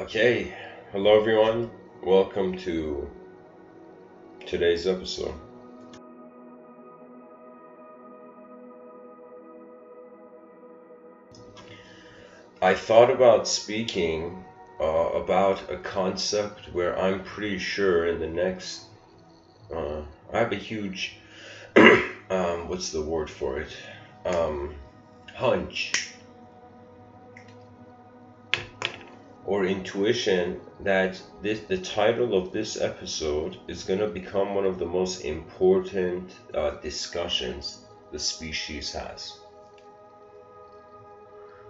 Okay, hello everyone. Welcome to today's episode. I thought about speaking about a concept where I'm pretty sure in the next, I have a huge, what's the word for it? Hunch or intuition that the title of this episode is going to become one of the most important discussions the species has,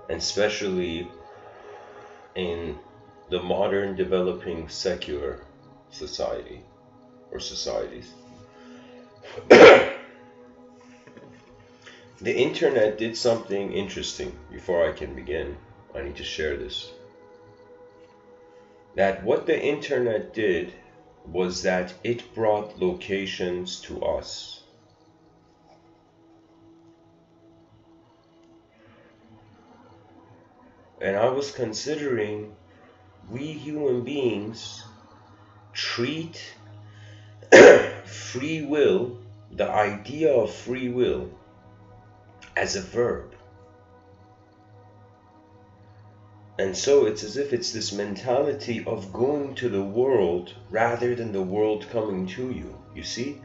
and especially in the modern developing secular society or societies. The internet did something interesting. Before I can begin, I need to share this. That what the internet did was that it brought locations to us. And I was considering, we human beings treat free will, the idea of free will, as a verb. And so it's as if it's this mentality of going to the world rather than the world coming to you, you see?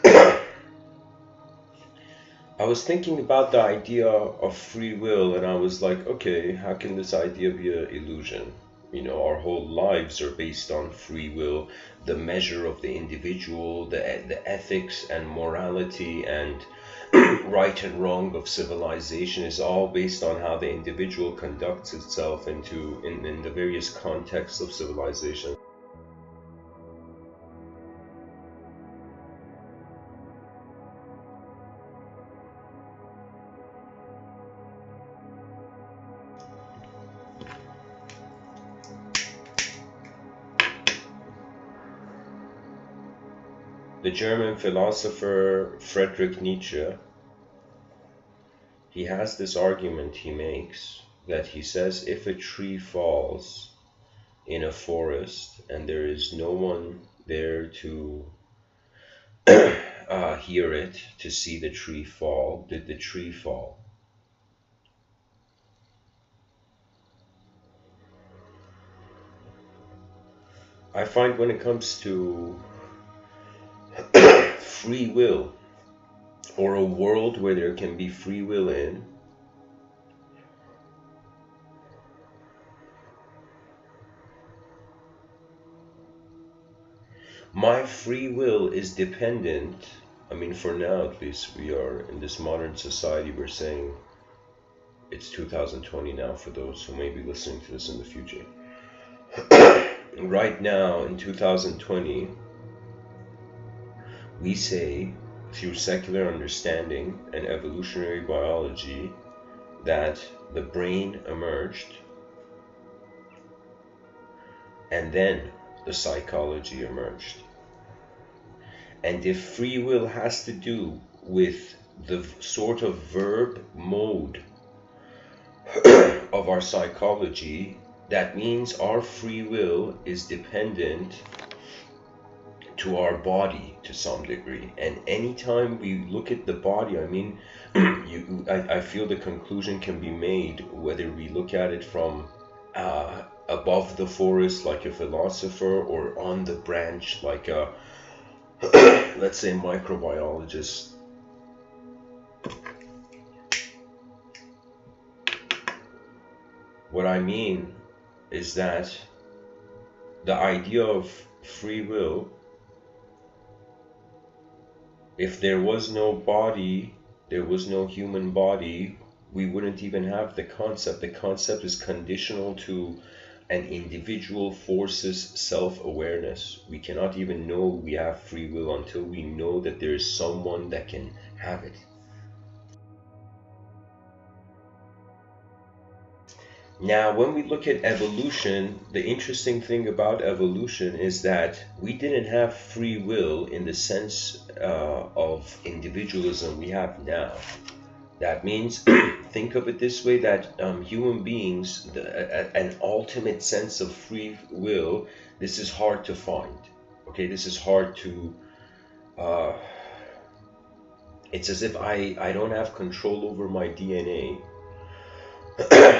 I was thinking about the idea of free will, and I was like, okay, how can this idea be an illusion? You know, our whole lives are based on free will, the measure of the individual, the ethics and morality and right and wrong of civilization is all based on how the individual conducts itself in the various contexts of civilization. The German philosopher Friedrich Nietzsche, he has this argument he makes that he says if a tree falls in a forest and there is no one there to hear it, to see the tree fall, did the tree fall? I find when it comes to free will, or a world where there can be free will in, my free will is dependent. I mean, for now at least, we are in this modern society, we're saying it's 2020 now for those who may be listening to this in the future. Right now in 2020, we say through secular understanding and evolutionary biology that the brain emerged and then the psychology emerged. And if free will has to do with the sort of verb mode of our psychology, that means our free will is dependent to our body to some degree. And anytime we look at the body, I mean, I feel the conclusion can be made whether we look at it from above the forest like a philosopher, or on the branch like a let's say microbiologist. What I mean is that the idea of free will, if there was no body, there was no human body, we wouldn't even have the concept. The concept is conditional to an individual force's self-awareness. We cannot even know we have free will until we know that there is someone that can have it. Now, when we look at evolution, the interesting thing about evolution is that we didn't have free will in the sense of individualism we have now. That means, think of it this way, that human beings, an ultimate sense of free will, this is hard to find. Okay, this is hard to, uh, it's as if I don't have control over my DNA,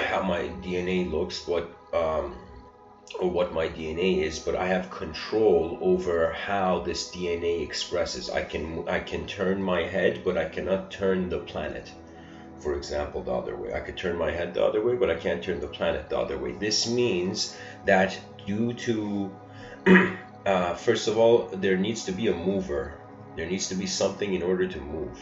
how my DNA looks, or what my DNA is, but I have control over how this DNA expresses. I can turn my head, but I cannot turn the planet. For example, the other way. I could turn my head the other way, but I can't turn the planet the other way. This means that due to, first of all, there needs to be a mover. There needs to be something in order to move.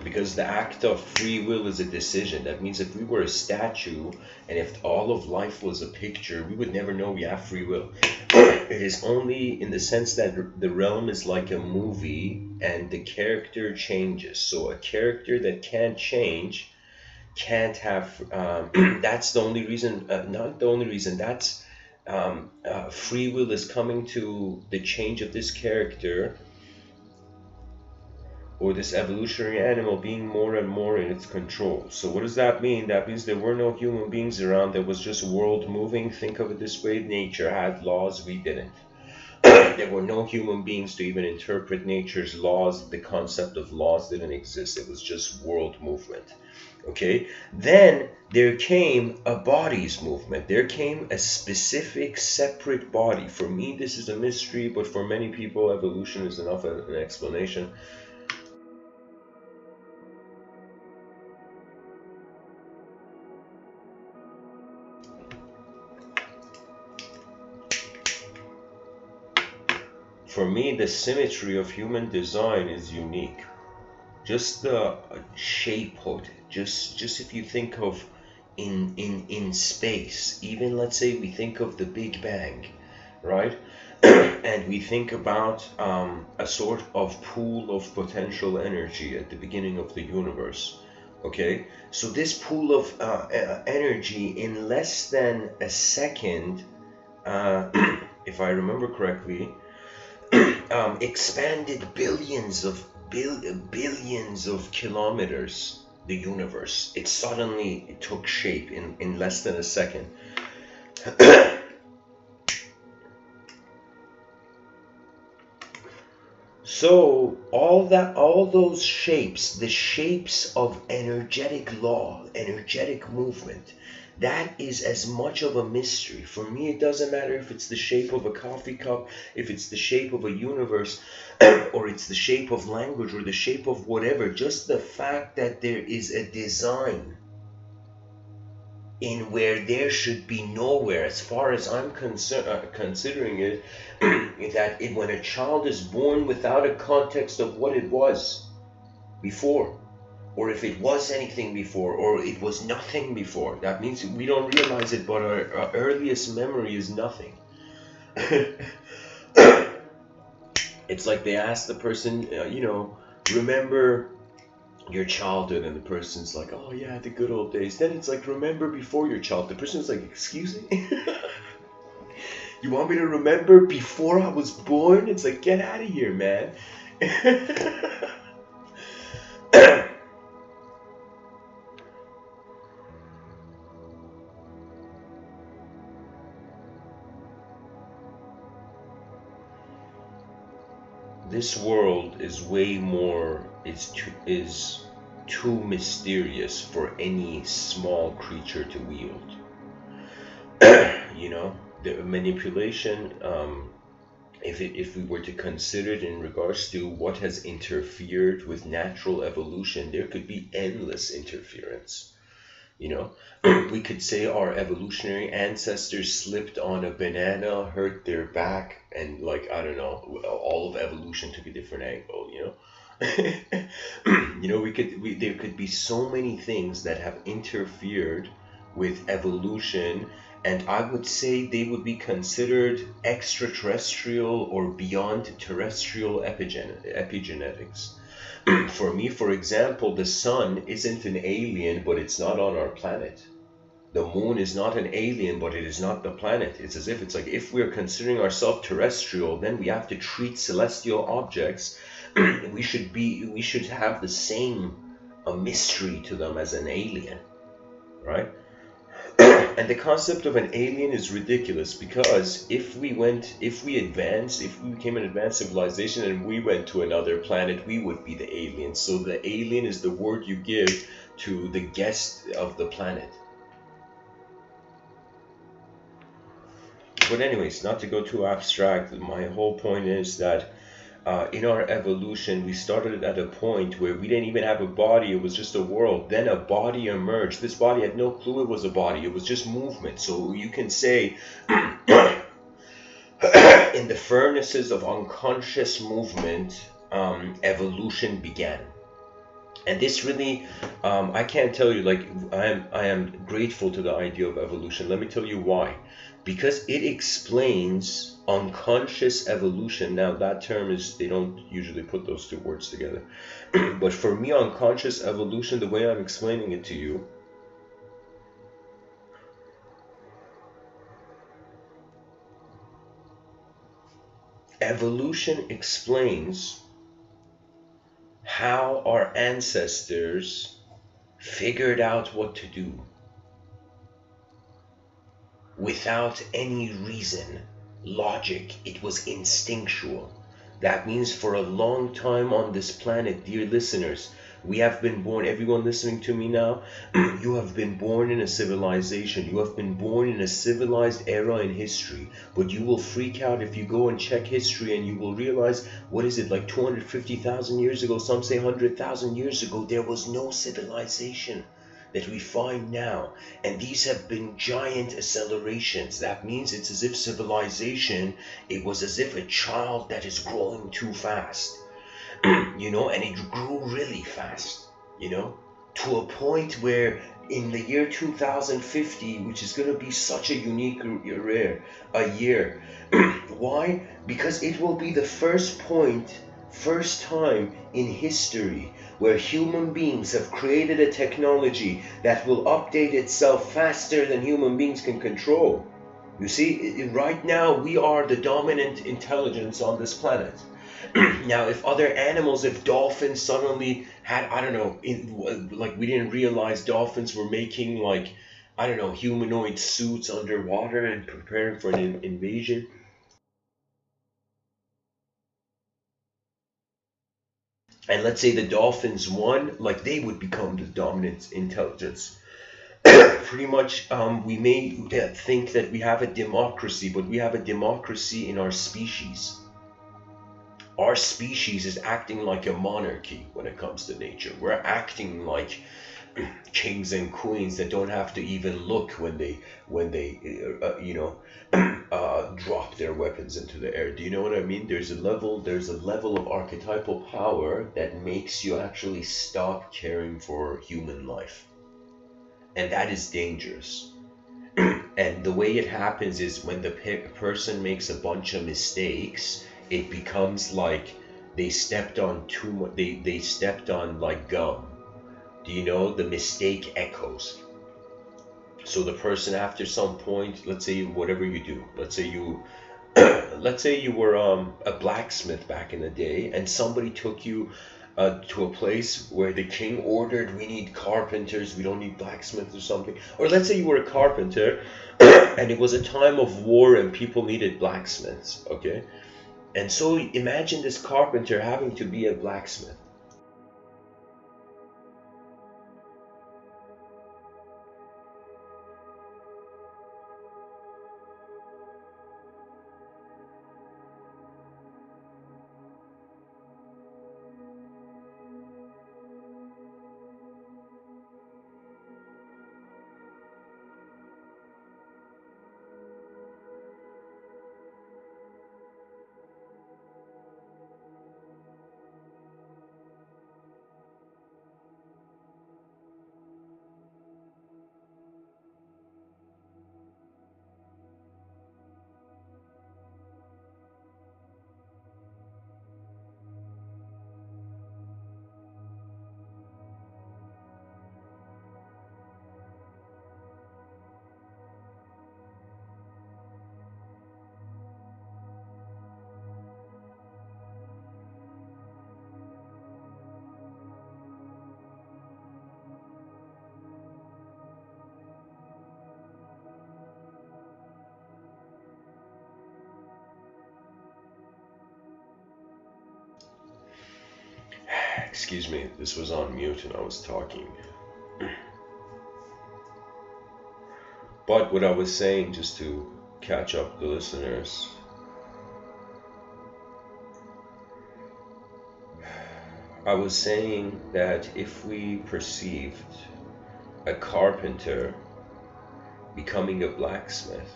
Because the act of free will is a decision. That means if we were a statue and if all of life was a picture, we would never know we have free will. It is only in the sense that the realm is like a movie and the character changes. So a character that can't change can't have, that's the only reason, not the only reason, that's free will is coming to the change of this character or this evolutionary animal being more and more in its control. So what does that mean? That means there were no human beings around. There was just world moving. Think of it this way: nature had laws, we didn't. There were no human beings to even interpret nature's laws. The concept of laws didn't exist. It was just world movement. Okay, then there came a bodies movement. There came a specific separate body. For me, this is a mystery, but for many people, evolution is enough an explanation. For me, the symmetry of human design is unique. Just the shapehood, just if you think of in space, even let's say we think of the Big Bang, right? And we think about a sort of pool of potential energy at the beginning of the universe. Okay, so this pool of energy in less than a second, if I remember correctly, expanded billions of kilometers, the universe. It suddenly took shape in less than a second. So all those shapes, the shapes of energetic law, energetic movement, that is as much of a mystery. For me, it doesn't matter if it's the shape of a coffee cup, if it's the shape of a universe, or it's the shape of language, or the shape of whatever. Just the fact that there is a design in where there should be nowhere, as far as I'm considering it, that when a child is born without a context of what it was before, or if it was anything before, or it was nothing before, that means we don't realize it, but our earliest memory is nothing. It's like they ask the person, remember your childhood, and the person's like, oh yeah, the good old days. Then it's like, remember before your childhood. The person's like, excuse me? You want me to remember before I was born? It's like, get out of here, man. This world is way more, is too mysterious for any small creature to wield. The manipulation, if we were to consider it in regards to what has interfered with natural evolution, there could be endless interference. We could say our evolutionary ancestors slipped on a banana, hurt their back, and I don't know, all of evolution took a different angle. There could be so many things that have interfered with evolution, and I would say they would be considered extraterrestrial or beyond terrestrial epigenetics. For me, for example, the sun isn't an alien, but it's not on our planet. The moon is not an alien, but it is not the planet. It's as if it's like, if we're considering ourselves terrestrial, then we have to treat celestial objects. We should have the same a mystery to them as an alien, right? And the concept of an alien is ridiculous, because if we became an advanced civilization and we went to another planet, we would be the alien. So the alien is the word you give to the guest of the planet. But anyways, not to go too abstract, my whole point is that in our evolution, we started at a point where we didn't even have a body, it was just a world. Then a body emerged. This body had no clue it was a body, it was just movement. So you can say, in the furnaces of unconscious movement, evolution began. And this really, I can't tell you, like, I am grateful to the idea of evolution. Let me tell you why. Because it explains unconscious evolution. Now, that term is, they don't usually put those two words together. But for me, unconscious evolution, the way I'm explaining it to you, evolution explains how our ancestors figured out what to do without any reason, logic. It was instinctual. That means for a long time on this planet, dear listeners, we have been born, everyone listening to me now, you have been born in a civilization. You have been born in a civilized era in history. But you will freak out if you go and check history, and you will realize, what is it, like 250,000 years ago, some say 100,000 years ago, there was no civilization that we find now, and these have been giant accelerations. That means it's as if civilization, it was as if a child that is growing too fast, you know, and it grew really fast, you know, to a point where in the year 2050, which is going to be such a unique year, why? Because it will be the first time in history where human beings have created a technology that will update itself faster than human beings can control. You see, right now we are the dominant intelligence on this planet. Now, if other animals, if dolphins suddenly had, I don't know, like we didn't realize dolphins were making, like, I don't know, humanoid suits underwater and preparing for an invasion. And let's say the dolphins won, like they would become the dominant intelligence. Pretty much, we may think that we have a democracy, but we have a democracy in our species. Our species is acting like a monarchy when it comes to nature. We're acting like kings and queens that don't have to even look when they drop their weapons into the air. Do you know what I mean? There's a level of archetypal power that makes you actually stop caring for human life, and that is dangerous. And the way it happens is when the person makes a bunch of mistakes, it becomes like they stepped on too much. They stepped on like gum. Do you know, the mistake echoes? So the person, after some point, let's say whatever you do, let's say you let's say you were a blacksmith back in the day, and somebody took you to a place where the king ordered, we need carpenters, we don't need blacksmiths or something. Or let's say you were a carpenter and it was a time of war and people needed blacksmiths, okay? And so imagine this carpenter having to be a blacksmith. Excuse me, this was on mute and I was talking. But what I was saying, just to catch up the listeners, I was saying that if we perceived a carpenter becoming a blacksmith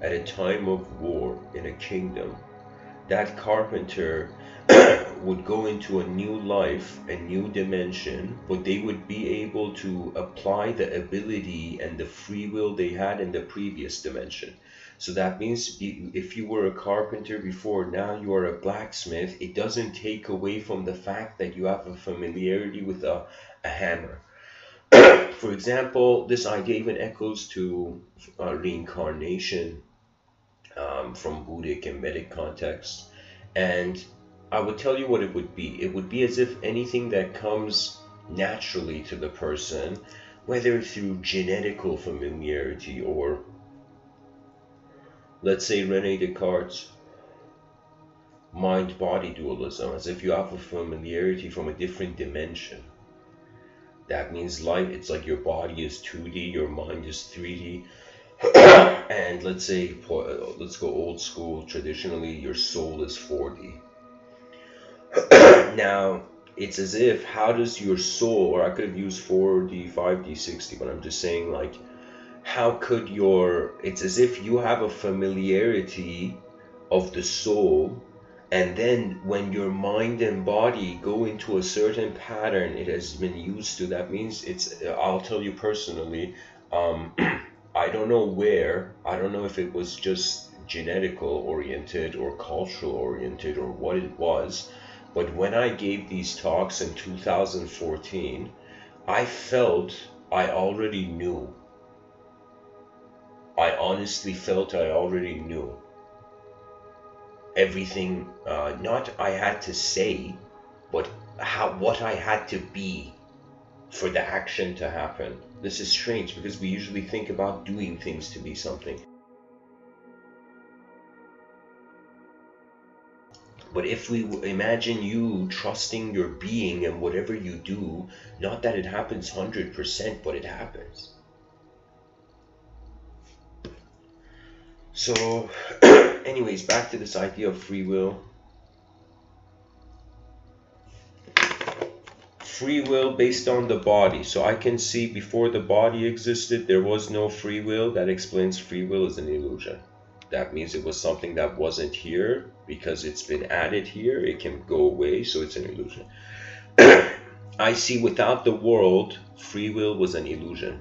at a time of war in a kingdom, that carpenter would go into a new life, a new dimension, but they would be able to apply the ability and the free will they had in the previous dimension. So that means if you were a carpenter before, now you are a blacksmith. It doesn't take away from the fact that you have a familiarity with a hammer. For example, this idea even echoes to reincarnation from Buddhic and Vedic context. And I would tell you what it would be. It would be as if anything that comes naturally to the person, whether through genetical familiarity or, let's say, René Descartes' mind-body dualism, as if you have a familiarity from a different dimension. That means life, it's like your body is 2D, your mind is 3D. And let's say, let's go old school, traditionally, your soul is 4D. Now, it's as if, how does your soul, or I could have used 4D, 5D, 6D, but I'm just saying, like, how could it's as if you have a familiarity of the soul, and then when your mind and body go into a certain pattern it has been used to, that means I'll tell you personally, I don't know where, I don't know if it was just genetical oriented or cultural oriented or what it was, but when I gave these talks in 2014, I felt I already knew. I honestly felt I already knew everything, not I had to say, but what I had to be for the action to happen. This is strange because we usually think about doing things to be something. But if we imagine you trusting your being and whatever you do, not that it happens 100%, but it happens. So, anyways, back to this idea of free will. Free will based on the body. So I can see before the body existed, there was no free will. That explains free will is an illusion. That means it was something that wasn't here. Because it's been added here, it can go away, so it's an illusion. I see without the world, free will was an illusion.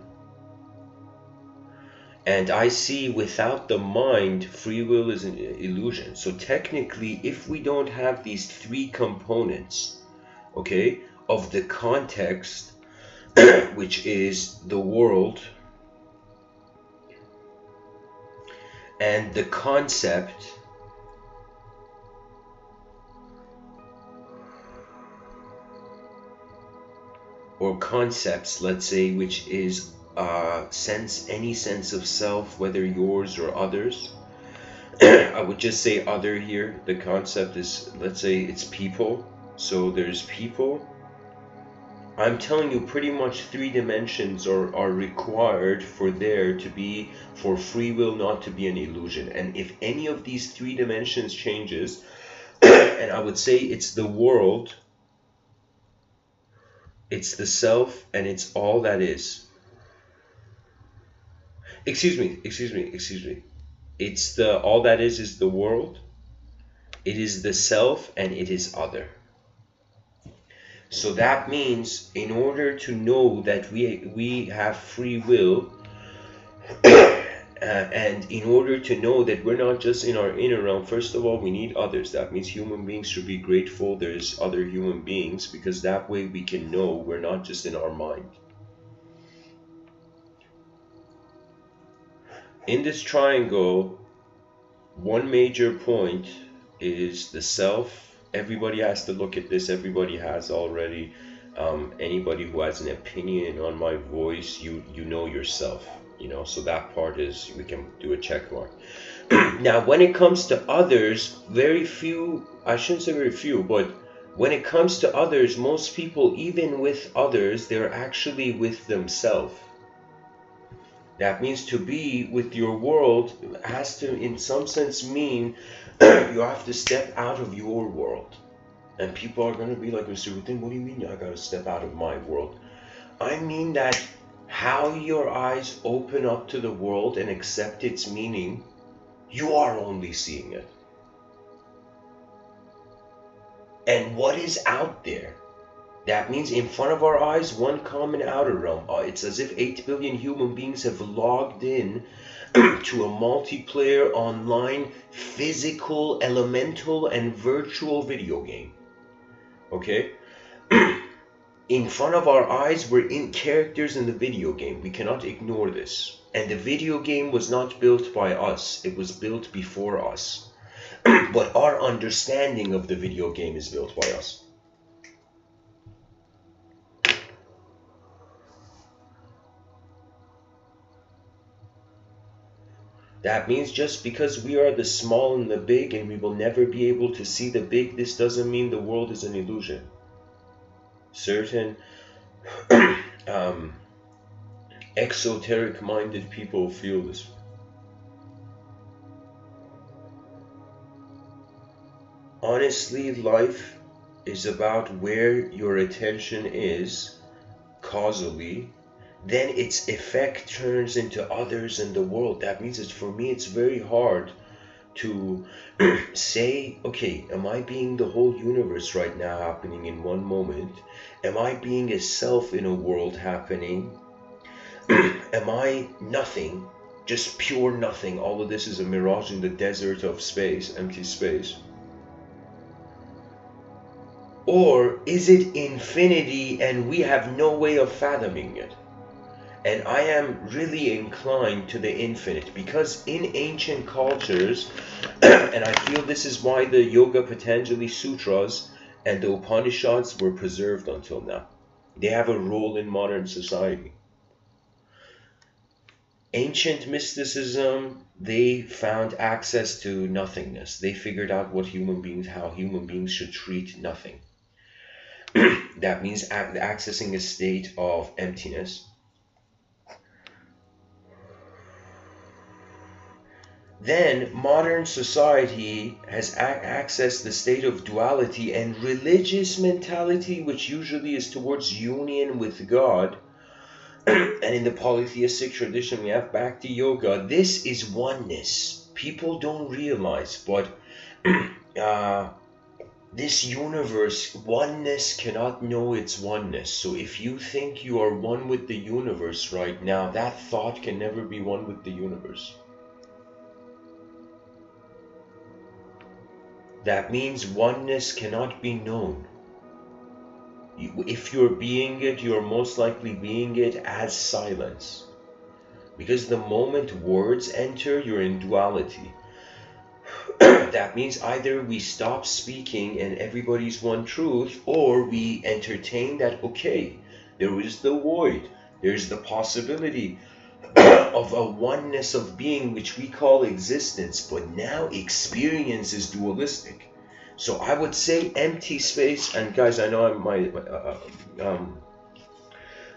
And I see without the mind, free will is an illusion. So technically, if we don't have these three components, okay, of the context, which is the world, and the concept, or concepts, let's say, which is any sense of self, whether yours or others. I would just say other here. The concept is, let's say it's people. So there's people. I'm telling you, pretty much 3 dimensions are required for for free will not to be an illusion. And if any of these 3 dimensions changes, and I would say it's the world, it's the self, and it's all that is. Excuse me. It's all that is the world. It is the self, and it is other. So that means in order to know that we have free will, and in order to know that we're not just in our inner realm, first of all, we need others. That means human beings should be grateful there's other human beings, because that way we can know we're not just in our mind. In this triangle, one major point is the self. Everybody has to look at this. Everybody has already. Anybody who has an opinion on my voice, you know yourself. So that part is, we can do a check mark. Now, when it comes to others, very few, I shouldn't say very few, but When it comes to others, most people, even with others, they're actually with themselves. That means to be with your world has to, in some sense, mean you have to step out of your world. And people are going to be like, Mr. Within, what do you mean I got to step out of my world? I mean that how your eyes open up to the world and accept its meaning, you are only seeing it. And what is out there? That means in front of our eyes, one common outer realm. It's as if 8 billion human beings have logged in to a multiplayer online physical, elemental, and virtual video game. Okay? In front of our eyes, we're in characters in the video game. We cannot ignore this. And the video game was not built by us. It was built before us. But our understanding of the video game is built by us. That means just because we are the small and the big and we will never be able to see the big, this doesn't mean the world is an illusion. Certain exoteric-minded people feel this. Honestly, life is about where your attention is causally, then its effect turns into others in the world. That means for me, it's very hard to say, okay, am I being the whole universe right now happening in one moment? Am I being a self in a world happening? Am I nothing, just pure nothing? All of this is a mirage in the desert of space, empty space. Or is it infinity and we have no way of fathoming it? And I am really inclined to the infinite, because in ancient cultures, and I feel this is why the Yoga Patanjali Sutras and the Upanishads were preserved until now. They have a role in modern society. Ancient mysticism, they found access to nothingness. They figured out what how human beings should treat nothing. That means accessing a state of emptiness. Then modern society has accessed the state of duality and religious mentality, which usually is towards union with God. And in the polytheistic tradition, we have Bhakti Yoga. This is oneness. People don't realize, but this universe, oneness cannot know its oneness. So if you think you are one with the universe right now, that thought can never be one with the universe. That means oneness cannot be known. If you're being it, you're most likely being it as silence. Because the moment words enter, you're in duality. That means either we stop speaking and everybody's one truth, or we entertain that, okay, there is the void, there's the possibility of a oneness of being which we call existence, but now experience is dualistic. So I would say empty space, and guys, I know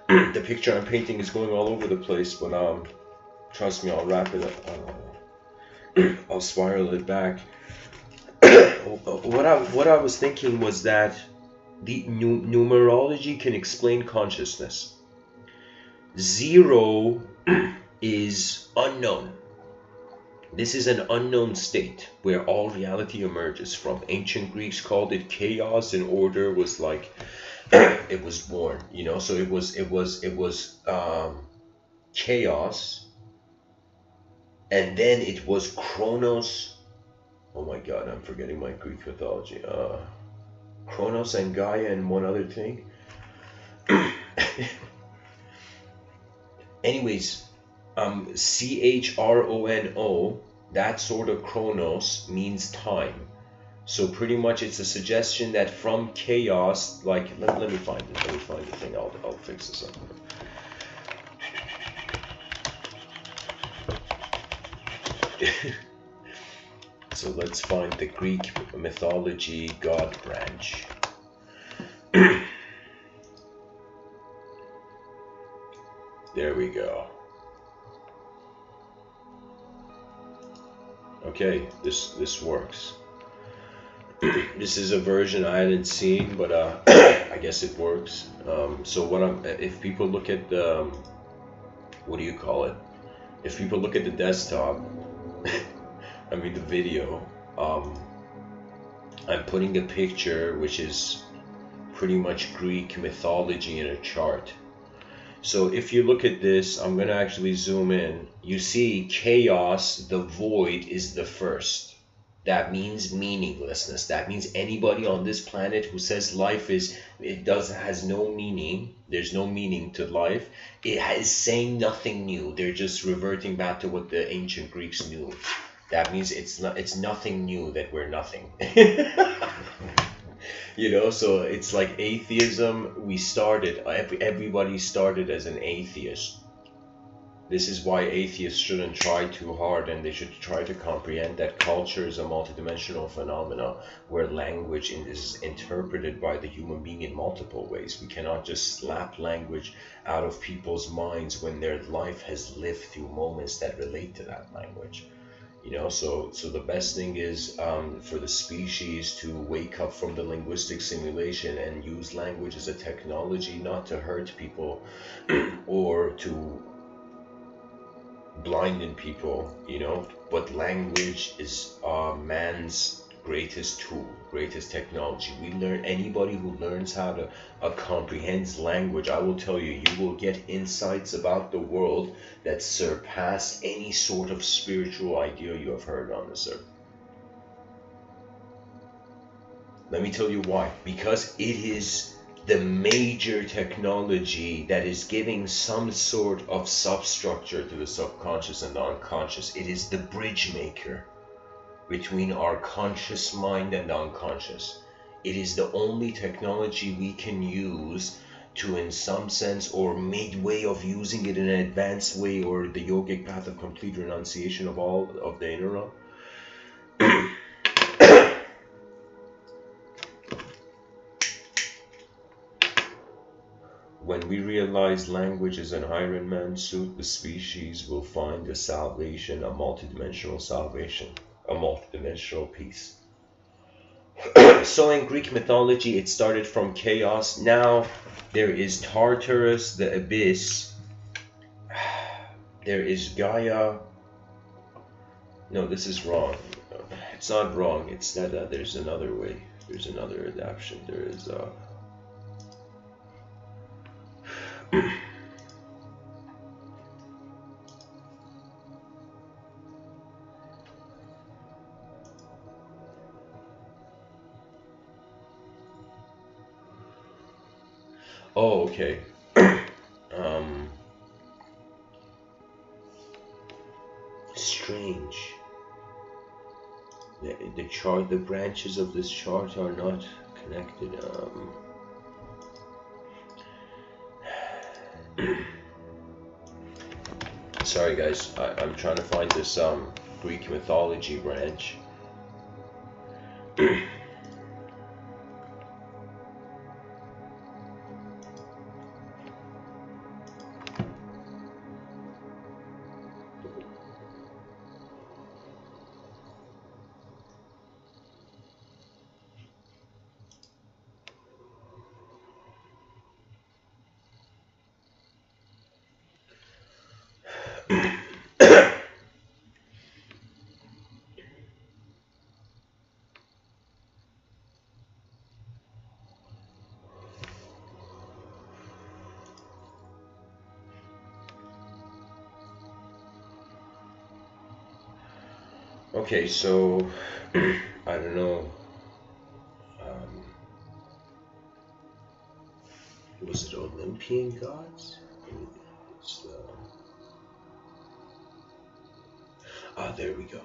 the picture I'm painting is going all over the place, but trust me, I'll wrap it up. I'll spiral it back. What I was thinking was that the numerology can explain consciousness. 0 is unknown. This is an unknown state where all reality emerges from. Ancient Greeks called it chaos, and order was like it was born, you know. So it was chaos, and then it was Chronos. Oh my God, I'm forgetting my Greek mythology. Chronos and Gaia and one other thing. Anyways, CHRONO, that sort of Chronos means time. So pretty much it's a suggestion that from chaos, like, let me find it. Let me find the thing. I'll fix this up. So let's find the Greek mythology god branch. There we go. Okay, this works. This is a version I hadn't seen, but I guess it works. So if people look at the, what do you call it? If people look at the desktop, I mean the video, I'm putting a picture which is pretty much Greek mythology in a chart. So if you look at this, I'm going to actually zoom in. You see chaos, the void, is the first. That means meaninglessness. That means anybody on this planet who says life has no meaning, there's no meaning to life, it is saying nothing new. They're just reverting back to what the ancient Greeks knew. That means it's nothing new that we're nothing. You know, so it's like atheism. Everybody started as an atheist. This is why atheists shouldn't try too hard, and they should try to comprehend that culture is a multidimensional phenomena where language is interpreted by the human being in multiple ways. We cannot just slap language out of people's minds when their life has lived through moments that relate to that language. You know, so the best thing is for the species to wake up from the linguistic simulation and use language as a technology, not to hurt people or to blinden people, you know, but language is man's greatest tool, greatest technology. Anybody who learns how to comprehends language, I will tell you, you will get insights about the world that surpass any sort of spiritual idea you have heard on this earth. Let me tell you why. Because it is the major technology that is giving some sort of substructure to the subconscious and the unconscious. It is the bridge maker between our conscious mind and the unconscious. It is the only technology we can use to, in some sense, or midway of using it in an advanced way, or the yogic path of complete renunciation of all of the inner realm. When we realize language is an Iron Man suit, the species will find a salvation, a multidimensional salvation, a multidimensional peace. So in Greek mythology, it started from chaos. Now there is Tartarus, the abyss. There is Gaia. No, this is wrong. It's not wrong. It's that there's another way. There's another adaptation. There is oh, okay. Strange. The chart, the branches of this chart are not connected. Sorry guys, I'm trying to find this Greek mythology branch. Okay, so I don't know. Was it Olympian gods? It's there we go.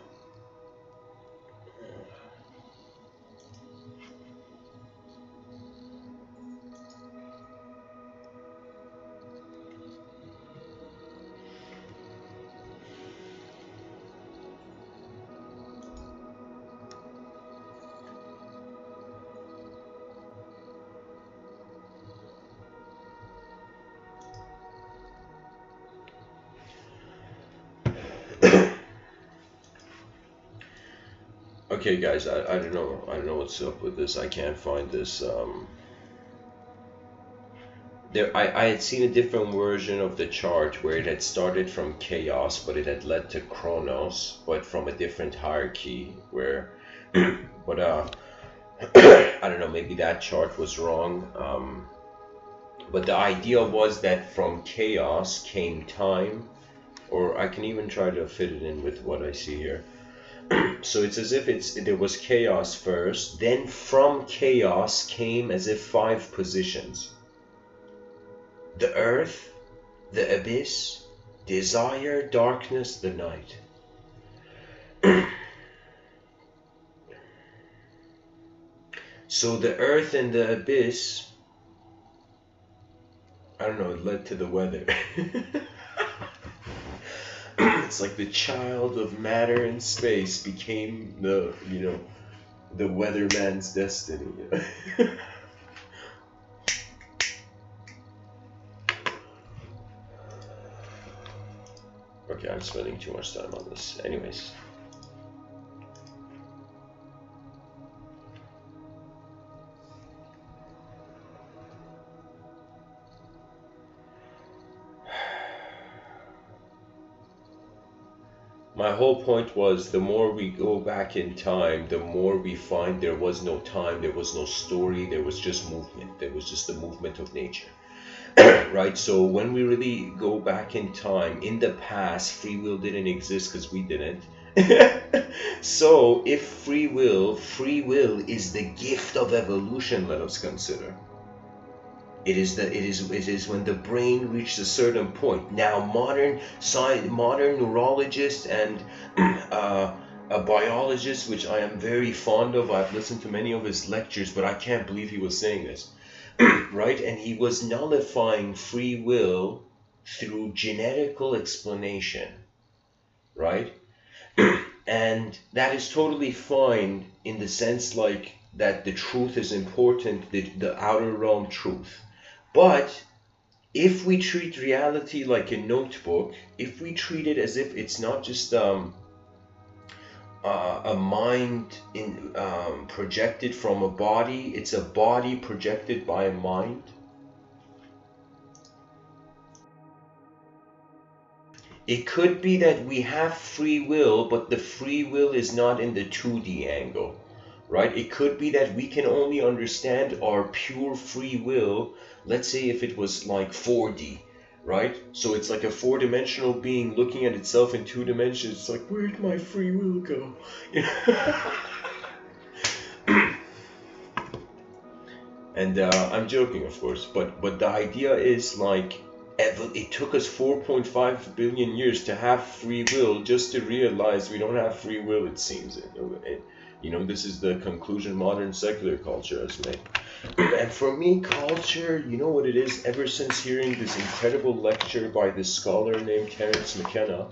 Okay, guys, I don't know what's up with this. I can't find this. I had seen a different version of the chart where it had started from chaos, but it had led to Chronos, but from a different hierarchy. Where, but I don't know. Maybe that chart was wrong. But the idea was that from chaos came time, or I can even try to fit it in with what I see here. So it's as if there was chaos first, then from chaos came as if 5 positions. The earth, the abyss, desire, darkness, the night. So the earth and the abyss, I don't know, it led to the weather. It's like the child of matter and space became the, the weatherman's destiny. Okay, I'm spending too much time on this. Anyways. My whole point was, the more we go back in time, the more we find there was no time, there was no story, there was just movement. There was just the movement of nature. Right? So when we really go back in time, in the past, free will didn't exist because we didn't. So if free will is the gift of evolution, let us consider. It is when the brain reaches a certain point. Now modern neurologists and a biologist, which I am very fond of, I've listened to many of his lectures, but I can't believe he was saying this. Right? And he was nullifying free will through genetical explanation. Right? And that is totally fine in the sense like that the truth is important, the outer realm truth. But if we treat reality like a notebook, if we treat it as if it's not just a mind projected from a body, it's a body projected by a mind. It could be that we have free will, but the free will is not in the 2D angle, right? It could be that we can only understand our pure free will, let's say if it was like 4D, right? So it's like a 4-dimensional being looking at itself in 2 dimensions. It's like, where'd my free will go? And I'm joking, of course, but the idea is like, it took us 4.5 billion years to have free will just to realize we don't have free will, it seems. This is the conclusion modern secular culture has made. And for me, culture, you know what it is? Ever since hearing this incredible lecture by this scholar named Terence McKenna,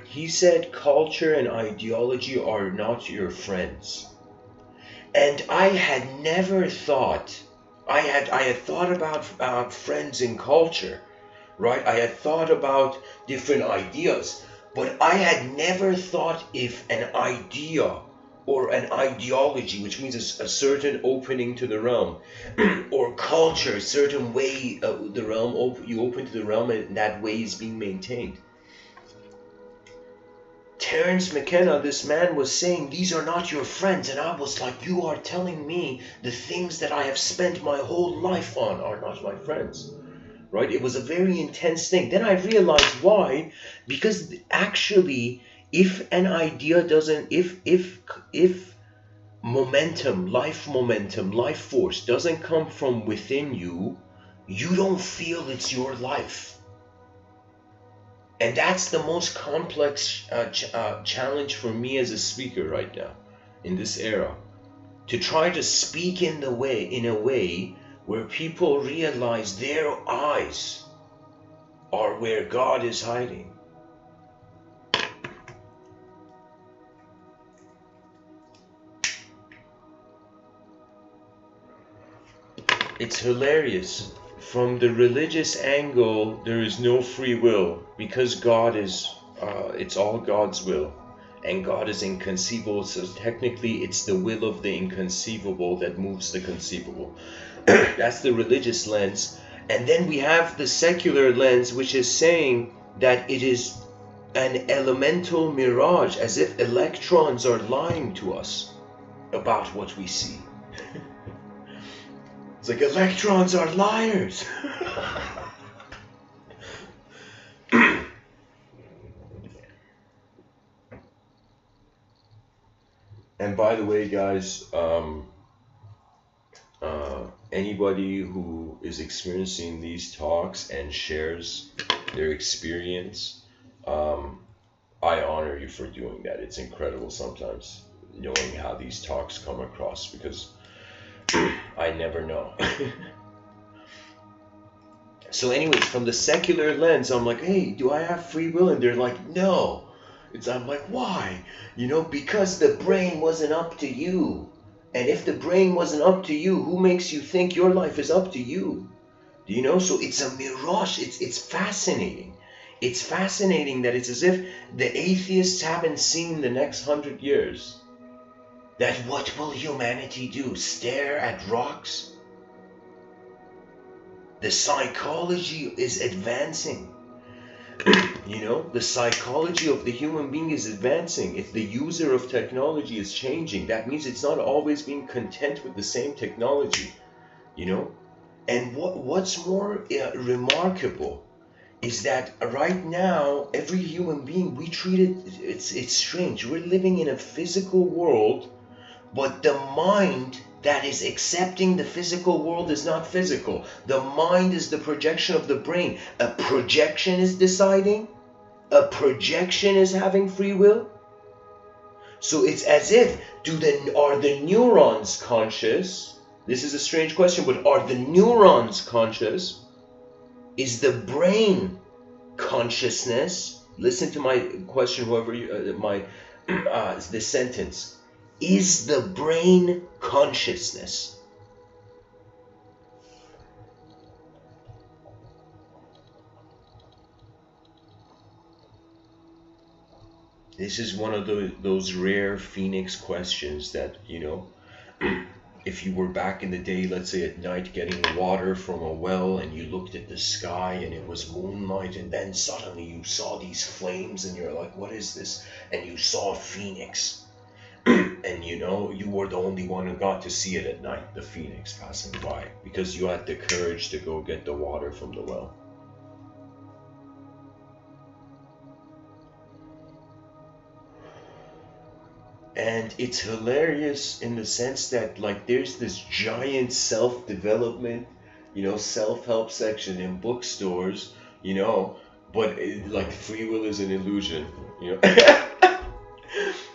he said culture and ideology are not your friends. And I had never thought, I had thought about friends in culture, right? I had thought about different ideas, but I had never thought if an idea or an ideology, which means a certain opening to the realm, or culture, a certain way the realm, you open to the realm and that way is being maintained. Terence McKenna, this man, was saying these are not your friends, and I was like, you are telling me the things that I have spent my whole life on are not my friends, right? It was a very intense thing. Then I realized why, because actually, if an idea doesn't, if momentum, life force doesn't come from within you, you don't feel it's your life. And that's the most complex challenge for me as a speaker right now, in this era, to try to speak in a way where people realize their eyes are where God is hiding. It's hilarious. From the religious angle, there is no free will because God is, it's all God's will. and God is inconceivable, so technically it's the will of the inconceivable that moves the conceivable. That's the religious lens. And then we have the secular lens, which is saying that it is an elemental mirage, as if electrons are lying to us about what we see. It's like electrons are liars. And by the way, guys, anybody who is experiencing these talks and shares their experience, I honor you for doing that. It's incredible sometimes knowing how these talks come across, because I never know. So anyways, from the secular lens, I'm like, hey, do I have free will? And they're like, no. I'm like, why? Because the brain wasn't up to you. And if the brain wasn't up to you, who makes you think your life is up to you? So it's a mirage. It's fascinating. It's fascinating that it's as if the atheists haven't seen the next 100 years. That what will humanity do? Stare at rocks? The psychology is advancing. The psychology of the human being is advancing. If the user of technology is changing, that means it's not always being content with the same technology. And what's more remarkable is that right now, every human being, we treat it's strange. We're living in a physical world, but the mind that is accepting the physical world is not physical. The mind is the projection of the brain. A projection is deciding. A projection is having free will. So it's as if, are the neurons conscious? This is a strange question, but are the neurons conscious? Is the brain consciousness? Listen to my question, whoever the sentence. Is the brain consciousness? This is one of those rare phoenix questions that, if you were back in the day, let's say at night, getting water from a well, and you looked at the sky and it was moonlight, and then suddenly you saw these flames and you're like, what is this? And you saw a phoenix. And you were the only one who got to see it at night, the phoenix passing by, because you had the courage to go get the water from the well. And it's hilarious in the sense that, like, there's this giant self-development, self-help section in bookstores, but like free will is an illusion,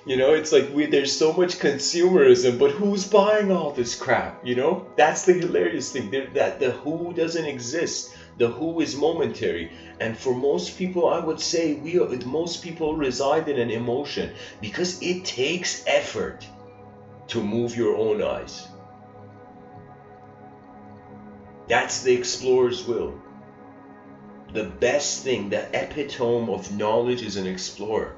It's like there's so much consumerism, but who's buying all this crap? That's the hilarious thing. That the who doesn't exist. The who is momentary, and for most people, I would say most people reside in an emotion, because it takes effort to move your own eyes. That's the explorer's will. The best thing, the epitome of knowledge, is an explorer.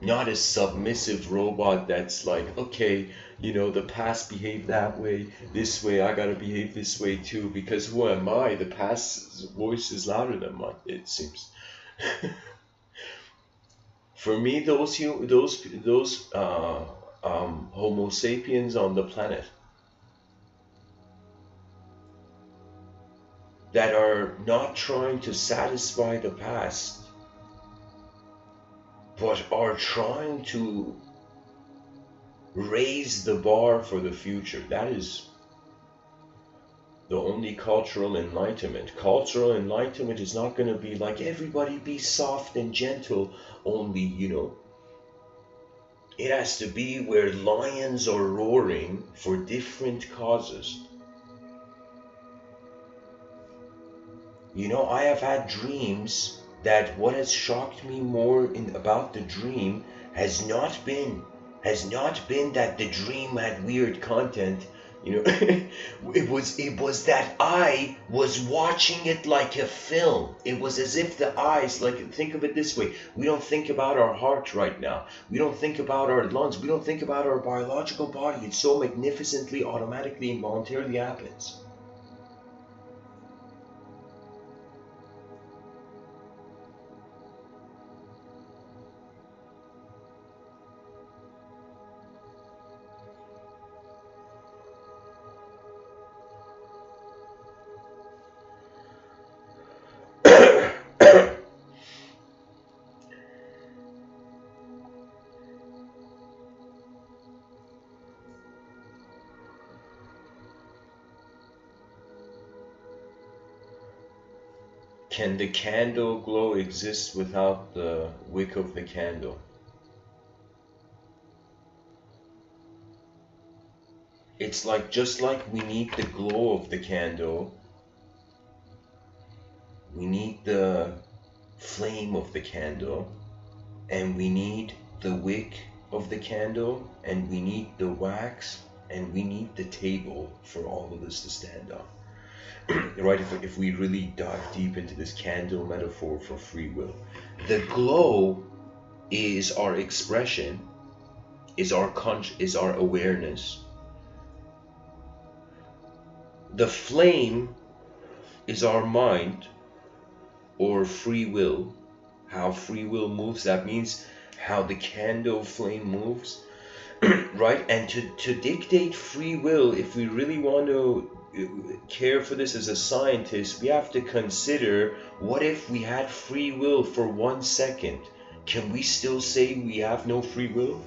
Not a submissive robot that's like, okay, the past behaved that way, this way, I gotta behave this way too, because who am I? The past's voice is louder than mine, it seems. For me, those Homo sapiens on the planet that are not trying to satisfy the past, but are trying to raise the bar for the future. That is the only cultural enlightenment. Cultural enlightenment is not going to be like, everybody be soft and gentle only, It has to be where lions are roaring for different causes. I have had dreams that what has shocked me more about the dream has not been that the dream had weird content, You know, it was that I was watching it like a film. It was as if the eyes, like, think of it this way. We don't think about our heart right now. We don't think about our lungs. We don't think about our biological body. It so magnificently, automatically, involuntarily happens. Can the candle glow exist without the wick of the candle? It's like, just like we need the glow of the candle, we need the flame of the candle, and we need the wick of the candle, and we need the wax, and we need the table for all of this to stand up. Right? If we really dive deep into this candle metaphor for free will, the glow is our expression, is our awareness. The flame is our mind, or free will, how free will moves. That means how the candle flame moves, right? And to dictate free will, if we really want to care for this as a scientist, we have to consider, what if we had free will for 1 second? Can we still say we have no free will?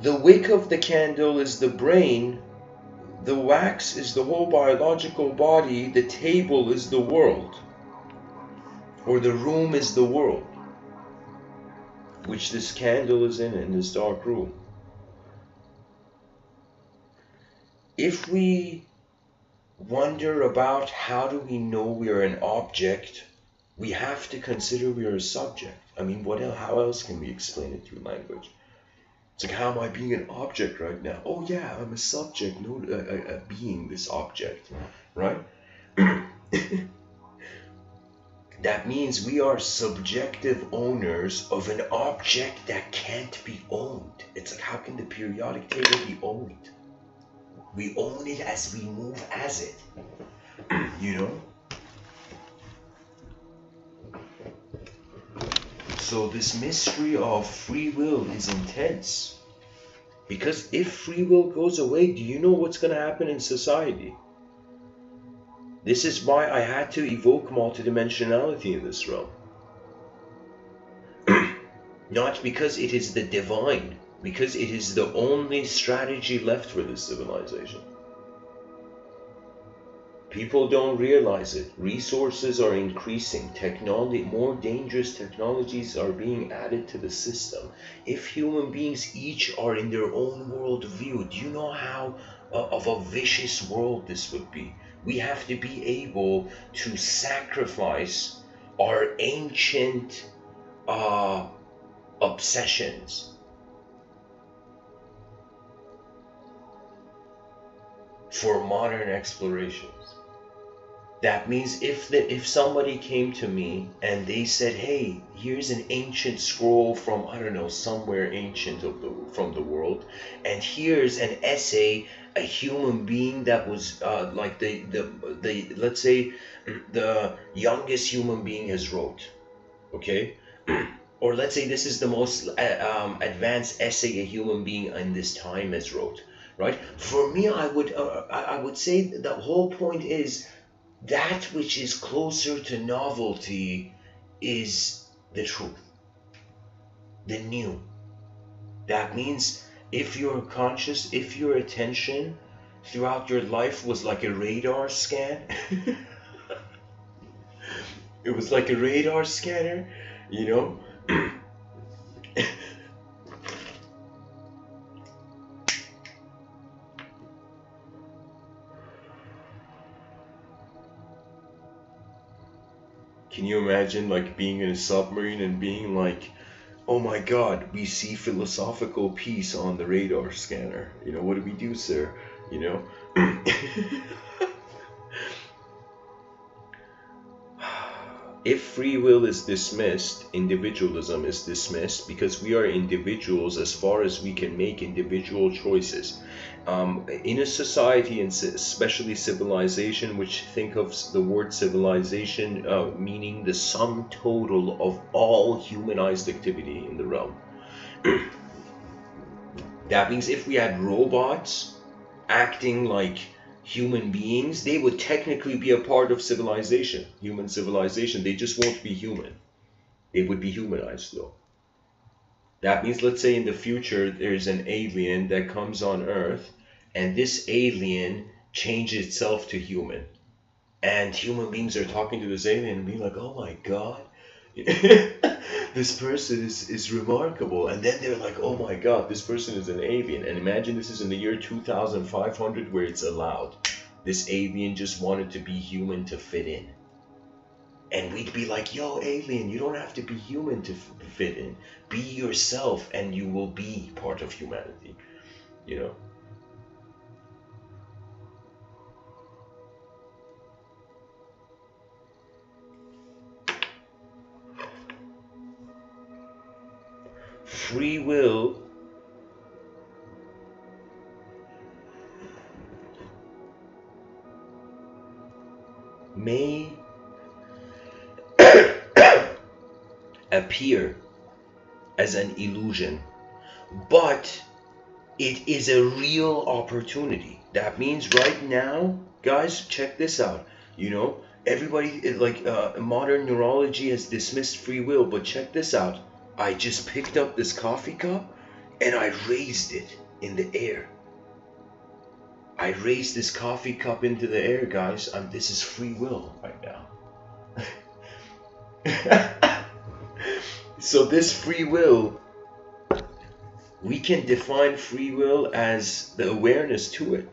The wick of the candle is the brain, the wax is the whole biological body, the table is the world, or the room is the world, which this candle is in this dark room. If we wonder about how do we know we are an object, we have to consider we are a subject. I mean, how else can we explain it through language? It's like, how am I being an object right now? Oh yeah, I'm a subject, no, being this object, right? That means we are subjective owners of an object that can't be owned. It's like, how can the periodic table be owned? We own it as we move as it, you know? So this mystery of free will is intense. Because if free will goes away, do you know what's going to happen in society? This is why I had to evoke multidimensionality in this realm. Not because it is the divine, because it is the only strategy left for this civilization. People don't realize it. Resources are increasing. Technology, more dangerous technologies are being added to the system. If human beings each are in their own world view, do you know how of a vicious world this would be? We have to be able to sacrifice our ancient obsessions for modern explorations. That means if somebody came to me and they said, hey, here's an ancient scroll from, I don't know, somewhere ancient from the world, and here's an essay a human being that was like the let's say the youngest human being has wrote, okay? Or let's say this is the most advanced essay a human being in this time has wrote, right? For me, I would say the whole point is that which is closer to novelty is the truth, the new. That means if you're conscious, if your attention throughout your life was like a radar scan, it was like a radar scanner, you know? Can you imagine like being in a submarine and being like oh my God, we see philosophical peace on the radar scanner. You know, what do we do, sir? You know? If free will is dismissed, individualism is dismissed, because we are individuals as far as we can make individual choices. In a society, and especially civilization, which think of the word civilization meaning the sum total of all humanized activity in the realm. That means if we had robots acting like human beings, they would technically be a part of civilization, human civilization. They just won't be human. They would be humanized though. That means, let's say in the future there's an alien that comes on Earth, and this alien changes itself to human, and human beings are talking to this alien and being like, oh my God, this person is remarkable. And then they're like, oh my God, this person is an alien. And imagine this is in the year 2500, where it's allowed. This alien just wanted to be human to fit in. And we'd be like, yo, alien, you don't have to be human to fit in. Be yourself and you will be part of humanity, you know? Free will may appear as an illusion, but it is a real opportunity. That means right now, guys, check this out. You know, everybody, like modern neurology has dismissed free will, but check this out. I just picked up this coffee cup and I raised it in the air. I raised this coffee cup into the air, guys. This is free will right now. So this free will, we can define free will as the awareness to it.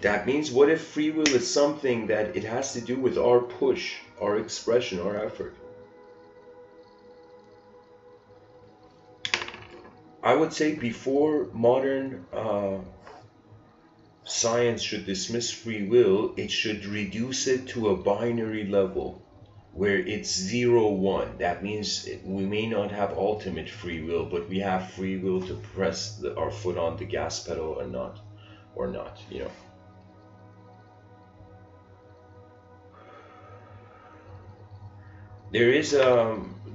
That means, what if free will is something that it has to do with our push, our expression, our effort? I would say before modern science should dismiss free will, it should reduce it to a binary level where it's 0-1. That means we may not have ultimate free will, but we have free will to press our foot on the gas pedal or not, you know.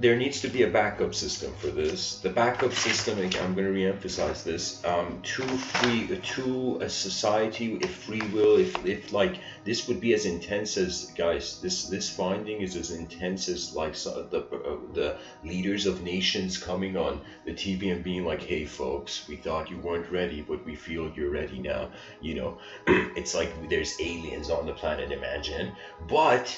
There needs to be a backup system for this. The backup system, I'm going to re-emphasize this, to a society, if free will, if like this would be as intense as, guys, this finding is as intense as like the leaders of nations coming on the TV and being like, hey folks, we thought you weren't ready, but we feel you're ready now, you know. It's like there's aliens on the planet, imagine. But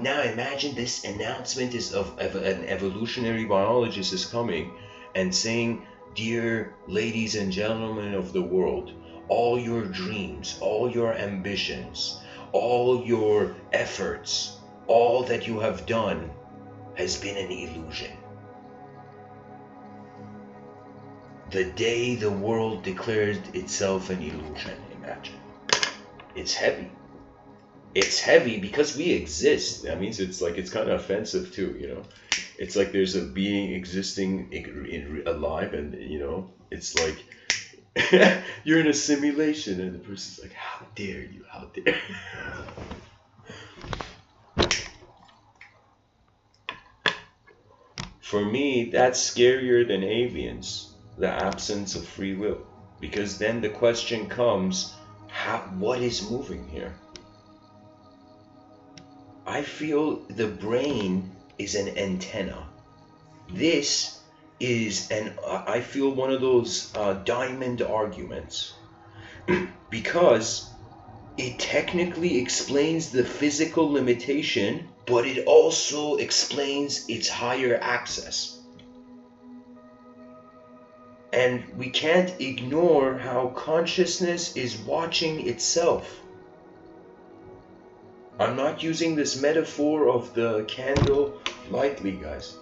now imagine this announcement is of an evolutionary biologist is coming and saying, dear ladies and gentlemen of the world, all your dreams, all your ambitions, all your efforts, all that you have done has been an illusion. The day the world declared itself an illusion, imagine. It's heavy. It's heavy because we exist. That means it's like, it's kind of offensive too, you know. It's like there's a being existing alive, and you know, it's like you're in a simulation and the person's like, how dare you, how dare you. For me, that's scarier than aliens, the absence of free will, because then the question comes, what is moving here? I feel the brain is an antenna. This is I feel one of those diamond arguments, because it technically explains the physical limitation, but it also explains its higher access. And we can't ignore how consciousness is watching itself. I'm not using this metaphor of the candle lightly, guys.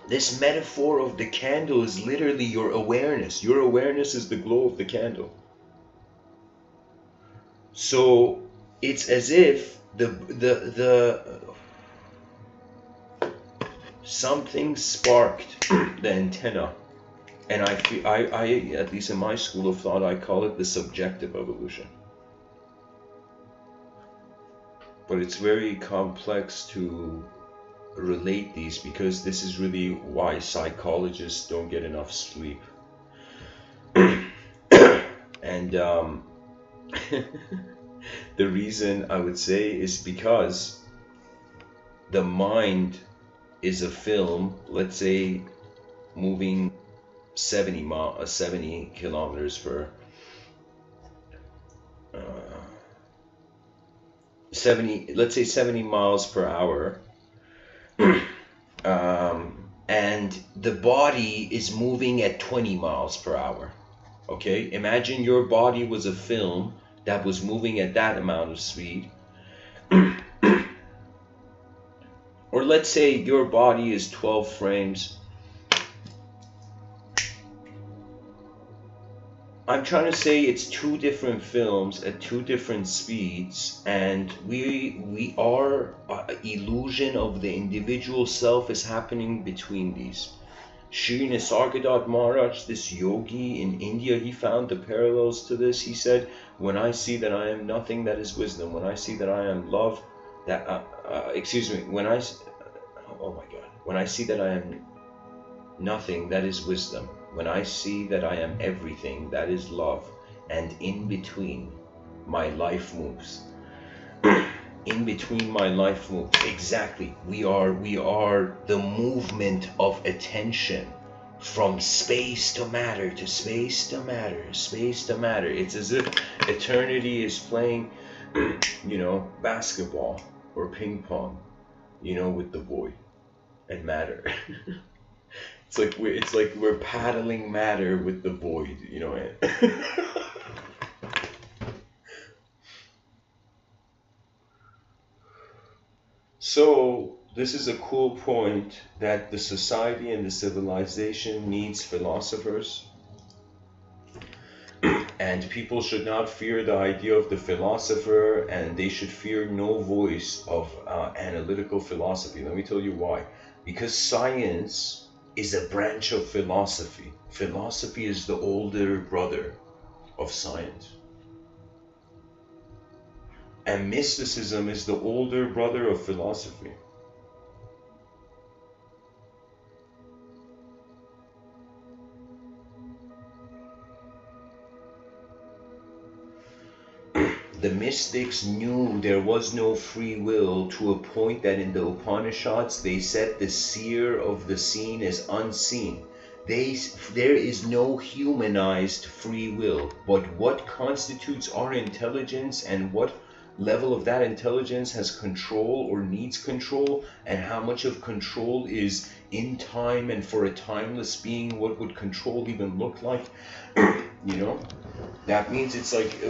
This metaphor of the candle is literally your awareness. Your awareness is the glow of the candle. So it's as if something sparked the antenna, and I at least in my school of thought, I call it the subjective evolution. But it's very complex to relate these, because this is really why psychologists don't get enough sleep. And the reason I would say is because the mind is a film, let's say moving 70 kilometers per 70 miles per hour, and the body is moving at 20 miles per hour. Okay, imagine your body was a film that was moving at that amount of speed. Or let's say your body is 12 frames. I'm trying to say it's two different films at two different speeds, and we are illusion of the individual self is happening between these. Shri Nisargadatta Maharaj, this yogi in India, he found the parallels to this. He said, when I see that I am nothing, that is wisdom. When I see that I am love, that when I see that I am nothing, that is wisdom. When I see that I am everything, that is love. And in between, my life moves. In between, my life moves. Exactly. We are the movement of attention from space to matter, to space to matter, space to matter. It's as if eternity is playing, basketball or ping pong, with the void and matter. It's like we're paddling matter with the void, So this is a cool point, that the society and the civilization needs philosophers, and people should not fear the idea of the philosopher, and they should fear no voice of analytical philosophy. Let me tell you why. Because science is a branch of philosophy. Philosophy is the older brother of science. And mysticism is the older brother of philosophy. The mystics knew there was no free will, to a point that in the Upanishads they said the seer of the seen is unseen. There is no humanized free will, but what constitutes our intelligence, and what level of that intelligence has control or needs control, and how much of control is in time, and for a timeless being, what would control even look like? That means it's like,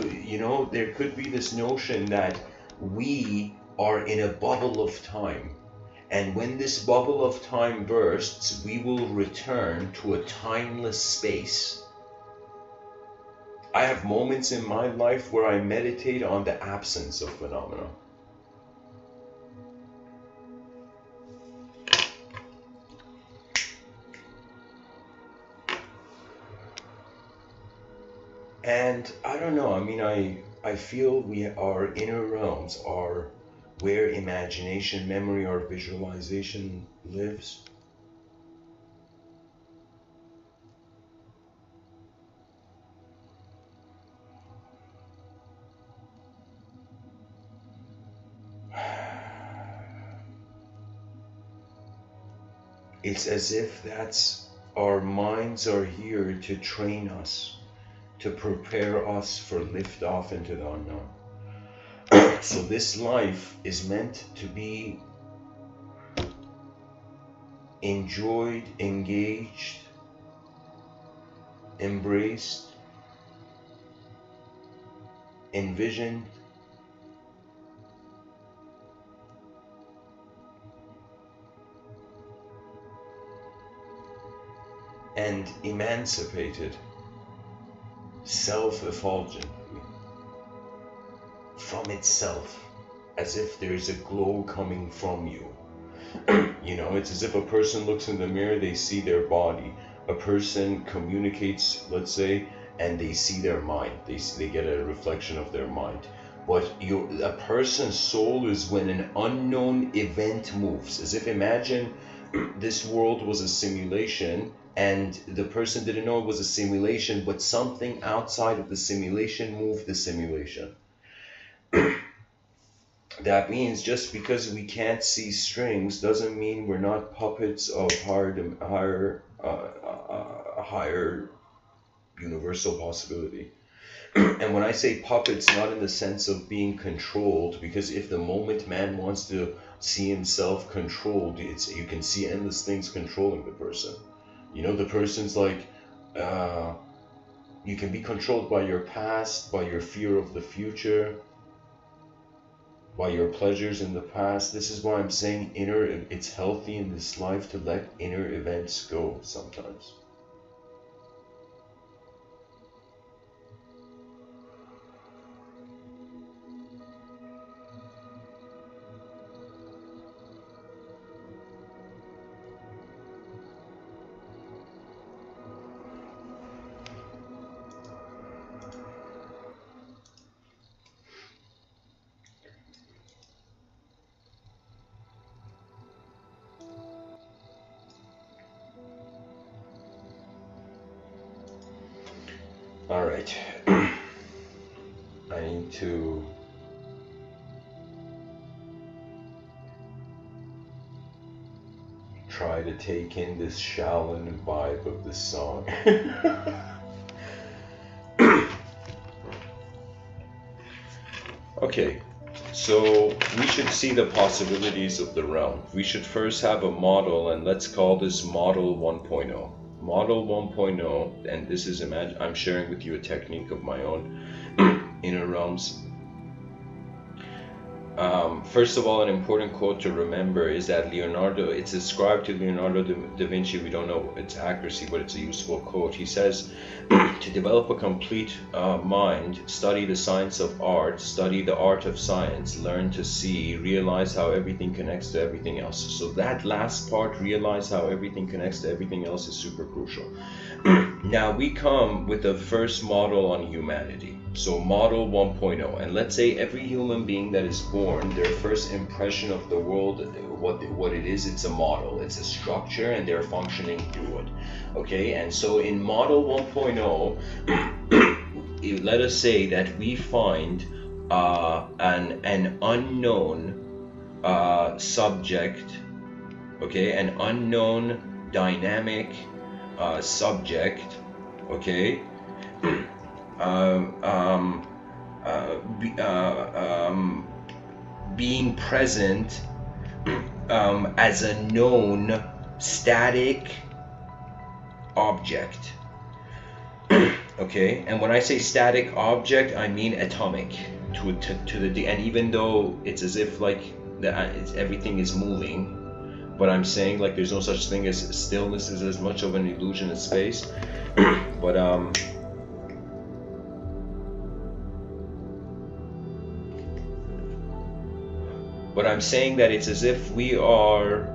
there could be this notion that we are in a bubble of time, and when this bubble of time bursts, we will return to a timeless space. I have moments in my life where I meditate on the absence of phenomena. And I don't know, I feel our inner realms are where imagination, memory, or visualization lives. It's as if our minds are here to train us, to prepare us for liftoff into the unknown. So this life is meant to be enjoyed, engaged, embraced, envisioned and emancipated self-effulgently from itself, as if there's a glow coming from you. You know, it's as if a person looks in the mirror, they see their body. A person communicates, let's say, and they see their mind. They get a reflection of their mind. But a person's soul is when an unknown event moves. As if, imagine this world was a simulation and the person didn't know it was a simulation, but something outside of the simulation moved the simulation. That means just because we can't see strings doesn't mean we're not puppets of higher universal possibility. And when I say puppets, not in the sense of being controlled, because if the moment man wants to see himself controlled, you can see endless things controlling the person. You know, the person's like, you can be controlled by your past, by your fear of the future, by your pleasures in the past. This is why I'm saying it's healthy in this life to let inner events go sometimes. All right, I need to try to take in this Shaolin vibe of this song. Okay, so we should see the possibilities of the realm. We should first have a model, and let's call this model 1.0. Model 1.0, and this is, I'm sharing with you a technique of my own, inner realms. First of all, an important quote to remember is that it's ascribed to Leonardo da Vinci. We don't know its accuracy, but it's a useful quote. He says, to develop a complete mind, study the science of art, study the art of science, learn to see, realize how everything connects to everything else. So that last part, realize how everything connects to everything else, is super crucial. Now we come with the first model on humanity. So model 1.0, and let's say every human being that is born, their first impression of the world, what it is, it's a model, it's a structure, and they're functioning through it. Okay, and so in model 1.0, let us say that we find an unknown subject, okay, an unknown dynamic subject, okay, being present as a known static object. Okay, and when I say static object, I mean atomic to the and even though it's as if like everything is moving, but I'm saying like there's no such thing as stillness is as much of an illusion as space. But I'm saying that it's as if we are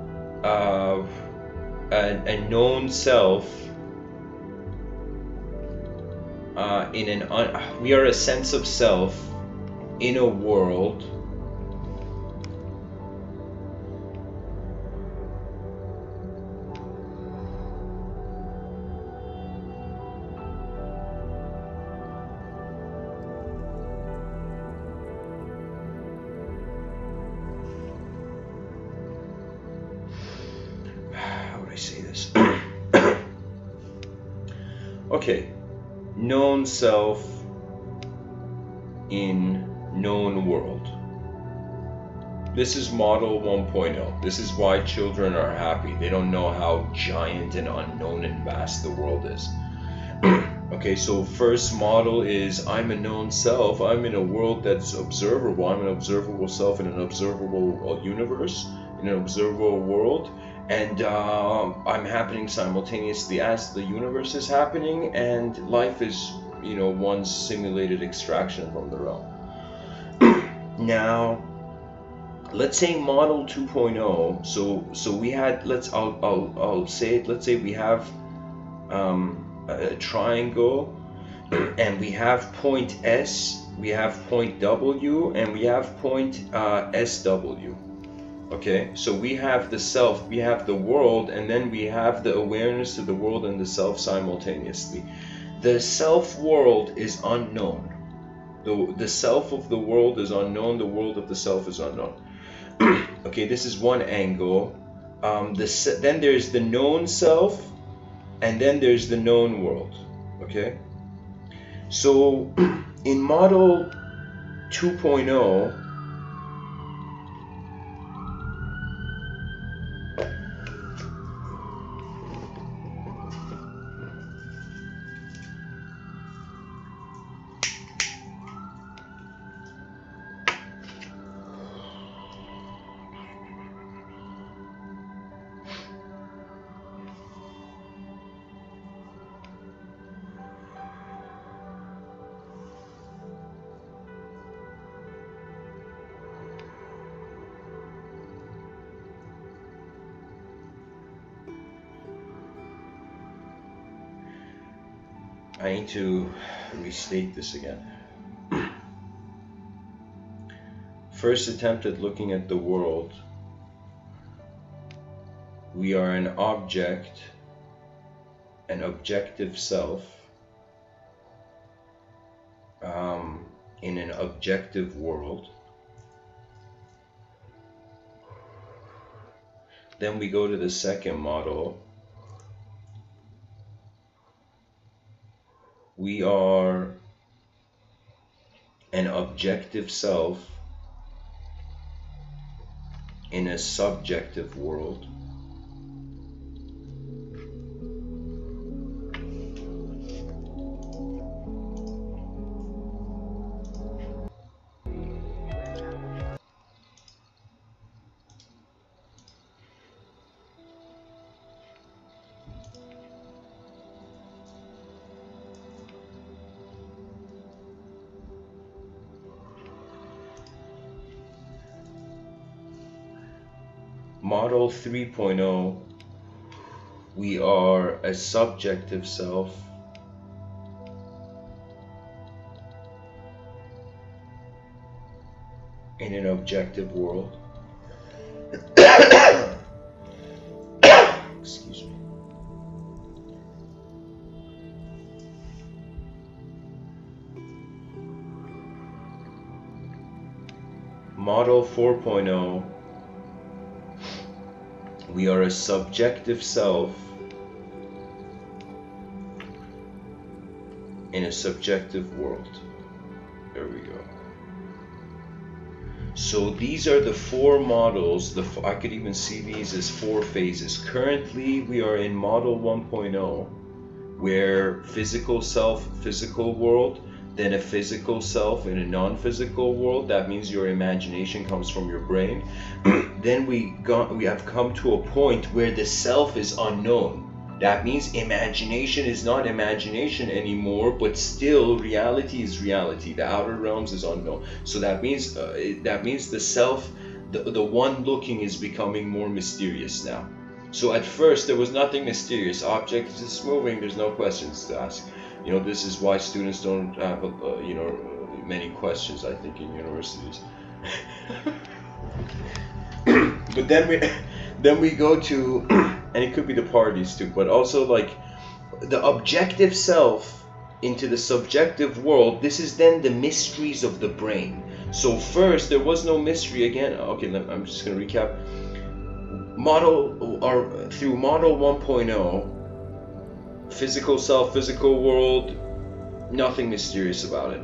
a known self we are a sense of self in a world okay, known self in known world. This is model 1.0. This is why children are happy. They don't know how giant and unknown and vast the world is. Okay, so first model is I'm a known self. I'm in a world that's observable. I'm an observable self in an observable universe, in an observable world, and I'm happening simultaneously as the universe is happening, and life is, one simulated extraction from the realm. Now, let's say model 2.0. So we had, I'll say it. Let's say we have a triangle, and we have point S, we have point W, and we have point SW. Okay, so we have the self, we have the world, and then we have the awareness of the world and the self simultaneously. The self world is unknown. The self of the world is unknown, the world of the self is unknown. Okay, this is one angle. Then there's the known self, and then there's the known world. Okay, so in model 2.0, I need to restate this again. First attempt at looking at the world. We are an object, an objective self, in an objective world. Then we go to the second model. We are an objective self in a subjective world. Model 3.0, we are a subjective self in an objective world. Excuse me. Model 4.0, we are a subjective self in a subjective world. There we go. So these are the four models. I could even see these as four phases. Currently, we are in model 1.0, where physical self, physical world, then a physical self in a non-physical world. That means your imagination comes from your brain. Then we have come to a point where the self is unknown. That means imagination is not imagination anymore, but still reality is reality. The outer realms is unknown. So that means the self, the one looking, is becoming more mysterious now. So at first there was nothing mysterious. Object is just moving. There's no questions to ask. This is why students don't have many questions, I think, in universities. But then we go to, and it could be the parties too, but also like the objective self into the subjective world. This is then the mysteries of the brain. So first there was no mystery again. Okay, I'm just going to recap. Through model 1.0, physical self, physical world, nothing mysterious about it.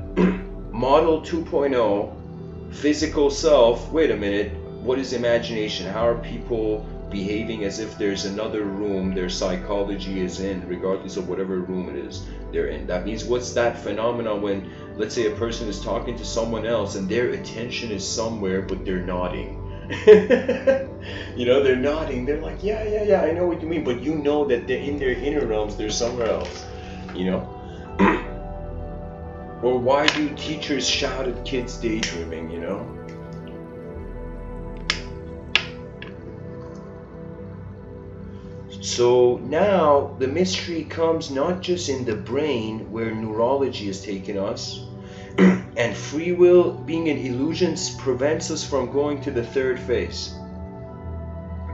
Model 2.0, physical self, wait a minute, what is imagination? How are people behaving as if there's another room their psychology is in, regardless of whatever room it is they're in. That means, what's that phenomenon when, let's say, a person is talking to someone else and their attention is somewhere, but they're nodding. You know, they're nodding, they're like, yeah, I know what you mean, but you know that they're in their inner realms, they're somewhere else, you know. Or why do teachers shout at kids daydreaming, you know? So now the mystery comes not just in the brain, where neurology has taken us, and free will being an illusion prevents us from going to the third phase,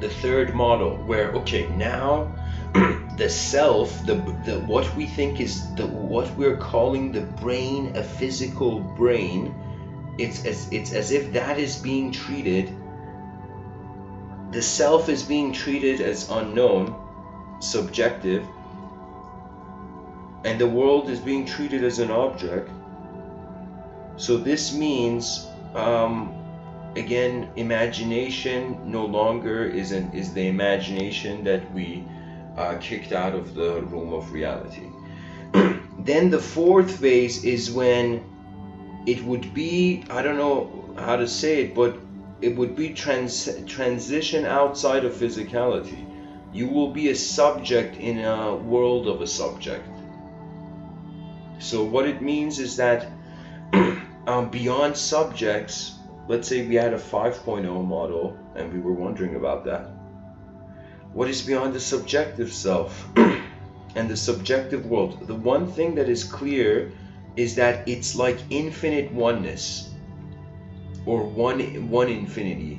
the third model, where, okay, now the self, the what we think is what we're calling the brain, a physical brain, it's as if that is being treated, the self is being treated as unknown, subjective, and the world is being treated as an object. So this means, again, imagination no longer is the imagination that we kicked out of the room of reality. Then the fourth phase is when it would be, I don't know how to say it, but it would be transition outside of physicality. You will be a subject in a world of a subject. So what it means is that beyond subjects, let's say we had a 5.0 model and we were wondering about that. What is beyond the subjective self and the subjective world? The one thing that is clear is that it's like infinite oneness, or one infinity,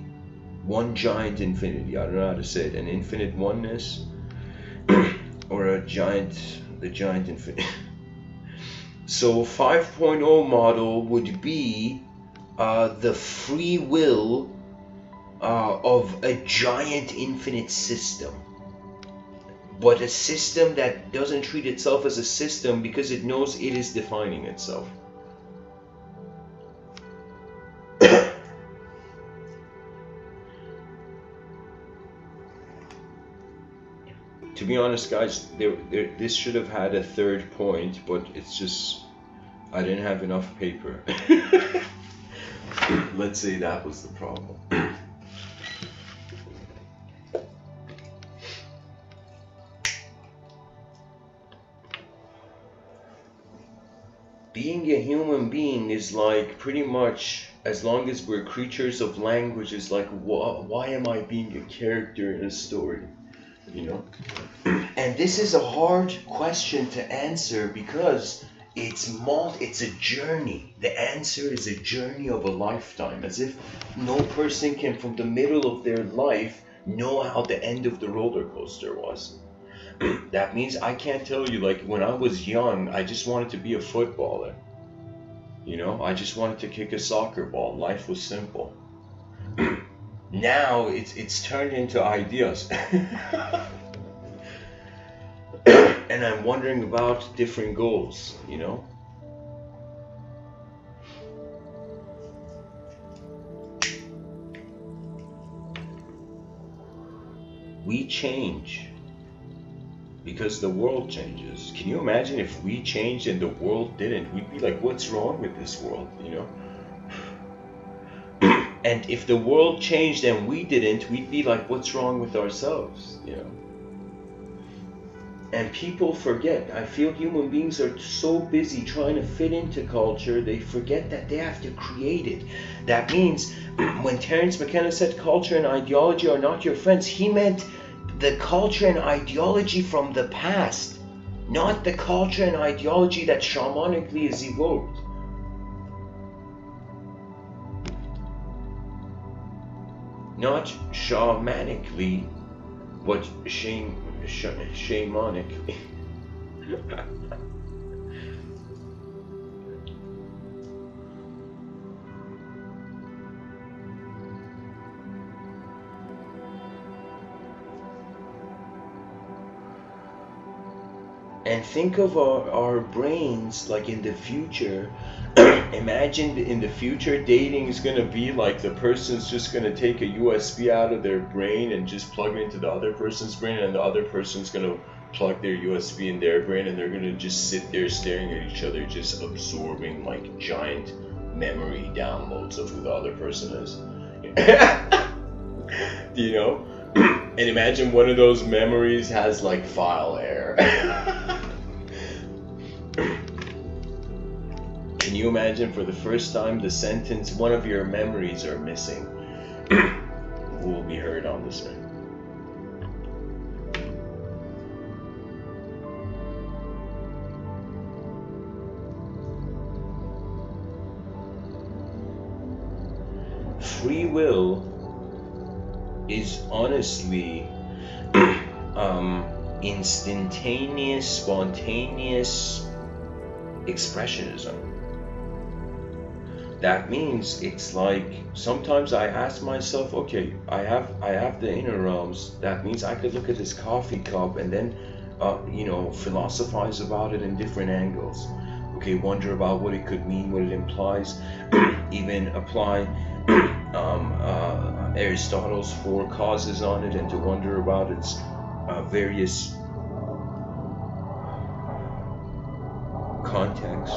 one giant infinity. I don't know how to say it. An infinite oneness, or the giant infinity. So 5.0 model would be the free will of a giant infinite system, but a system that doesn't treat itself as a system because it knows it is defining itself. To be honest, guys, this should have had a third point, but it's just I didn't have enough paper. Let's say that was the problem. Being a human being is like, pretty much, as long as we're creatures of language, is like, why am I being a character in a story? You know? And this is a hard question to answer because it's a journey. The answer is a journey of a lifetime, as if no person can, from the middle of their life, know how the end of the roller coaster was. That means I can't tell you, like, when I was young, I just wanted to be a footballer. You know, I just wanted to kick a soccer ball. Life was simple. Now it's turned into ideas. And I'm wondering about different goals, you know? We change because the world changes. Can you imagine if we changed and the world didn't? We'd be like, what's wrong with this world, you know? And if the world changed and we didn't, we'd be like, what's wrong with ourselves, you know? And people forget. I feel human beings are so busy trying to fit into culture, they forget that they have to create it. That means when Terence McKenna said culture and ideology are not your friends, he meant the culture and ideology from the past, not the culture and ideology that shamanically is evoked. Not shamanically, but shamanically. And think of our brains like in the future. Imagine in the future dating is going to be like the person's just going to take a USB out of their brain and just plug it into the other person's brain, and the other person's going to plug their USB in their brain, and they're going to just sit there staring at each other, just absorbing like giant memory downloads of who the other person is. You know? And imagine one of those memories has like file error. Can you imagine for the first time the sentence, one of your memories are missing? Who will be heard on this one? Free will is honestly instantaneous, spontaneous expressionism. That means it's like sometimes I ask myself, okay, I have the inner realms. That means I could look at this coffee cup and then philosophize about it in different angles. Okay, wonder about what it could mean, what it implies, even apply Aristotle's four causes on it, and to wonder about its various contexts.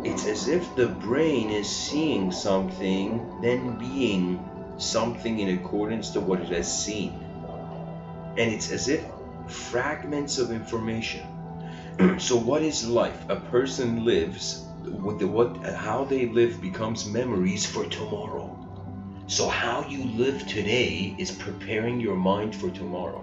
It's as if the brain is seeing something, then being something in accordance to what it has seen. And it's as if fragments of information. So what is life? A person lives, how they live becomes memories for tomorrow. So how you live today is preparing your mind for tomorrow.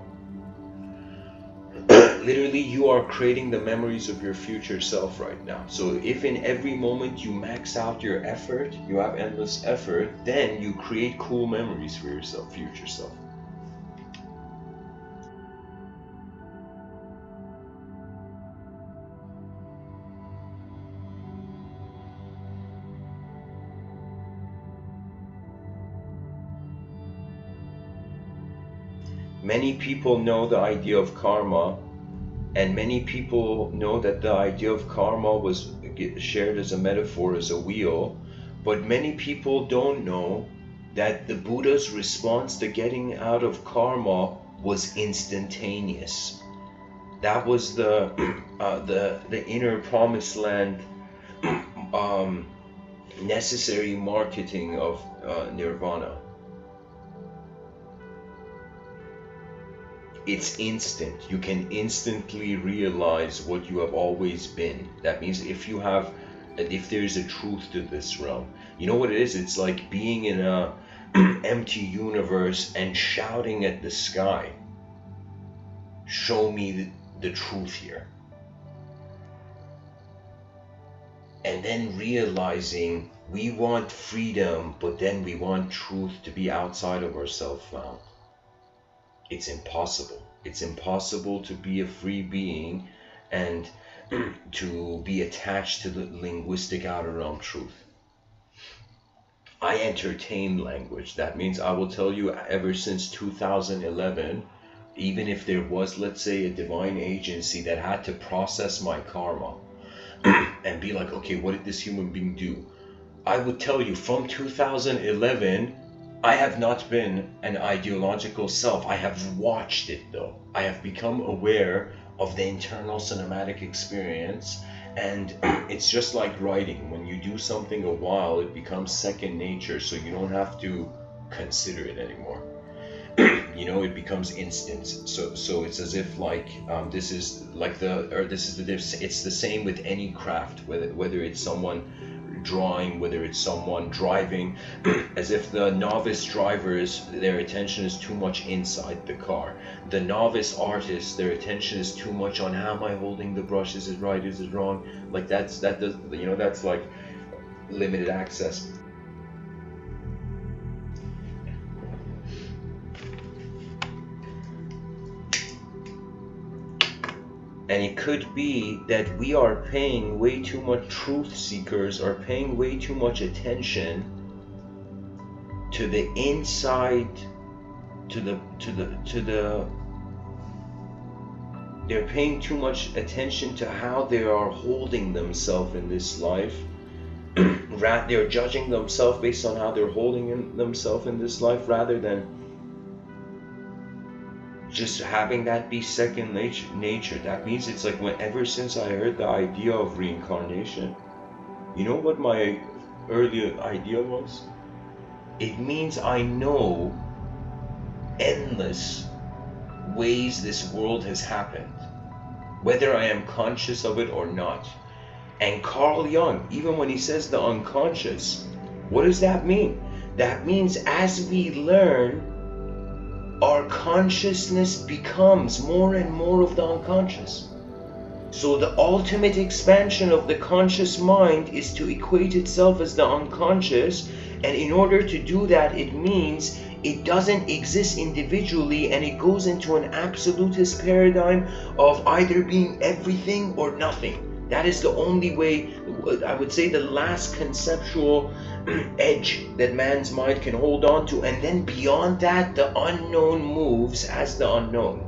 Literally, you are creating the memories of your future self right now. So if in every moment you max out your effort, you have endless effort, then you create cool memories for yourself, future self. Many people know the idea of karma, and many people know that the idea of karma was shared as a metaphor, as a wheel, but many people don't know that the Buddha's response to getting out of karma was instantaneous. That was the inner promised land necessary marketing of nirvana. It's instant. You can instantly realize what you have always been. That means if there's a truth to this realm, you know what it is? It's like being in a empty universe and shouting at the sky, show me the truth here. And then realizing we want freedom, but then we want truth to be outside of ourselves now. It's impossible. It's impossible to be a free being and to be attached to the linguistic outer realm truth. I entertain language. That means I will tell you, ever since 2011, even if there was, let's say, a divine agency that had to process my karma and be like, okay, what did this human being do? I would tell you, from 2011, I have not been an ideological self. I have watched it though. I have become aware of the internal cinematic experience, and it's just like writing. When you do something a while, it becomes second nature, so you don't have to consider it anymore. It becomes instant. So it's as if like it's the same with any craft, whether it's someone drawing, whether it's someone driving, as if the novice drivers, their attention is too much inside the car. The novice artists, their attention is too much on how am I holding the brush, is it right, is it wrong? Like that's like limited access. And it could be that we are paying way too much, truth seekers are paying way too much attention to the inside, to the they're paying too much attention to how they are holding themselves in this life. They're judging themselves based on how they're holding themselves in this life, rather than just having that be second nature. That means it's like, ever since I heard the idea of reincarnation, you know what my earlier idea was? It means I know endless ways this world has happened, whether I am conscious of it or not. And Carl Jung, even when he says the unconscious, what does that mean? That means as we learn, our consciousness becomes more and more of the unconscious. So the ultimate expansion of the conscious mind is to equate itself as the unconscious, and in order to do that, it means it doesn't exist individually, and it goes into an absolutist paradigm of either being everything or nothing. That is the only way, I would say, the last conceptual edge that man's mind can hold on to. And then beyond that, the unknown moves as the unknown.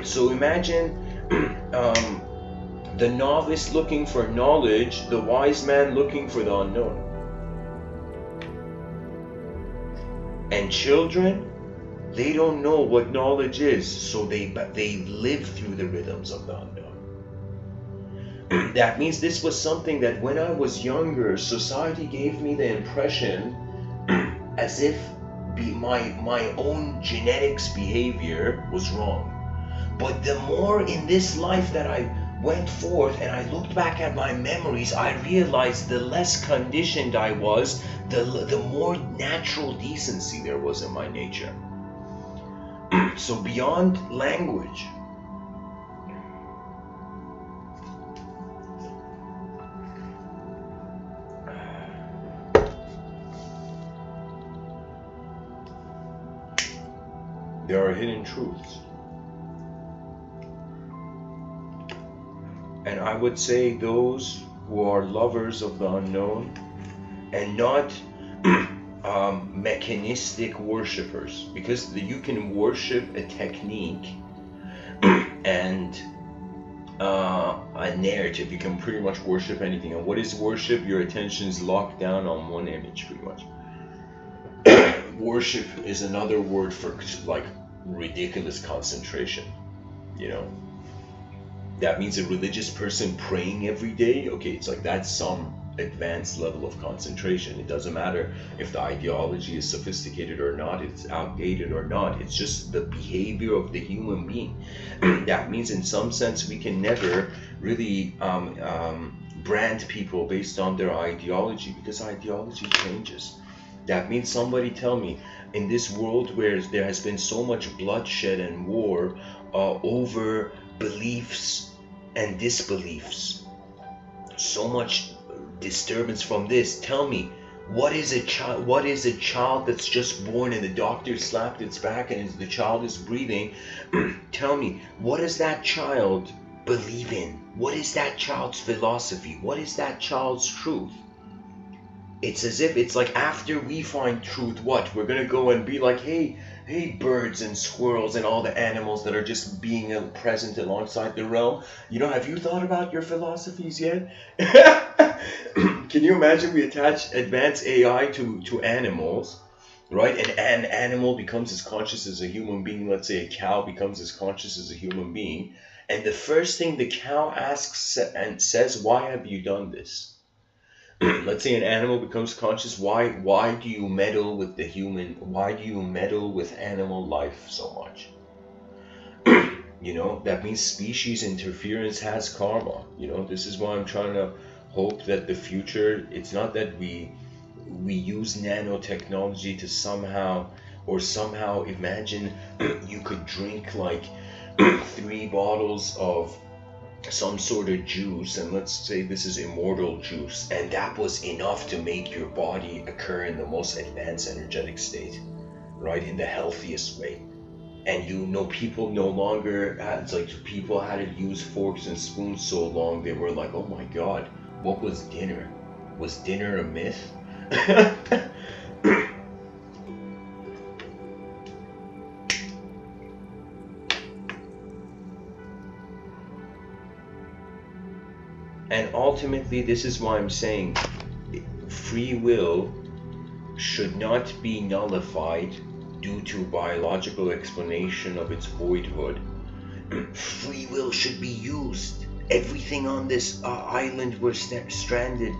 So imagine the novice looking for knowledge, the wise man looking for the unknown. And children, they don't know what knowledge is, so they live through the rhythms of the unknown. That means this was something that when I was younger, society gave me the impression as if my own genetics behavior was wrong. But the more in this life that I went forth and I looked back at my memories, I realized the less conditioned I was, the more natural decency there was in my nature. So beyond language, there are hidden truths. And I would say those who are lovers of the unknown and not mechanistic worshippers, because you can worship a technique and a narrative. You can pretty much worship anything. And what is worship? Your attention is locked down on one image, pretty much. Worship is another word for like ridiculous concentration, you know. That means a religious person praying every day, okay, it's like that's some advanced level of concentration. It doesn't matter if the ideology is sophisticated or not, it's outdated or not, it's just the behavior of the human being. That means in some sense we can never really brand people based on their ideology, because ideology changes. That means somebody tell me, in this world where there has been so much bloodshed and war over beliefs and disbeliefs, so much disturbance from this, tell me, what is a child that's just born and the doctor slapped its back and the child is breathing? Tell me, what does that child believe in? What is that child's philosophy? What is that child's truth? It's as if it's like after we find truth, what? We're gonna go and be like, hey birds and squirrels and all the animals that are just being present alongside the realm. You know, have you thought about your philosophies yet? Can you imagine we attach advanced AI to animals, right? And an animal becomes as conscious as a human being. Let's say a cow becomes as conscious as a human being. And the first thing the cow asks and says, why have you done this? Let's say an animal becomes conscious. Why do you meddle with the human? Why do you meddle with animal life so much? You know, that means species interference has karma. You know, this is why I'm trying to hope that the future, it's not that we use nanotechnology to somehow imagine you could drink like 3 bottles of some sort of juice, and let's say this is immortal juice, and that was enough to make your body occur in the most advanced energetic state, right, in the healthiest way. And you know, people no longer had, people had to use forks and spoons so long, they were like, oh my god, what was dinner? Was dinner a myth? ultimately, this is why I'm saying free will should not be nullified due to biological explanation of its voidhood. Free will should be used. Everything on this island we're stranded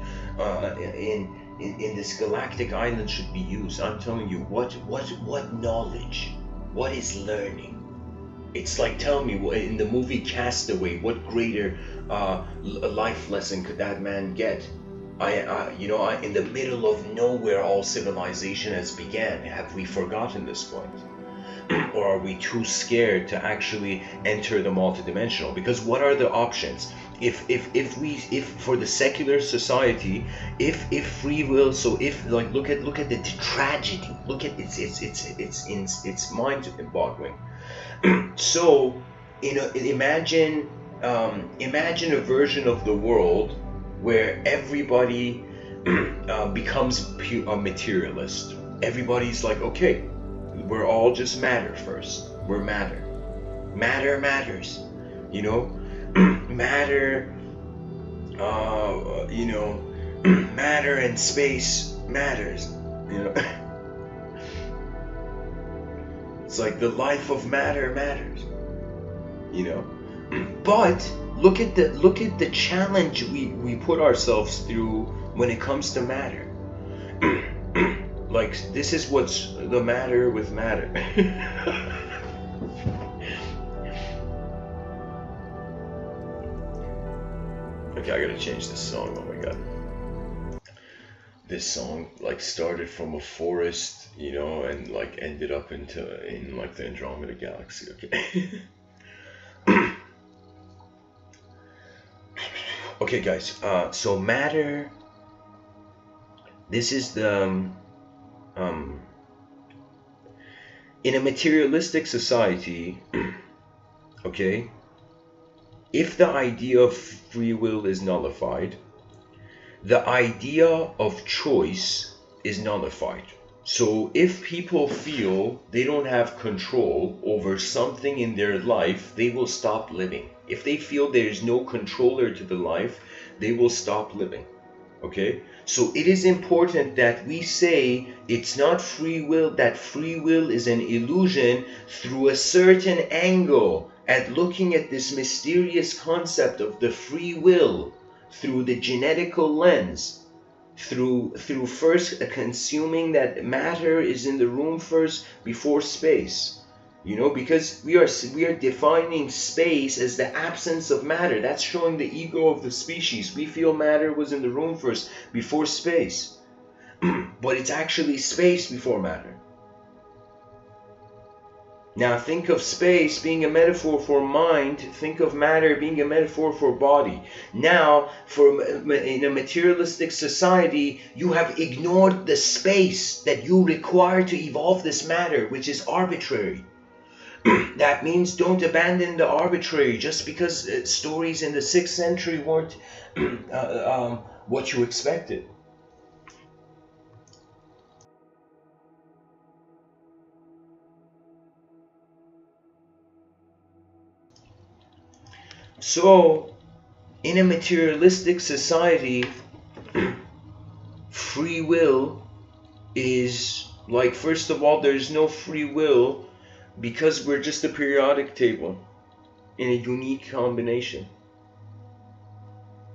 in this galactic island should be used. I'm telling you, what knowledge, what is learning? It's like, tell me, in the movie Castaway, what greater life lesson could that man get? In the middle of nowhere, all civilization has began. Have we forgotten this point? Or are we too scared to actually enter the multidimensional? Because what are the options? If for the secular society, if free will, so if like look at the tragedy, look at it's mind-boggling. So, imagine a version of the world where everybody becomes a materialist. Everybody's like, okay, we're all just matter first. We're matter. Matter matters. Matter. Matter and space matters. It's like the life of matter matters. But look at the challenge we put ourselves through when it comes to matter. Like, this is what's the matter with matter. Okay, I gotta change this song. Oh my god. This song like started from a forest, and like ended up in like the Andromeda galaxy. Okay. Okay, guys. So matter. This is the in a materialistic society. Okay. If the idea of free will is nullified, the idea of choice is nullified. So if people feel they don't have control over something in their life, they will stop living. If they feel there is no controller to the life, they will stop living. Okay? So it is important that we say it's not free will, that free will is an illusion through a certain angle, at looking at this mysterious concept of the free will through the genetical lens, through first consuming that matter is in the room first before space. Because we are defining space as the absence of matter. That's showing the ego of the species. We feel matter was in the room first before space. But it's actually space before matter. Now think of space being a metaphor for mind, think of matter being a metaphor for body. Now, in a materialistic society, you have ignored the space that you require to evolve this matter, which is arbitrary. That means don't abandon the arbitrary just because stories in the 6th century weren't what you expected. So, in a materialistic society, free will is like, first of all, there's no free will because we're just a periodic table in a unique combination.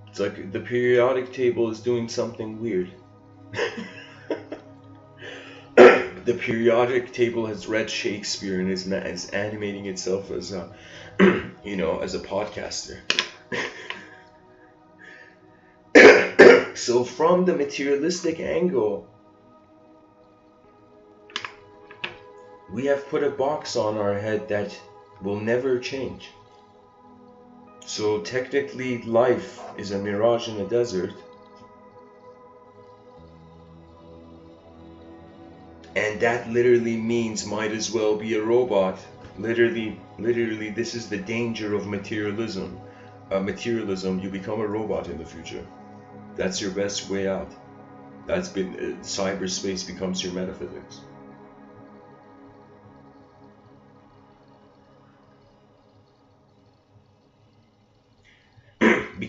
It's like the periodic table is doing something weird. The periodic table has read Shakespeare and is animating itself as a, as a podcaster. So from the materialistic angle, we have put a box on our head that will never change. So technically life is a mirage in a desert. And that literally means might as well be a robot. Literally, this is the danger of materialism. You become a robot in the future. That's your best way out. That's been cyberspace becomes your metaphysics.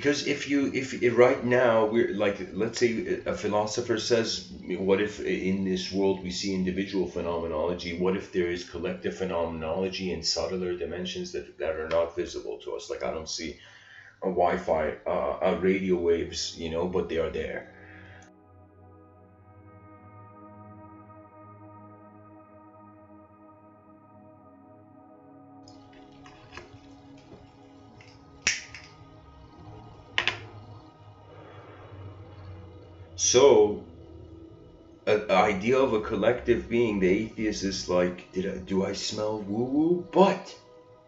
Because if right now we're like, let's say a philosopher says, what if in this world we see individual phenomenology? What if there is collective phenomenology in subtler dimensions that are not visible to us? Like I don't see a Wi-Fi, radio waves, but they are there. So, an idea of a collective being, the atheist is like, do I smell woo-woo? But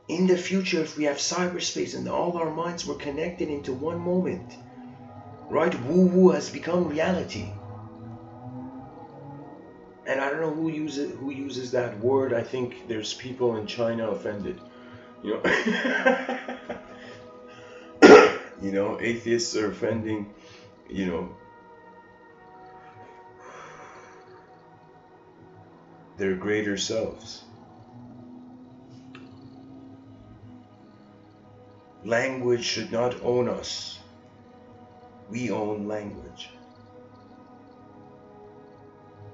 in the future, if we have cyberspace and all our minds were connected into one moment, right? Woo-woo has become reality. And I don't know who uses that word. I think there's people in China offended. Atheists are offending, their greater selves. Language should not own us. We own language.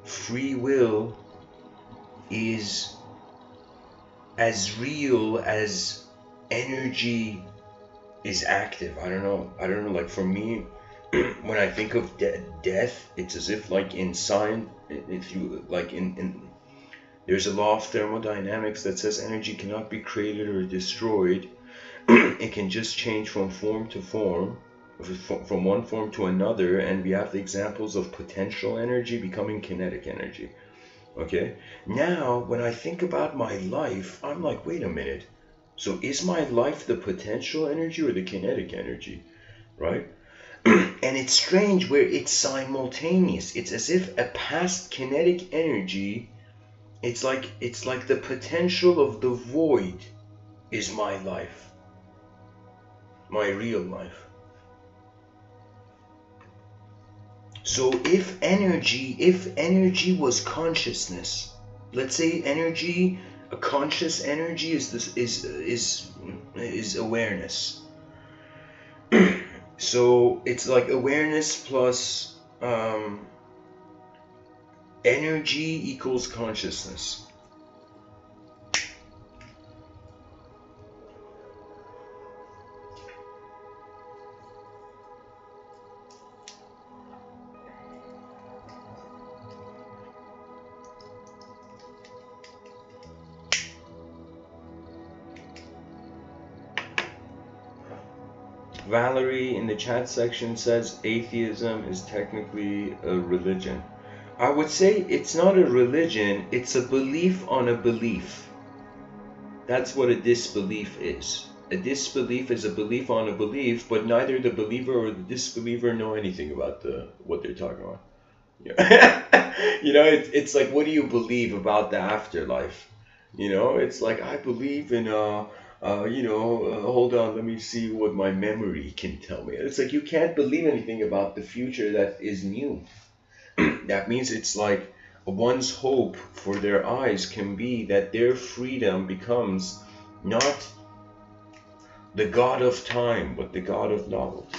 Free will is as real as energy is active. I don't know. Like for me, when I think of death, it's as if like in science, if you like in there's a law of thermodynamics that says energy cannot be created or destroyed. It can just change from form to form, from one form to another, and we have the examples of potential energy becoming kinetic energy. Okay? Now, when I think about my life, I'm like, wait a minute. So is my life the potential energy or the kinetic energy? Right? And it's strange where it's simultaneous. It's as if a past kinetic energy, it's like the potential of the void is my life. My real life. So if energy was consciousness, let's say energy, a conscious energy is awareness. So it's like awareness plus energy equals consciousness. Valerie in the chat section says atheism is technically a religion. I would say it's not a religion, it's a belief on a belief. That's what a disbelief is. A disbelief is a belief on a belief, but neither the believer or the disbeliever know anything about what they're talking about. It's like, what do you believe about the afterlife? It's like, I believe in hold on, let me see what my memory can tell me. It's like you can't believe anything about the future that is new. That means it's like one's hope for their eyes can be that their freedom becomes not the god of time, but the god of novelty.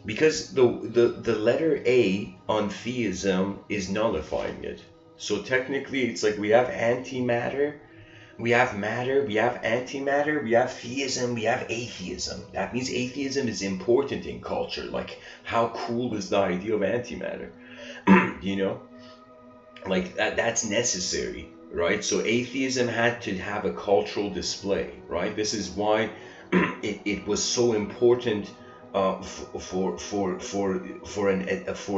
Because the letter A on theism is nullifying it. So technically it's like we have antimatter, we have matter, we have antimatter, we have theism, we have atheism. That means atheism is important in culture. Like, how cool is the idea of antimatter? Like that's necessary, right? So atheism had to have a cultural display, right? This is why it was so important for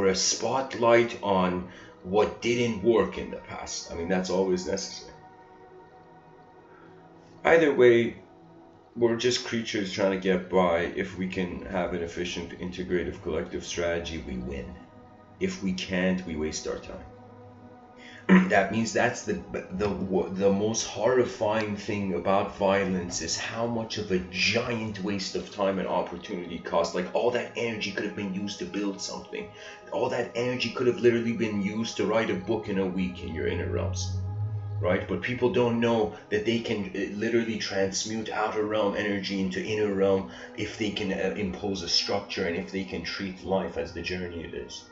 a spotlight on what didn't work in the past. I mean, that's always necessary. Either way, we're just creatures trying to get by. If we can have an efficient, integrative, collective strategy, we win. If we can't, we waste our time. That means that's the most horrifying thing about violence is how much of a giant waste of time and opportunity cost. Like, all that energy could have been used to build something. All that energy could have literally been used to write a book in a week in your inner realms. right? But people don't know that they can literally transmute outer realm energy into inner realm if they can impose a structure, and if they can treat life as the journey it is,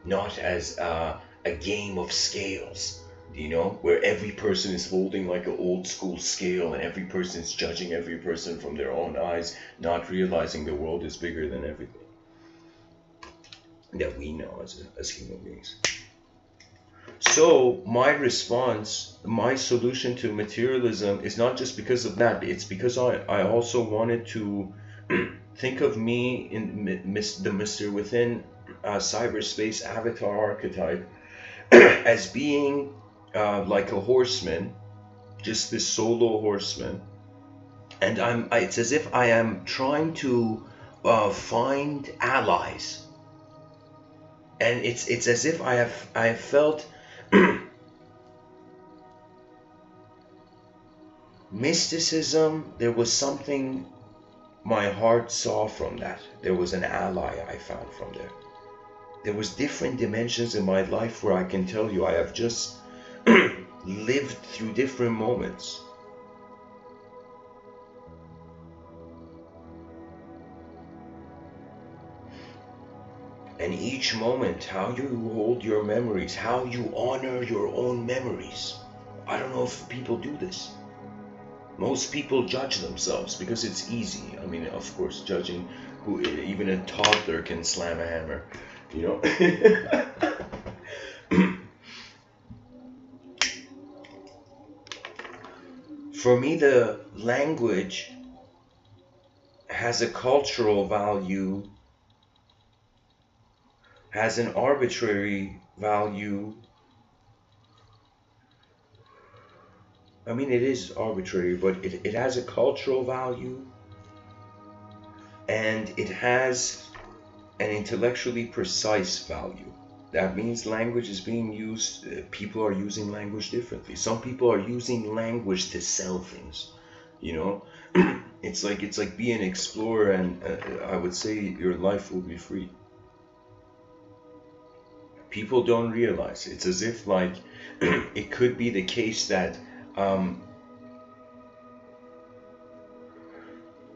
not as a game of scales, you know, where every person is holding like an old school scale and every person is judging every person from their own eyes, not realizing the world is bigger than everything that we know as human beings. So my response, my solution to materialism is not just because of that, it's because I also wanted to think of me in the Mr. Within cyberspace avatar archetype as being like a horseman, just this solo horseman, and it's as if I am trying to find allies, and it's as if I have felt mysticism. There was something my heart saw from that. There was an ally I found from there. There was different dimensions in my life where I can tell you I have just lived through different moments. And each moment, how you hold your memories, how you honor your own memories. I don't know if people do this. Most people judge themselves because it's easy. I mean, of course, judging who even a toddler can slam a hammer, you know. For me, the language has a cultural value, has an arbitrary value. I mean, it is arbitrary, but it has a cultural value, and it has an intellectually precise value. That means language is being used, people are using language differently. Some people are using language to sell things, you know. It's like be an explorer, and I would say your life will be free. People don't realize. It's as if like it could be the case that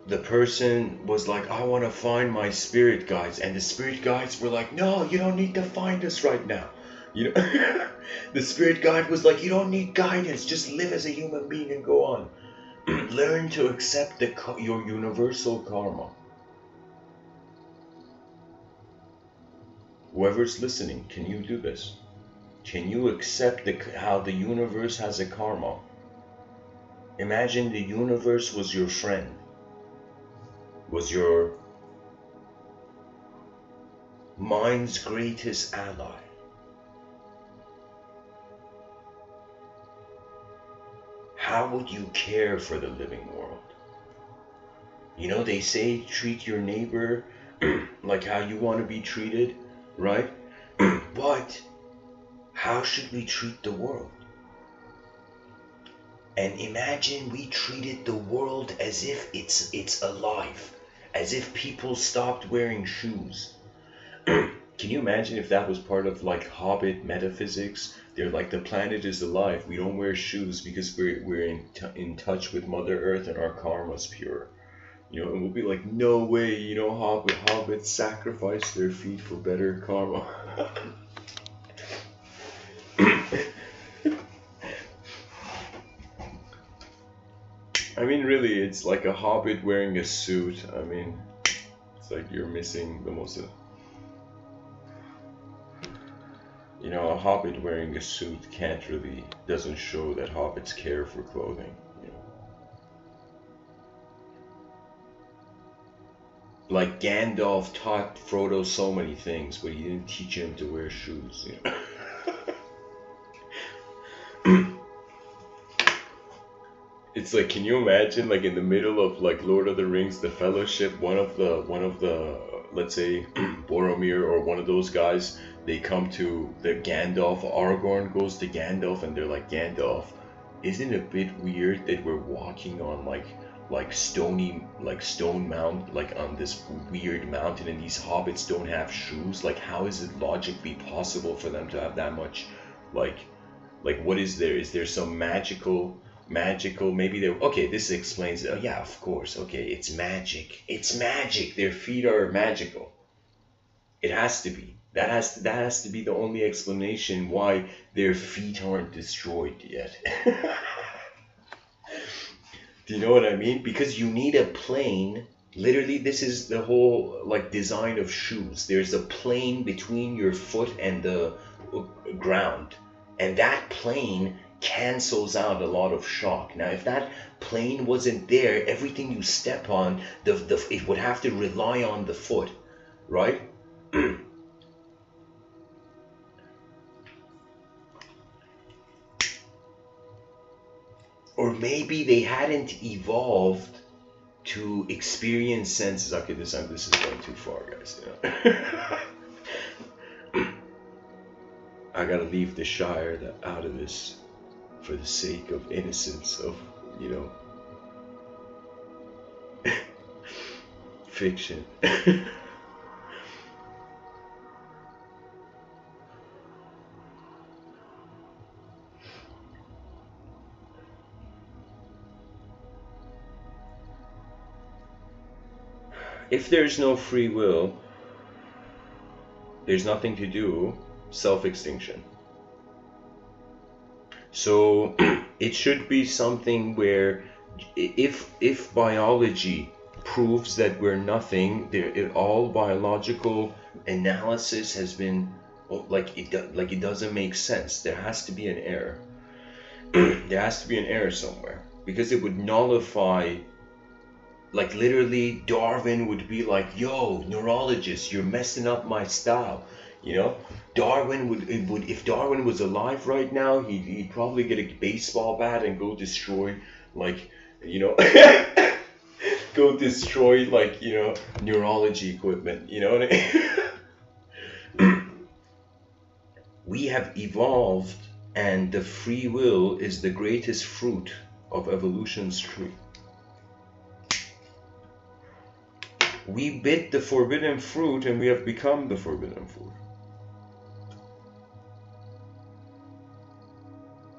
the person was like, I want to find my spirit guides, and the spirit guides were like, no, you don't need to find us right now, you know. The spirit guide was like, you don't need guidance, just live as a human being and go on. Learn to accept your universal karma. Whoever's listening, can you do this? Can you accept how the universe has a karma? Imagine the universe was your friend, was your mind's greatest ally. How would you care for the living world? You know, they say treat your neighbor like how you want to be treated, right? But how should we treat the world? And imagine we treated the world as if it's alive, as if people stopped wearing shoes. Can you imagine if that was part of like Hobbit metaphysics? They're like, the planet is alive, we don't wear shoes because we're in touch with Mother Earth and our karma's pure. You know, and we'll be like, no way, you know, hobbits sacrifice their feet for better karma. I mean, really, it's like a hobbit wearing a suit. I mean, it's like you're missing the most of... You know, a hobbit wearing a suit doesn't show that hobbits care for clothing, you know. Like Gandalf taught Frodo so many things, but he didn't teach him to wear shoes, you know. It's like, can you imagine, like in the middle of like Lord of the Rings, the Fellowship, one of the let's say Boromir or one of those guys, they come to the Gandalf, Aragorn goes to Gandalf, and they're like, Gandalf, isn't it a bit weird that we're walking on like stone mount, like on this weird mountain, and these hobbits don't have shoes? Like, how is it logically possible for them to have that much like Like, what is there? Is there some magical, maybe there, okay, this explains it. Oh, yeah, of course. Okay, it's magic. It's magic. Their feet are magical. It has to be. That has to be the only explanation why their feet aren't destroyed yet. Do you know what I mean? Because you need a plane. Literally, this is the whole like design of shoes. There's a plane between your foot and the ground, and that plane cancels out a lot of shock. Now, if that plane wasn't there, everything you step on, it would have to rely on the foot, right? Or maybe they hadn't evolved to experience senses. Okay, this is going too far, guys. You know? I gotta leave the Shire out of this for the sake of innocence of, you know, fiction. If there's no free will, there's nothing to do, self-extinction. So it should be something where if biology proves that we're nothing, all biological analysis has been it doesn't make sense. There has to be an error. There has to be an error somewhere, because it would nullify. Like literally, Darwin would be like, "Yo, neurologist, you're messing up my style." You know, Darwin would if Darwin was alive right now, he'd probably get a baseball bat and go destroy, like, you know, go destroy, like, you know, neurology equipment. You know what I mean? We have evolved, and the free will is the greatest fruit of evolution's tree. We bit the forbidden fruit, and we have become the forbidden fruit.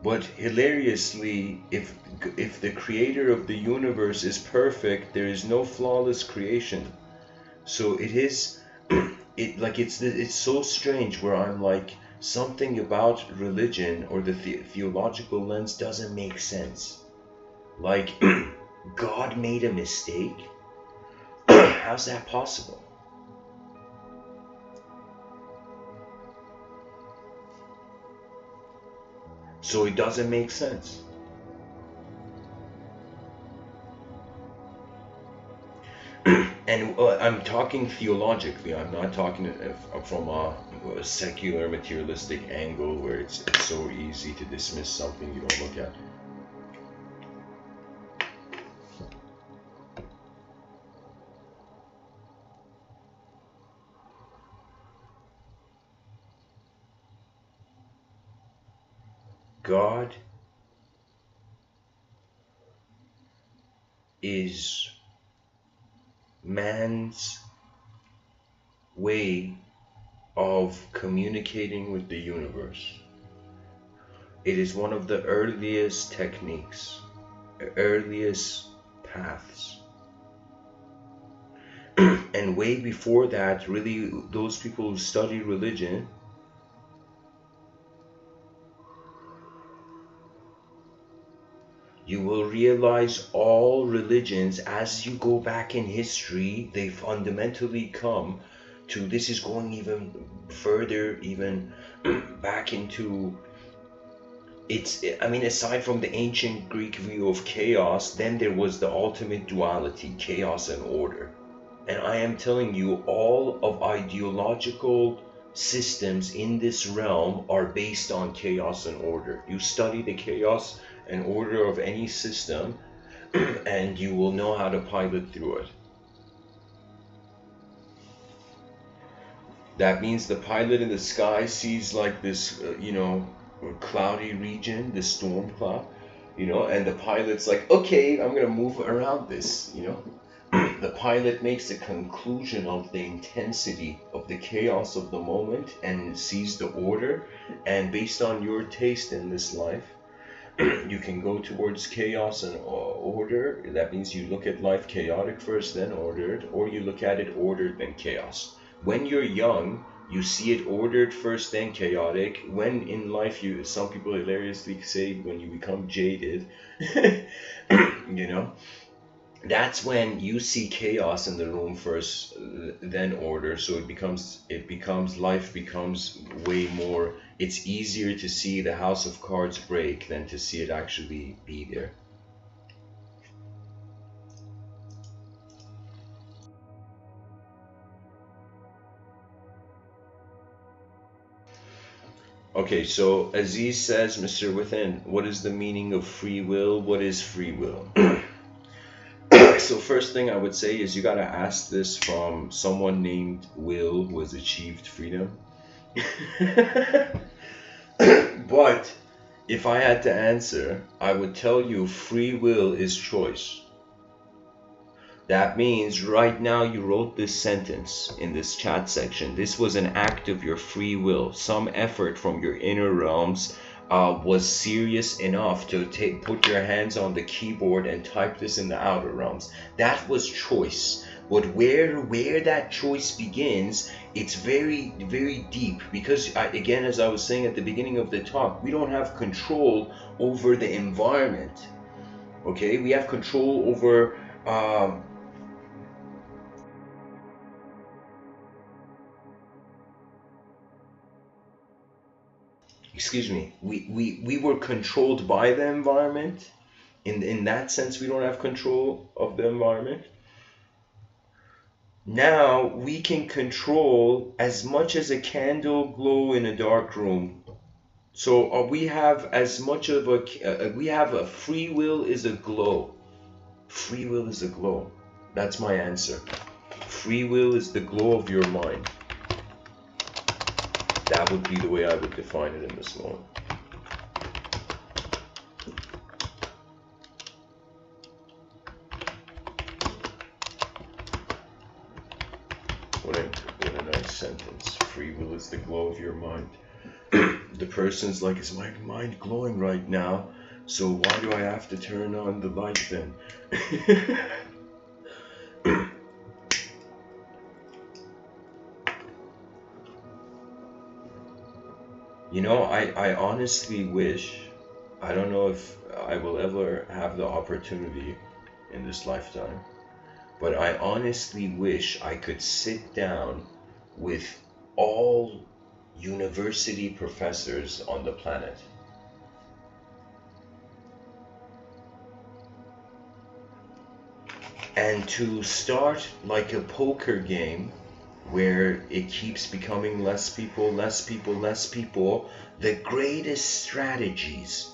But hilariously, if the creator of the universe is perfect, there is no flawless creation. So it is, it's so strange where I'm like, something about religion or the theological lens doesn't make sense. Like, God made a mistake? How's that possible? So it doesn't make sense. And I'm talking theologically. I'm not talking from a secular materialistic angle where it's so easy to dismiss something you don't look at. God is man's way of communicating with the universe. It is one of the earliest techniques, earliest paths. And way before that, really, those people who study religion, you will realize all religions, as you go back in history, they fundamentally come to, this is going even further, even back into, I mean, aside from the ancient Greek view of chaos, then there was the ultimate duality, chaos and order. And I am telling you, all of ideological systems in this realm are based on chaos and order. You study the chaos and order of any system, and you will know how to pilot through it. That means the pilot in the sky sees like this, you know, cloudy region, the storm cloud, you know, and the pilot's like, okay, I'm gonna move around this, you know. the pilot makes a conclusion of the intensity of the chaos of the moment and sees the order, and based on your taste in this life, you can go towards chaos and order. That means you look at life chaotic first, then ordered, or you look at it ordered, then chaos. When you're young, you see it ordered first, then chaotic. When in life, some people hilariously say when you become jaded, you know, that's when you see chaos in the room first, then order. So life becomes way more, it's easier to see the house of cards break than to see it actually be there. Okay, so Aziz says, Mr. Within, what is the meaning of free will? What is free will? So first thing I would say is you gotta ask this from someone named Will who has achieved freedom. But if I had to answer, I would tell you free will is choice. That means right now you wrote this sentence in this chat section. This was an act of your free will. Some effort from your inner realms was serious enough to put your hands on the keyboard and type this in the outer realms. That was choice. But where that choice begins, it's very, very deep, because again, as I was saying at the beginning of the talk, we don't have control over the environment. Okay, we have control over excuse me, we were controlled by the environment. In that sense, we don't have control of the environment. Now we can control as much as a candle glow in a dark room. So we have as much of we have a free will is a glow. Free will is a glow. That's my answer. Free will is the glow of your mind. That would be the way I would define it in this moment. What a nice sentence. Free will is the glow of your mind. The person's like, is my mind glowing right now? So why do I have to turn on the light then? You know, I honestly wish, I don't know if I will ever have the opportunity in this lifetime, but I honestly wish I could sit down with all university professors on the planet. And to start like a poker game where it keeps becoming less people, less people, less people, the greatest strategies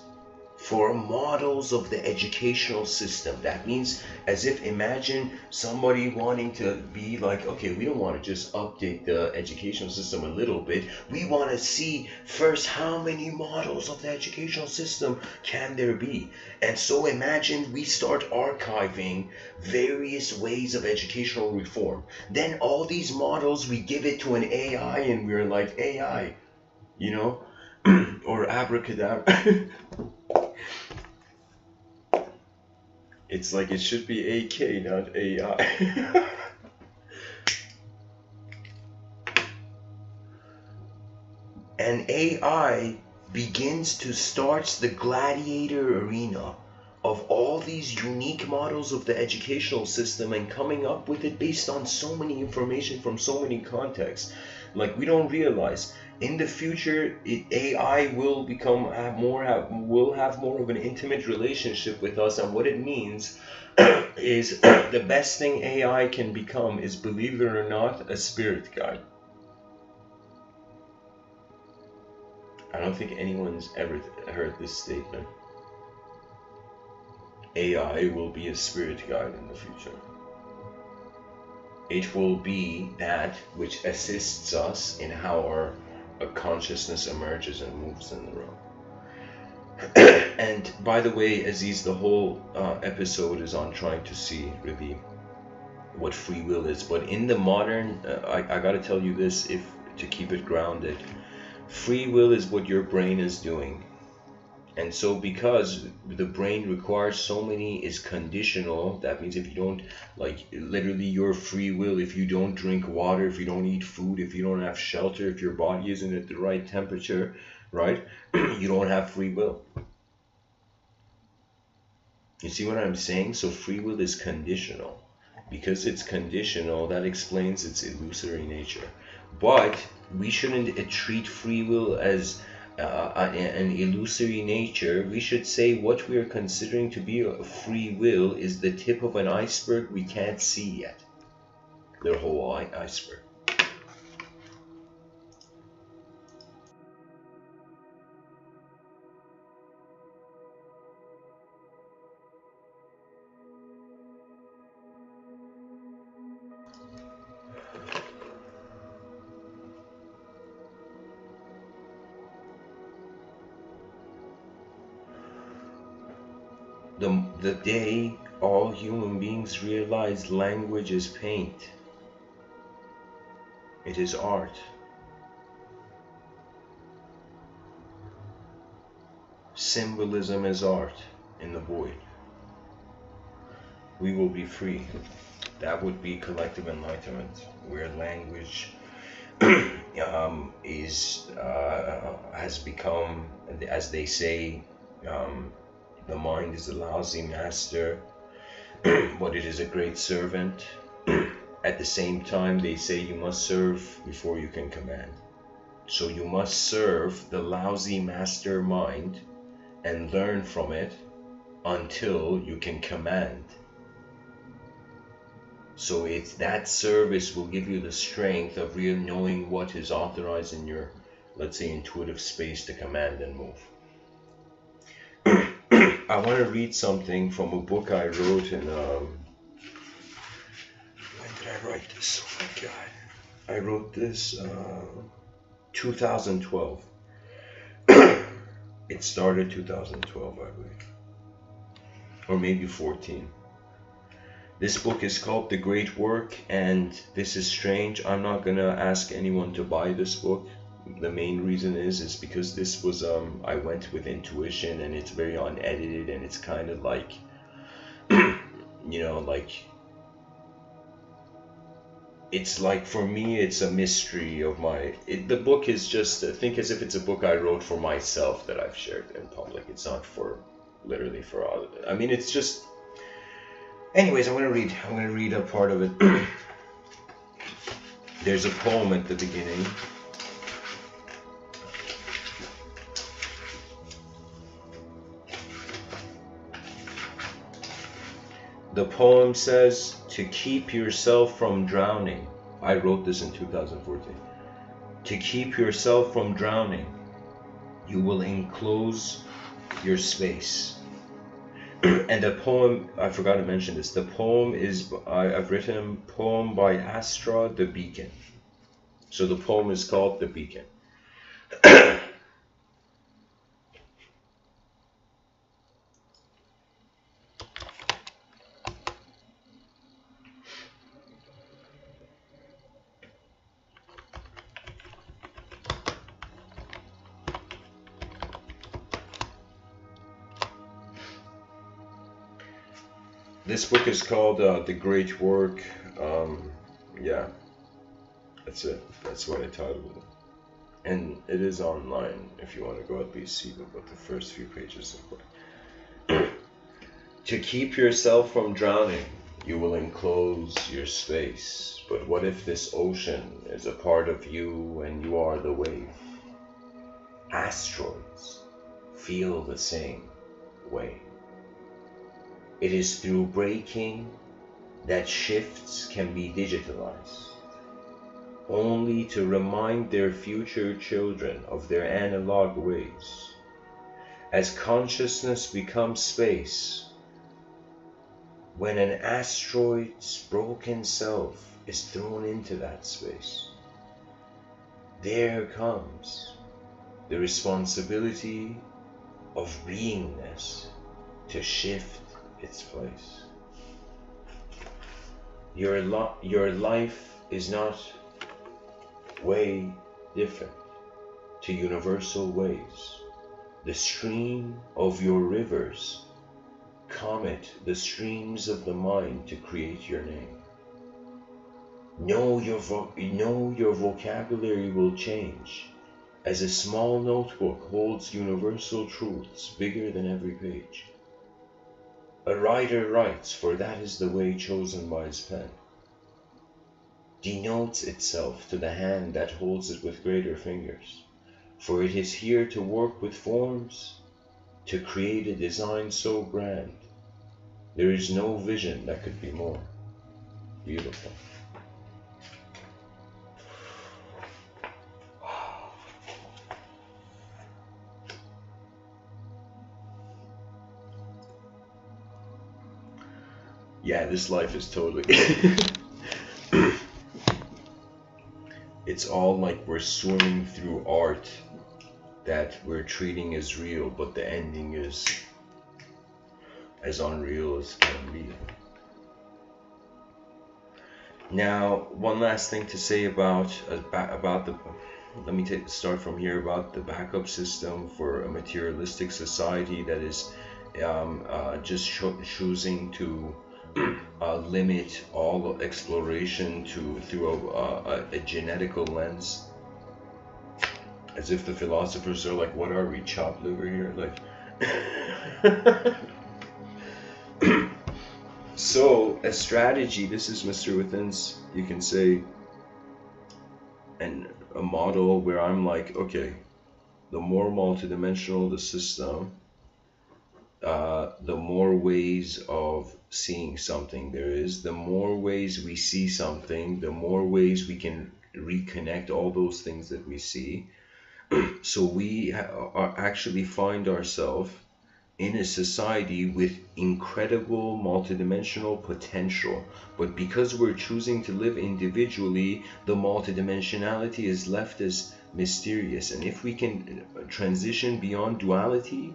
for models of the educational system. That means, as if imagine somebody wanting to be like, okay, we don't want to just update the educational system a little bit. We want to see first how many models of the educational system can there be. And so imagine we start archiving various ways of educational reform. Then all these models, we give it to an AI and we're like, AI, you know, or abracadabra. It's like it should be AK, not AI. And AI begins to start the gladiator arena of all these unique models of the educational system and coming up with it based on so many information from so many contexts. Like, we don't realize in the future AI will have more of an intimate relationship with us, and what it means is the best thing AI can become is, believe it or not, a spirit guide. I don't think anyone's ever heard this statement. AI will be a spirit guide in the future. It will be that which assists us in how our consciousness emerges and moves in the realm. And by the way, Aziz, the whole episode is on trying to see really what free will is. But in the modern, I gotta tell you this, if to keep it grounded, free will is what your brain is doing. And so because the brain requires so many, is conditional, that means if you don't, like literally your free will, if you don't drink water, if you don't eat food, if you don't have shelter, if your body isn't at the right temperature, right, you don't have free will. You see what I'm saying? So free will is conditional. Because it's conditional, that explains its illusory nature. But we shouldn't treat free will as an illusory nature. We should say what we are considering to be a free will is the tip of an iceberg we can't see yet. The whole iceberg. The day all human beings realize language is paint, it is art. Symbolism is art in the void. We will be free. That would be collective enlightenment, where language has become, as they say, the mind is a lousy master, but it is a great servant. At the same time, they say you must serve before you can command. So you must serve the lousy master mind and learn from it until you can command. So it's that service will give you the strength of really knowing what is authorized in your, let's say, intuitive space to command and move. I want to read something from a book I wrote in, when did I write this? Oh my God. I wrote this 2012. It started 2012, I believe. Or maybe 14. This book is called The Great Work, and this is strange. I'm not going to ask anyone to buy this book. The main reason is because this was, I went with intuition, and it's very unedited, and it's kind of like, you know, like, it's like, for me, it's a mystery of the book is just, think as if it's a book I wrote for myself that I've shared in public. It's not for, literally for others. I mean, it's just, anyways, I'm going to read a part of it. There's a poem at the beginning. The poem says, to keep yourself from drowning. I wrote this in 2014. To keep yourself from drowning, you will enclose your space. And the poem, I forgot to mention this, the poem is, I've written a poem by Astra the Beacon. So the poem is called The Beacon. This book is called The Great Work. Yeah, that's it. That's what I titled it. And it is online if you want to go at least see what the first few pages look like. To keep yourself from drowning, you will enclose your space. But what if this ocean is a part of you and you are the wave? Asteroids feel the same way. It is through breaking that shifts can be digitalized, only to remind their future children of their analog ways. As consciousness becomes space, when an asteroid's broken self is thrown into that space, there comes the responsibility of beingness to shift its place. Your life is not way different to universal ways. The stream of your rivers comet the streams of the mind to create your name. Know your vocabulary will change, as a small notebook holds universal truths bigger than every page. A writer writes, for that is the way chosen by his pen. Denotes itself to the hand that holds it with greater fingers, for it is here to work with forms, to create a design so grand. There is no vision that could be more beautiful. Yeah, this life is totally it's all like we're swimming through art that we're treating as real, but the ending is as unreal as can be. Now, one last thing to say about the let me start from here, about the backup system for a materialistic society that is just choosing to limit all exploration through a genetical lens, as if the philosophers are like, what are we, chopped liver here? Like so a strategy, this is Mr. Within's, you can say, and a model where I'm like, okay, the more multidimensional the system, the more ways of seeing something there is, the more ways we see something, the more ways we can reconnect all those things that we see. So we actually find ourselves in a society with incredible multidimensional potential, but because we're choosing to live individually, the multidimensionality is left as mysterious. And if we can transition beyond duality,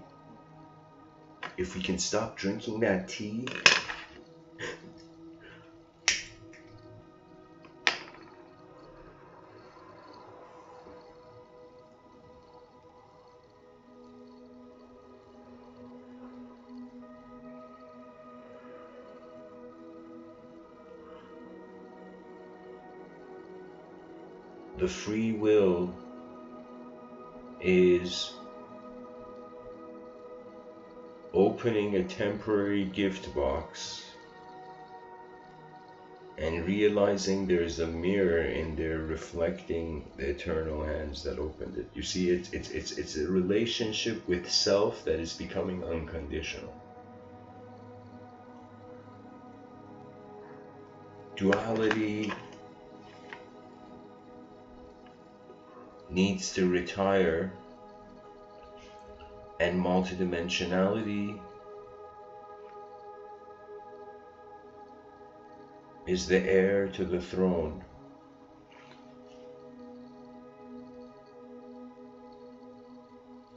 if we can stop drinking that tea, the free will is opening a temporary gift box and realizing there's a mirror in there reflecting the eternal hands that opened it. You see, it's a relationship with self that is becoming unconditional. Duality needs to retire, and multidimensionality is the heir to the throne.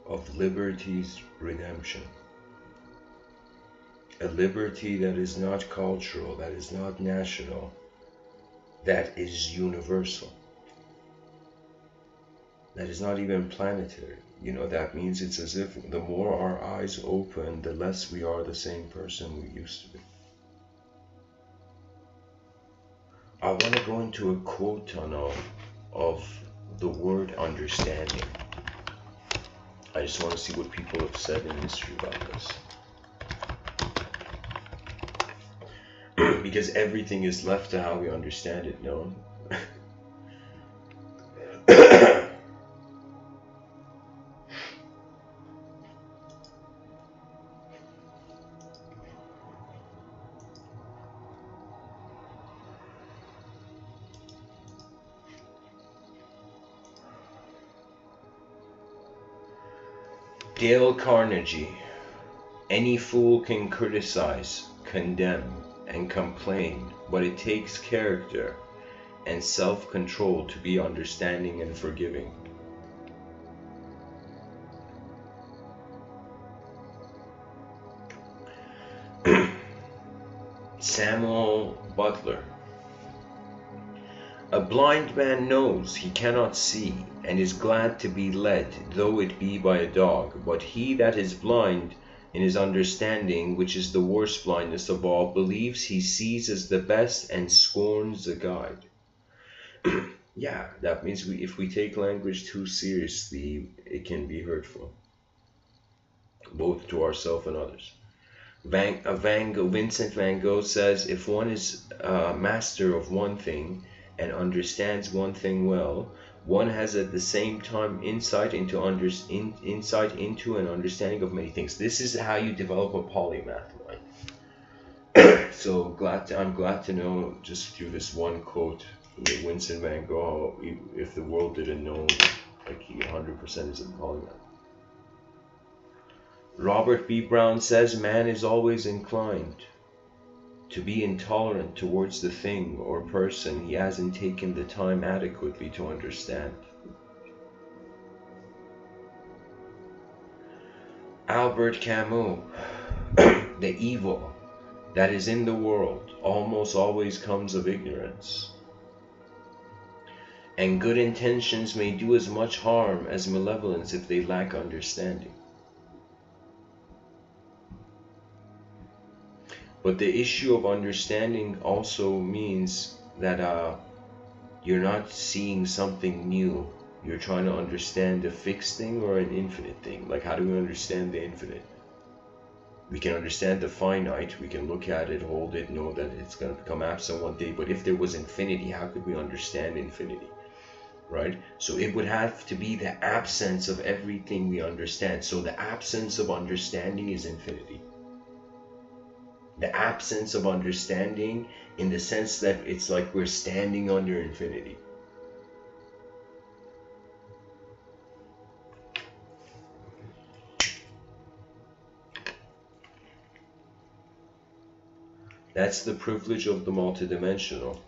Of liberty's redemption. A liberty that is not cultural, that is not national, that is universal. That is not even planetary. You know, that means it's as if the more our eyes open, the less we are the same person we used to be. I want to go into a quote tunnel of the word understanding. I just want to see what people have said in history about this. Because everything is left to how we understand it, no? Dale Carnegie. Any fool can criticize, condemn, and complain, but it takes character and self-control to be understanding and forgiving. Samuel Butler. A blind man knows he cannot see, and is glad to be led, though it be by a dog. But he that is blind in his understanding, which is the worst blindness of all, believes he sees as the best, and scorns the guide. Yeah, that means if we take language too seriously, it can be hurtful, both to ourselves and others. Vincent van Gogh says, if one is a master of one thing and understands one thing well, one has at the same time insight into and understanding of many things. This is how you develop a polymath mind. So I'm glad to know, just through this one quote, Vincent van Gogh, if the world didn't know, like he 100% is a polymath. Robert B. Brown says, man is always inclined to be intolerant towards the thing or person he hasn't taken the time adequately to understand. Albert Camus, the evil that is in the world almost always comes of ignorance, and good intentions may do as much harm as malevolence if they lack understanding. But the issue of understanding also means that you're not seeing something new. You're trying to understand a fixed thing or an infinite thing. Like, how do we understand the infinite? We can understand the finite. We can look at it, hold it, know that it's going to become absent one day. But if there was infinity, how could we understand infinity? Right? So it would have to be the absence of everything we understand. So the absence of understanding is infinity. The absence of understanding, in the sense that it's like we're standing under infinity. That's the privilege of the multidimensional.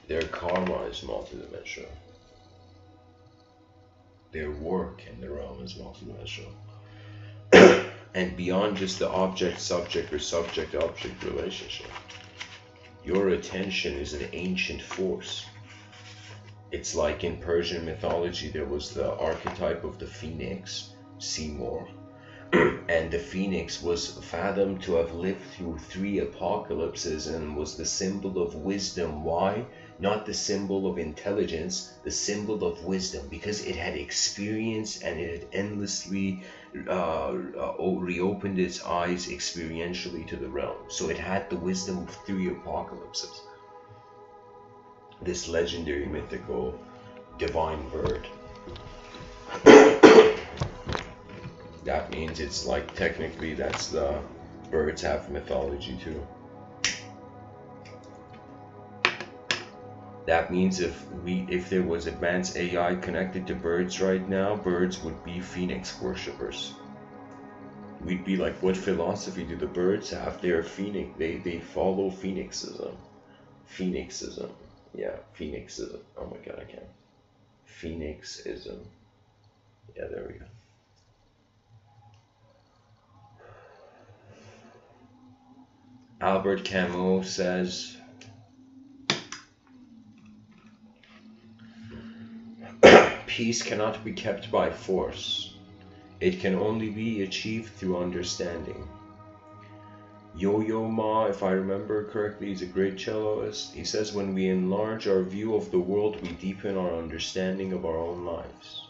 Their karma is multidimensional. Their work in the realm is multidimensional. And beyond just the object-subject or subject-object relationship, your attention is an ancient force. It's like in Persian mythology, there was the archetype of the phoenix, Seymour. And the phoenix was fathomed to have lived through 3 apocalypses and was the symbol of wisdom. Why? Not the symbol of intelligence, the symbol of wisdom, because it had experienced and it had endlessly reopened its eyes experientially to the realm. So it had the wisdom of 3 apocalypses. This legendary, mythical, divine bird. That means it's like, technically, that's the birds have mythology too. That means if there was advanced AI connected to birds right now, birds would be phoenix worshippers. We'd be like, what philosophy do the birds have? They're phoenix. They follow phoenixism. Phoenixism. Yeah, phoenixism. Oh my god, I can't. Phoenixism. Yeah, there we go. Albert Camus says, peace cannot be kept by force. It can only be achieved through understanding. Yo-Yo Ma, if I remember correctly, he's a great celloist. He says, when we enlarge our view of the world, we deepen our understanding of our own lives.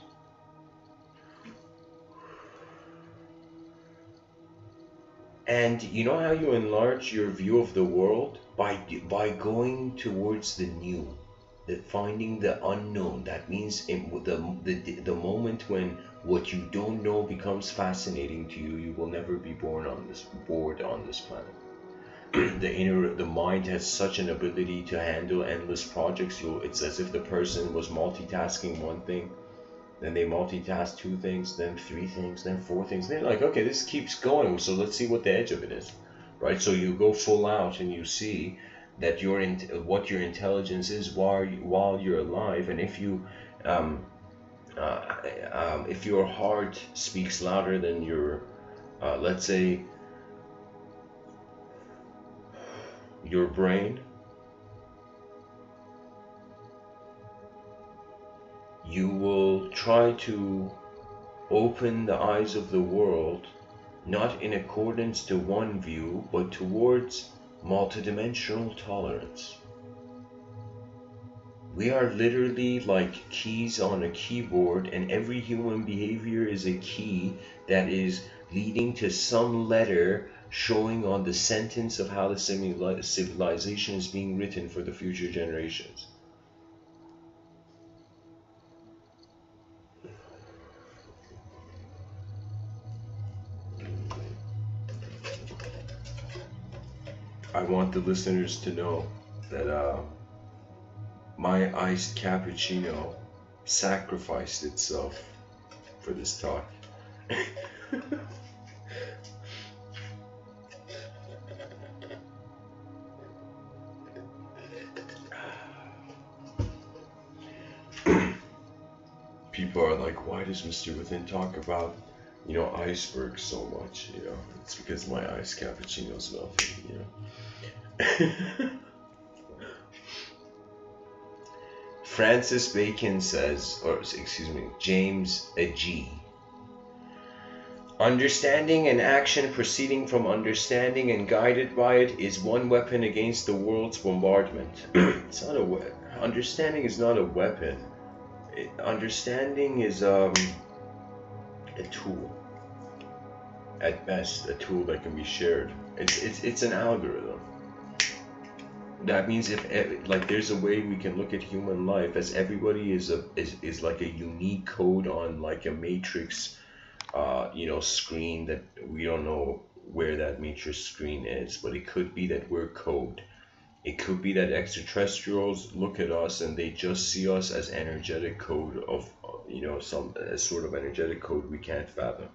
And you know how you enlarge your view of the world? By going towards the new, finding the unknown. That means the moment when what you don't know becomes fascinating to you, you will never be bored on this planet. The mind has such an ability to handle endless projects. It's as if the person was multitasking one thing, then they multitask 2 things, then 3 things, then 4 things. They're like, okay, this keeps going, so let's see what the edge of it is, right? So you go full out and you see that what your intelligence is while you're alive. And if your heart speaks louder than your, let's say, your brain, you will try to open the eyes of the world, not in accordance to one view, but towards multidimensional tolerance. We are literally like keys on a keyboard, and every human behavior is a key that is leading to some letter showing on the sentence of how the civilization is being written for the future generations. I want the listeners to know that my iced cappuccino sacrificed itself for this talk. People are like, why does Mr. Within talk about, icebergs so much? It's because my iced cappuccino's melting, Francis Bacon says, James G. Understanding and action proceeding from understanding and guided by it is one weapon against the world's bombardment. It's not a weapon. Understanding is not a weapon. Understanding is a tool. At best, a tool that can be shared. It's an algorithm. That means if there's a way we can look at human life as everybody is like a unique code on like a matrix, screen that we don't know where that matrix screen is, but it could be that we're code. It could be that extraterrestrials look at us and they just see us as energetic code of, some sort of energetic code we can't fathom.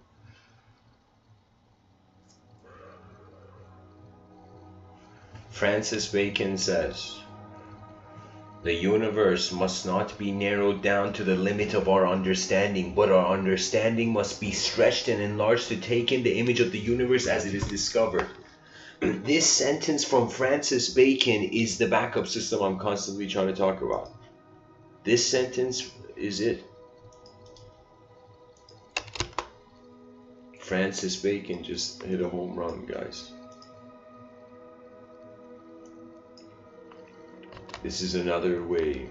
Francis Bacon says, the universe must not be narrowed down to the limit of our understanding, but our understanding must be stretched and enlarged to take in the image of the universe as it is discovered. This sentence from Francis Bacon is the backup system I'm constantly trying to talk about. This sentence is it. Francis Bacon just hit a home run, guys. This is another way,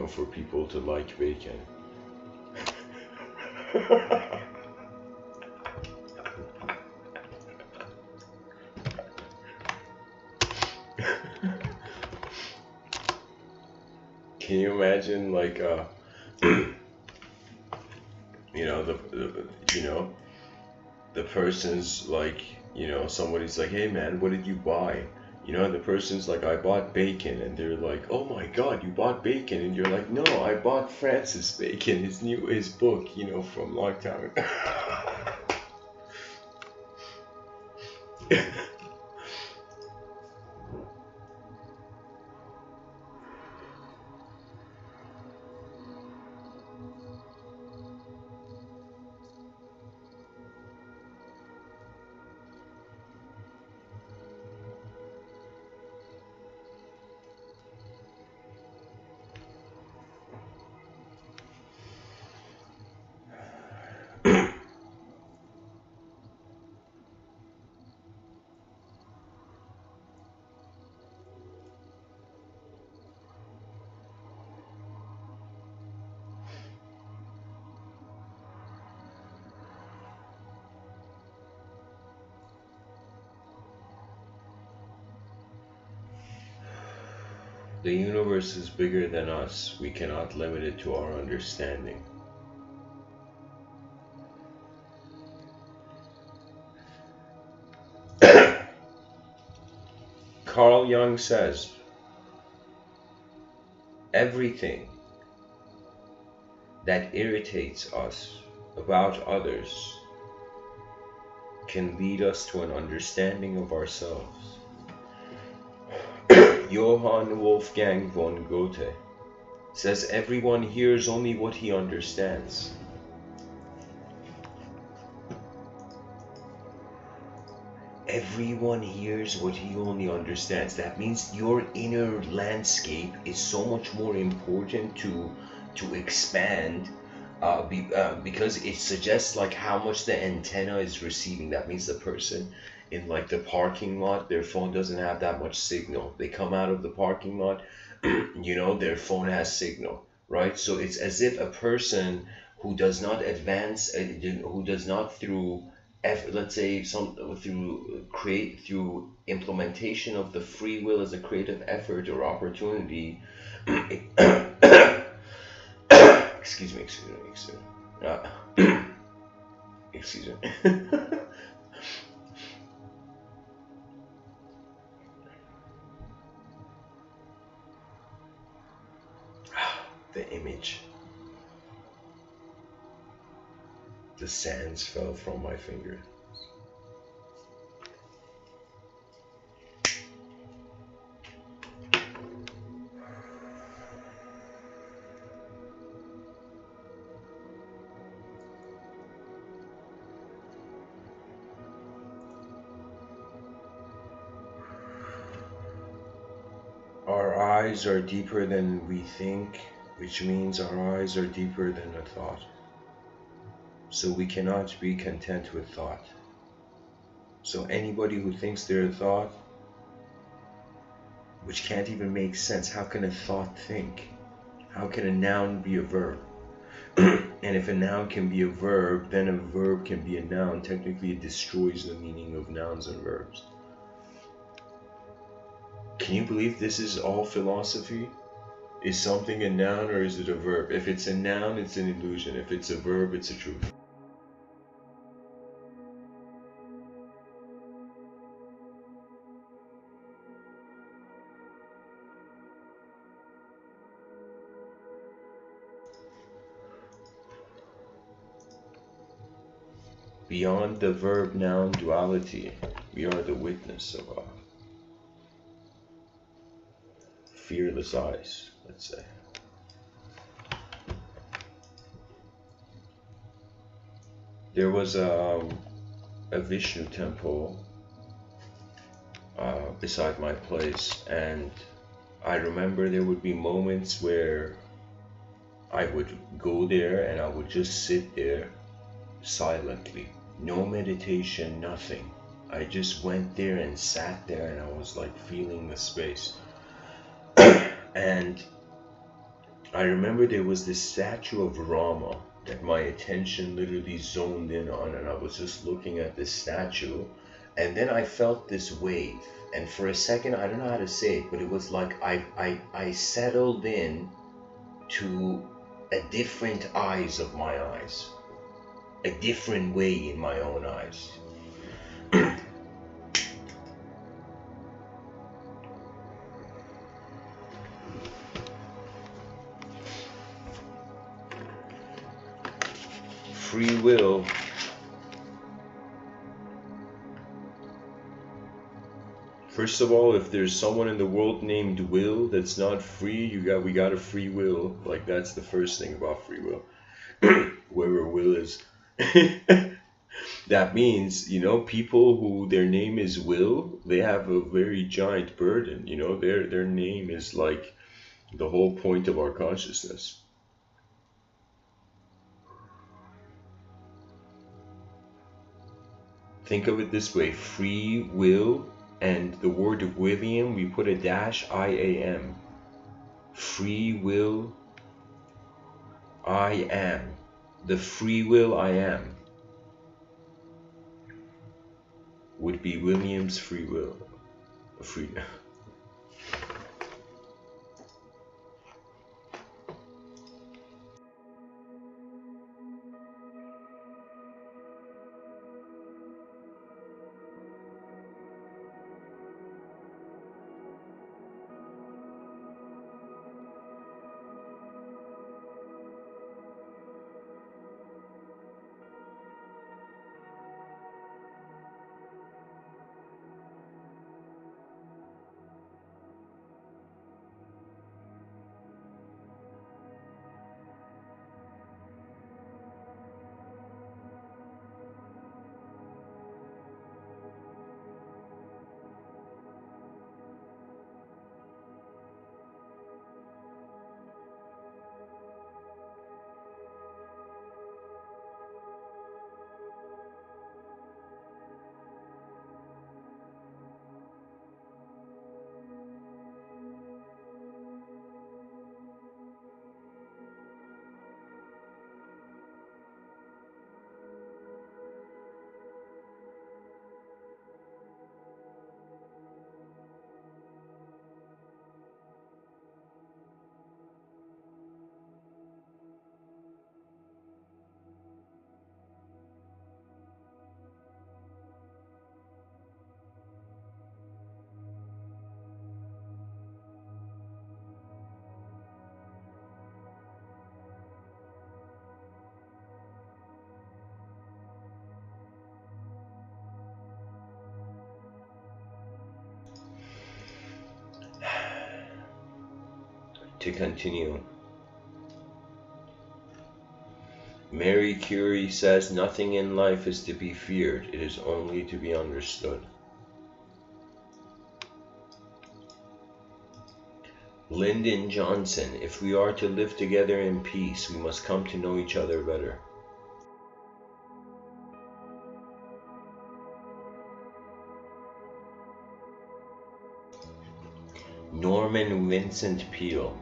for people to like bacon. Can you imagine, like, the person's like, somebody's like, hey man, what did you buy? And the person's like, I bought bacon, and they're like, oh my god, you bought bacon, and you're like, no, I bought Francis Bacon, his book, from a long time ago. The universe is bigger than us. We cannot limit it to our understanding. Carl Jung says, everything that irritates us about others can lead us to an understanding of ourselves. Johann Wolfgang von Goethe says everyone hears only what he understands. Everyone hears what he only understands. That means your inner landscape is so much more important to to expand, because it suggests like how much the antenna is receiving. That means the person in like the parking lot, their phone doesn't have that much signal. They come out of the parking lot, their phone has signal, right? So it's as if a person who does not advance, who does not through let's say through implementation of the free will as a creative effort or opportunity. Excuse me, excuse me. The image. The sands fell from my finger. Our eyes are deeper than we think, which means our eyes are deeper than a thought. So we cannot be content with thought. So anybody who thinks they're a thought, which can't even make sense, how can a thought think? How can a noun be a verb? And if a noun can be a verb, then a verb can be a noun. Technically, it destroys the meaning of nouns and verbs. Can you believe this is all philosophy? Is something a noun or is it a verb? If it's a noun, it's an illusion. If it's a verb, it's a truth. Beyond the verb-noun duality, we are the witness of our fearless eyes, let's say. There was a Vishnu temple beside my place, and I remember there would be moments where I would go there and I would just sit there silently. No meditation, nothing. I just went there and sat there and I was like feeling the space. And I remember there was this statue of Rama that my attention literally zoned in on, and I was just looking at this statue, and then I felt this wave, and for a second, I don't know how to say it, but it was like I settled in to a different eyes of my eyes, a different way in my own eyes. Free will first of all, if there's someone in the world named Will that's not free, we got a free will. Like, that's the first thing about free will. Whoever Will is. That means, people who their name is Will, they have a very giant burden. Their name is like the whole point of our consciousness. Think of it this way: free will, and the word William, we put a dash, I-A-M. Free will, I am. The free will I am would be William's free will. to continue. Mary Curie says, nothing in life is to be feared, it is only to be understood. Lyndon Johnson, if we are to live together in peace, we must come to know each other better. Norman Vincent Peale,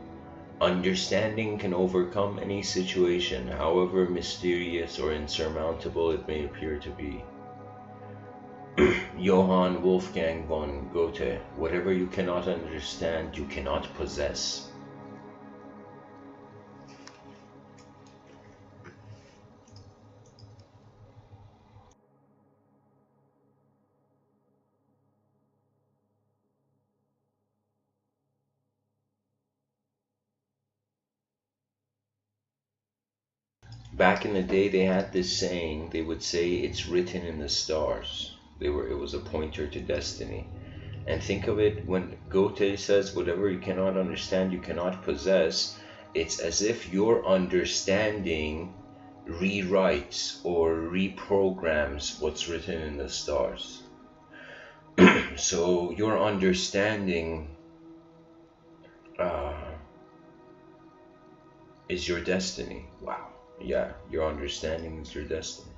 understanding can overcome any situation, however mysterious or insurmountable it may appear to be. Johann Wolfgang von Goethe, whatever you cannot understand, you cannot possess. Back in the day, they had this saying, they would say, it's written in the stars. It was a pointer to destiny. And think of it, when Goethe says, whatever you cannot understand, you cannot possess, it's as if your understanding rewrites or reprograms what's written in the stars. So your understanding is your destiny. Wow. Yeah, your understanding is your destiny.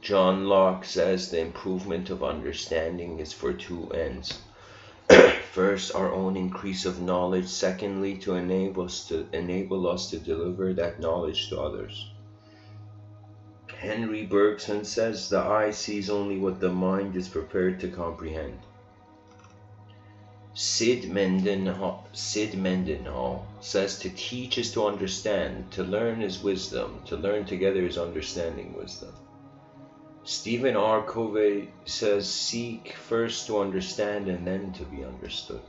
John Locke says the improvement of understanding is for two ends. First, our own increase of knowledge. Secondly, to enable us to deliver that knowledge to others. Henry Bergson says the eye sees only what the mind is prepared to comprehend. Sid Mendenhall says to teach is to understand, to learn is wisdom, to learn together is understanding wisdom. Stephen R. Covey says, seek first to understand and then to be understood.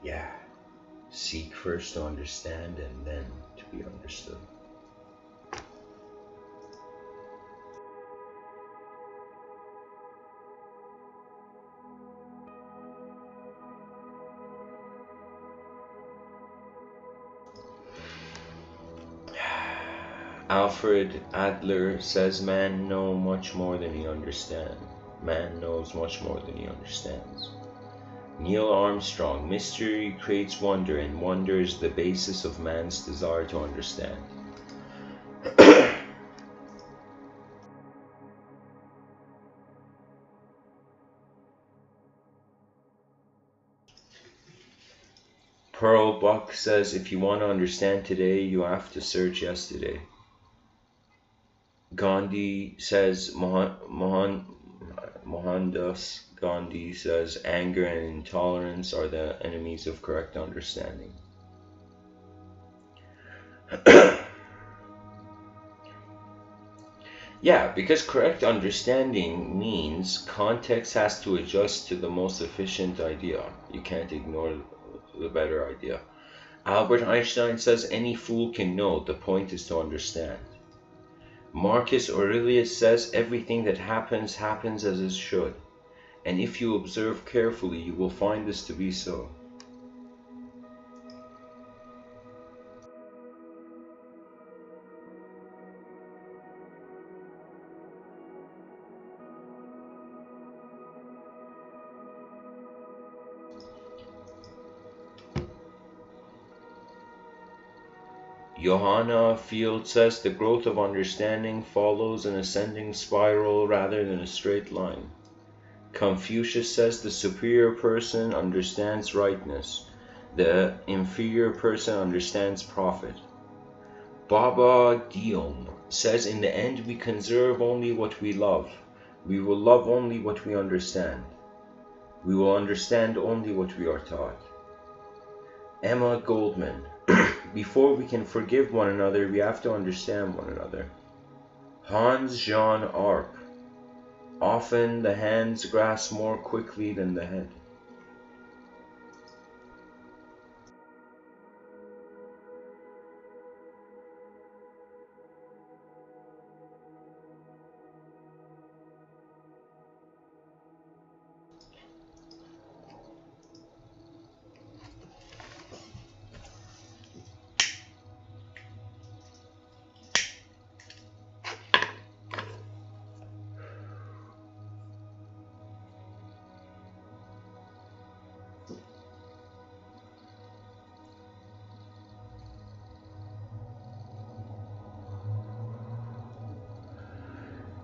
Yeah, seek first to understand and then to be understood. Alfred Adler says, man knows much more than he understands. Man knows much more than he understands. Neil Armstrong, mystery creates wonder, and wonder is the basis of man's desire to understand. Pearl Buck says, if you want to understand today, you have to search yesterday. Gandhi says, Mohandas Gandhi says, anger and intolerance are the enemies of correct understanding. Yeah, because correct understanding means context has to adjust to the most efficient idea. You can't ignore the better idea. Albert Einstein says, any fool can know, the point is to understand. Marcus Aurelius says, everything that happens, happens as it should. And if you observe carefully, you will find this to be so. Johanna Field says the growth of understanding follows an ascending spiral rather than a straight line. Confucius says the superior person understands rightness, the inferior person understands profit. Baba Diom says in the end we conserve only what we love. We will love only what we understand. We will understand only what we are taught. Emma Goldman, before we can forgive one another, we have to understand one another. Hans Jean Arp, often the hands grasp more quickly than the head.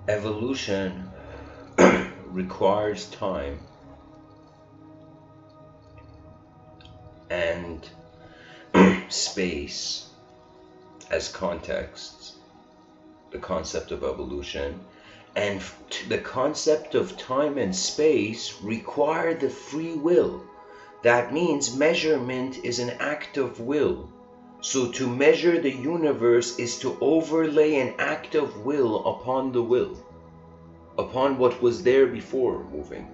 Evolution requires time and space as contexts, the concept of evolution, and the concept of time and space require the free will. That means measurement is an act of will. So to measure the universe is to overlay an act of will, upon what was there before moving.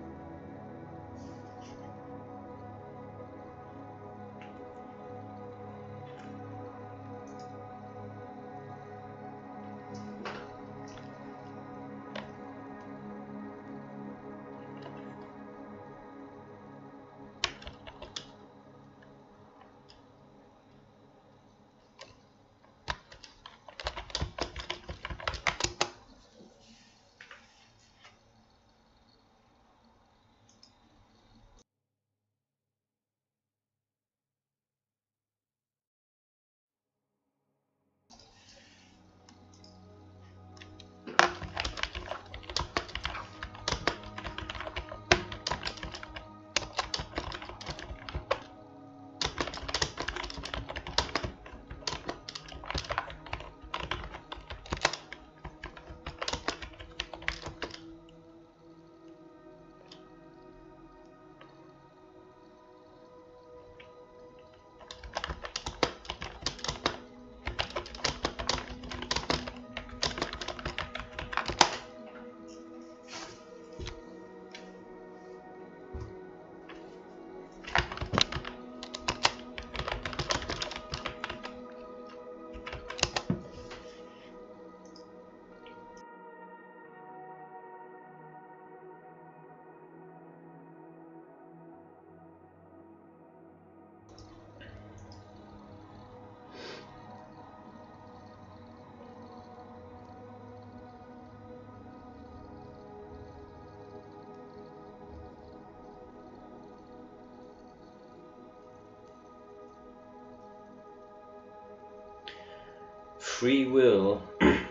Free will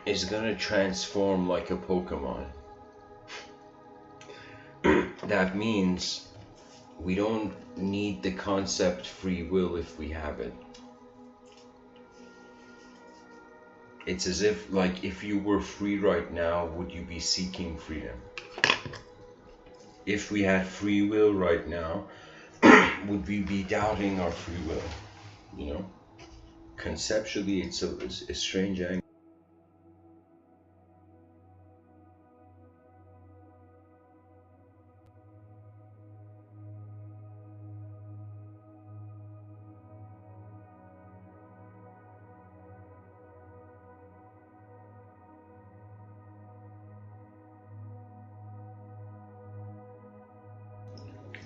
is gonna transform like a Pokemon. That means we don't need the concept free will if we have it. It's as if, like, if you were free right now, would you be seeking freedom? If we had free will right now, would we be doubting our free will? You know? Conceptually, it's a strange angle.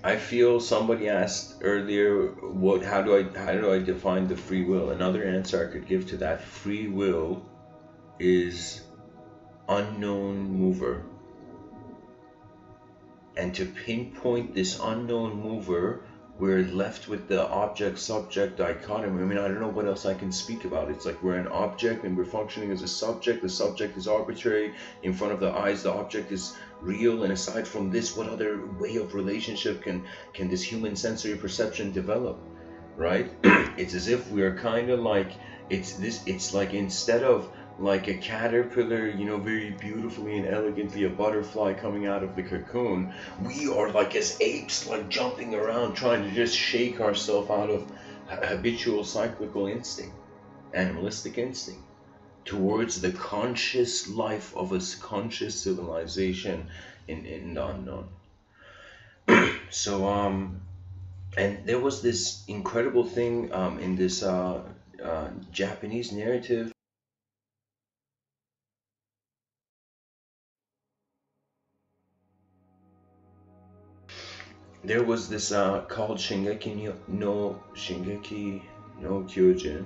I feel somebody asked earlier, how do I define the free will? Another answer I could give to that: free will is unknown mover. And to pinpoint this unknown mover, we're left with the object-subject dichotomy. I mean, I don't know what else I can speak about. It's like we're an object and we're functioning as a subject. The subject is arbitrary. In front of the eyes, the object is real. And aside from this, what other way of relationship can this human sensory perception develop, right? It's as if we're kind of like, it's like instead of like a caterpillar, you know, very beautifully and elegantly a butterfly coming out of the cocoon, we are like as apes, like jumping around trying to just shake ourselves out of habitual cyclical instinct, animalistic instinct, towards the conscious life of a conscious civilization in the unknown. So and there was this incredible thing in this Japanese narrative. There was this called Shingeki no Kyojin.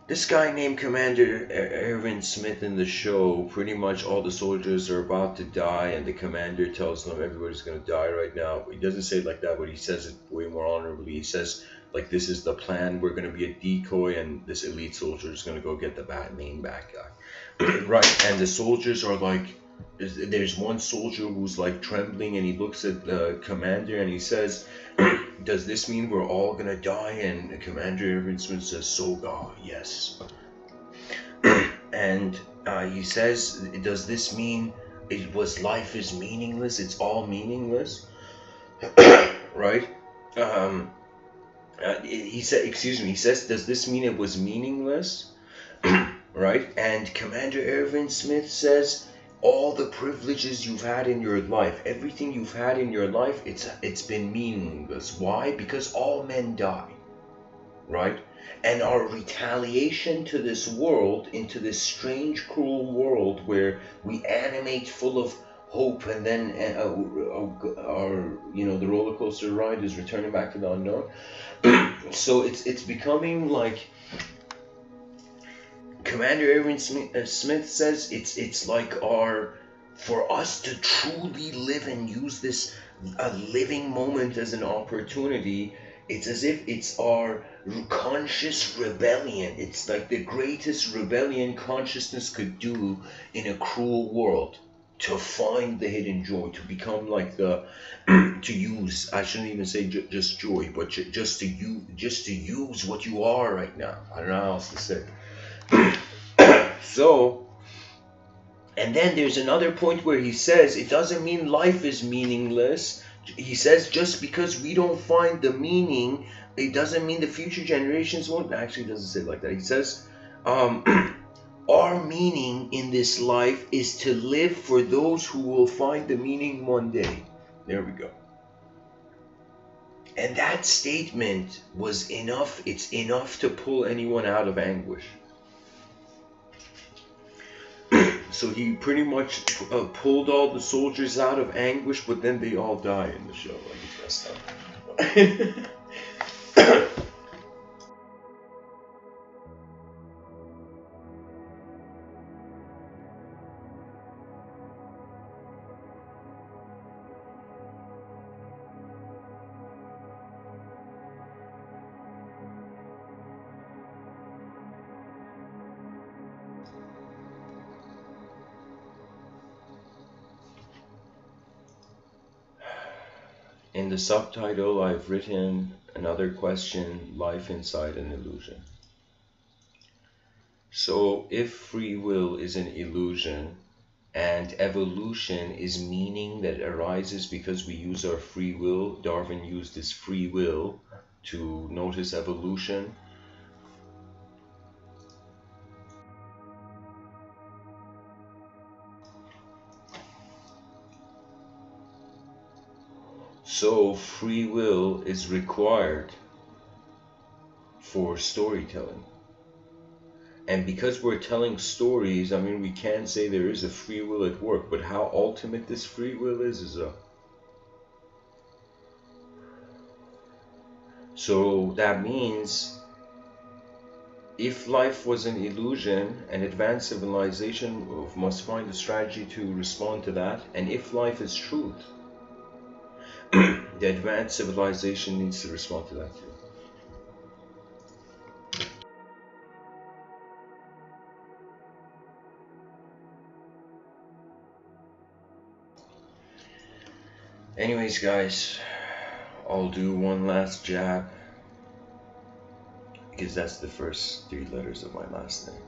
This guy named Commander Erwin Smith in the show, pretty much all the soldiers are about to die and the commander tells them everybody's going to die right now. He doesn't say it like that, but he says it way more honorably. He says, like, this is the plan, we're going to be a decoy and this elite soldier is going to go get the main bad guy. Right, and the soldiers are like, there's one soldier who's like trembling and he looks at the commander and he says, does this mean we're all gonna die? And Commander Erwin Smith says, Soga, yes. And he says, does this mean life is meaningless? It's all meaningless? Right? He says, does this mean it was meaningless? Right? And Commander Erwin Smith says, all the privileges you've had in your life, everything you've had in your life, it's been meaningless. Why? Because all men die, right? And our retaliation to this world, into this strange, cruel world where we animate full of hope, and then our, you know, the roller coaster ride is returning back to the unknown. So it's becoming like, Commander Erwin Smith says it's like for us to truly live and use this living moment as an opportunity, it's as if it's our conscious rebellion. It's like the greatest rebellion consciousness could do in a cruel world, to find the hidden joy, to become like the to use, I shouldn't even say just joy, but just to use what you are right now. I don't know how else to say. So, and then there's another point where he says it doesn't mean life is meaningless. He says just because we don't find the meaning, it doesn't mean the future generations won't. Actually, he doesn't say it like that. He says our meaning in this life is to live for those who will find the meaning one day. There we go. And that statement was enough. It's enough to pull anyone out of anguish. So he pretty much pulled all the soldiers out of anguish, but then they all die in the show. Like, it's messed up. In the subtitle, I've written another question, life inside an illusion. So if free will is an illusion and evolution is meaning that arises because we use our free will, Darwin used his free will to notice evolution. So free will is required for storytelling. And because we're telling stories, I mean, we can't say there is a free will at work, but how ultimate this free will is a... So that means if life was an illusion, an advanced civilization must find a strategy to respond to that. And if life is truth, The advanced civilization needs to respond to that too. Anyways, guys, I'll do one last jab, because that's the first 3 letters of my last name.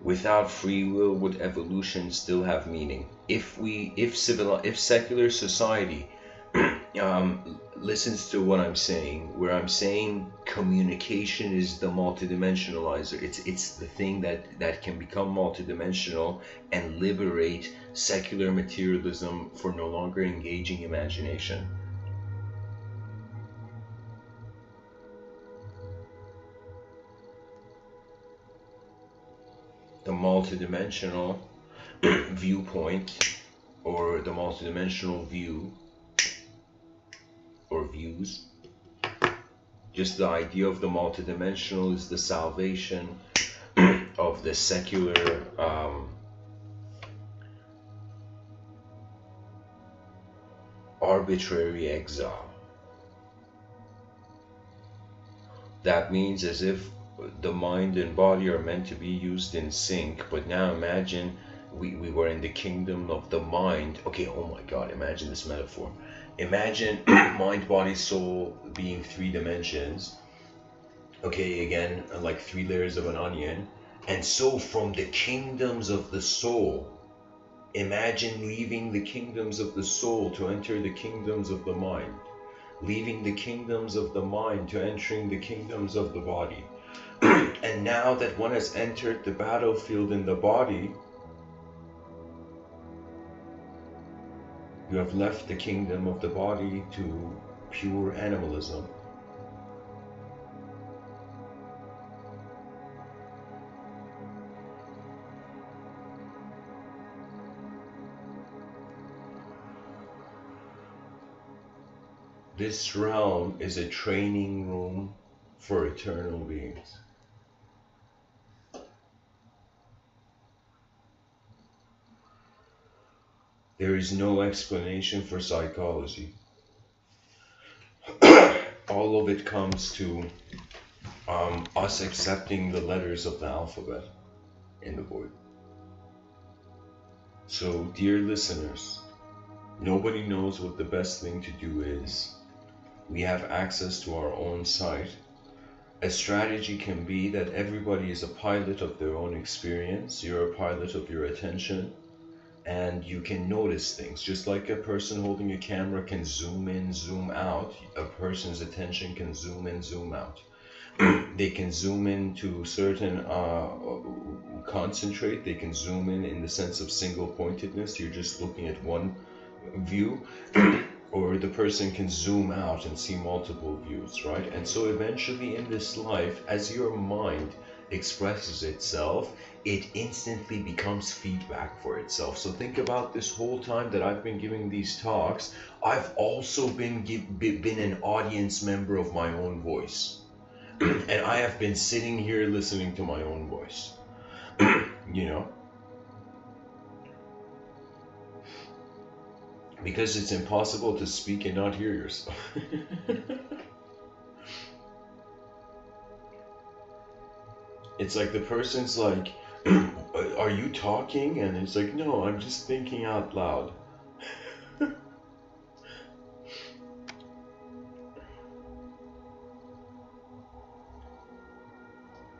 Without free will, would evolution still have meaning? If secular society listens to what I'm saying, where I'm saying communication is the multidimensionalizer. It's the thing that can become multidimensional and liberate secular materialism for no longer engaging imagination. The multidimensional viewpoint, or the multidimensional view or views, just the idea of the multidimensional is the salvation of the secular arbitrary exile. That means as if the mind and body are meant to be used in sync, but now imagine we were in the kingdom of the mind. Okay, oh my god, imagine this metaphor. Imagine mind, body, soul being 3 dimensions. Okay, again, like 3 layers of an onion. And so from the kingdoms of the soul, imagine leaving the kingdoms of the soul to enter the kingdoms of the mind. Leaving the kingdoms of the mind to entering the kingdoms of the body. And now that one has entered the battlefield in the body, you have left the kingdom of the body to pure animalism. This realm is a training room for eternal beings. There is no explanation for psychology. All of it comes to us accepting the letters of the alphabet in the void. So, dear listeners, nobody knows what the best thing to do is. We have access to our own sight. A strategy can be that everybody is a pilot of their own experience. You're a pilot of your attention. And you can notice things. Just like a person holding a camera can zoom in, zoom out, a person's attention can zoom in, zoom out. They can zoom in to certain concentrate. They can zoom in the sense of single pointedness. You're just looking at one view. Or the person can zoom out and see multiple views, right? And so eventually in this life, as your mind expresses itself, it instantly becomes feedback for itself. So think about this whole time that I've been giving these talks, I've also been an audience member of my own voice. And I have been sitting here listening to my own voice, you know? Because it's impossible to speak and not hear yourself. It's like the person's like, are you talking? And it's like, no, I'm just thinking out loud.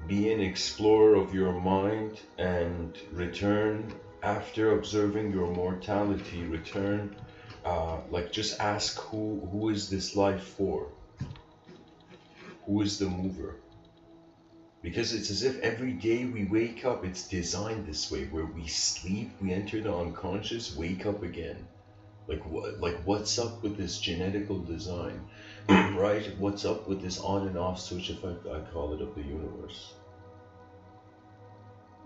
Be an explorer of your mind and return after observing your mortality. Return, like just ask who is this life for? Who is the mover? Because it's as if every day we wake up, it's designed this way, where we sleep, we enter the unconscious, wake up again. Like what's up with this genetical design, right? What's up with this on and off switch effect, I call it, of the universe?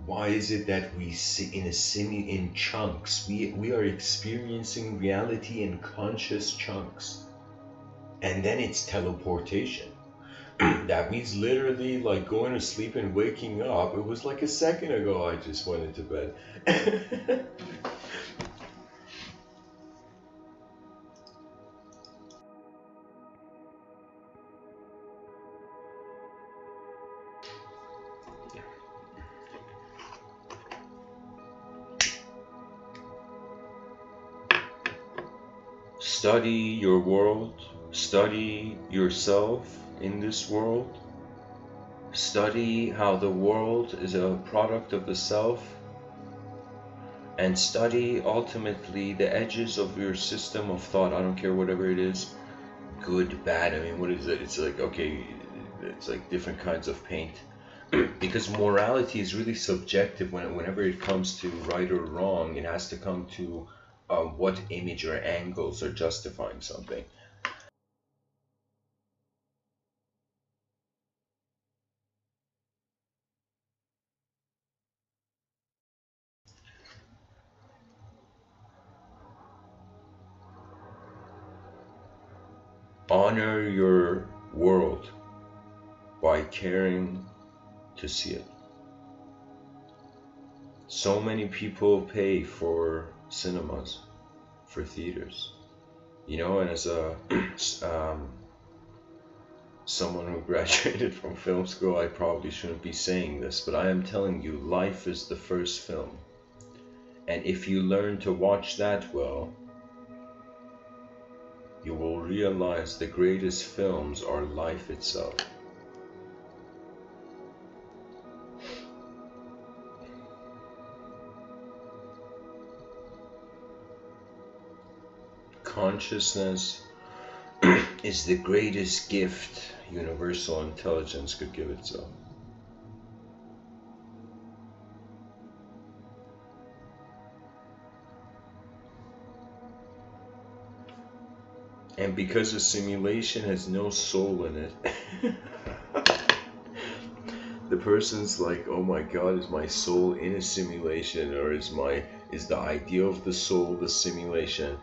Why is it that we sit in chunks? We are experiencing reality in conscious chunks. And then it's teleportation. That means literally like going to sleep and waking up. It was like a second ago I just went into bed. Study your world, study yourself in this world, study how the world is a product of the self, and study ultimately the edges of your system of thought. I don't care whatever it is, good, bad, I mean, what is it? It's like, okay, it's like different kinds of paint. Because morality is really subjective. Whenever it comes to right or wrong, it has to come to what image or angles are justifying something. Honor your world by caring to see it. So many people pay for cinemas, for theaters, you know, and as a someone who graduated from film school, I probably shouldn't be saying this, but I am telling you, life is the first film. And if you learn to watch that well, you will realize the greatest films are life itself. Consciousness is the greatest gift universal intelligence could give itself. And because a simulation has no soul in it, the person's like, oh my god, is my soul in a simulation, or is the idea of the soul the simulation?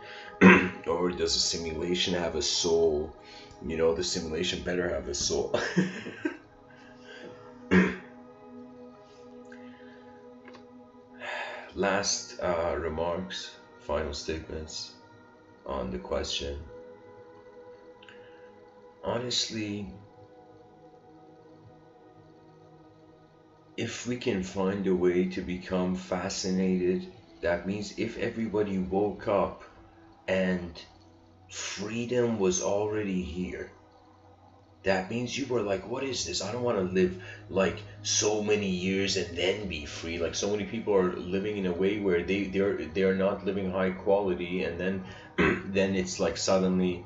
Or does a simulation have a soul? You know, the simulation better have a soul. Last remarks, final statements on the question. Honestly, if we can find a way to become fascinated, that means if everybody woke up and freedom was already here, that means you were like, what is this? I don't want to live like so many years and then be free. Like so many people are living in a way where they're not living high quality, and then then it's like suddenly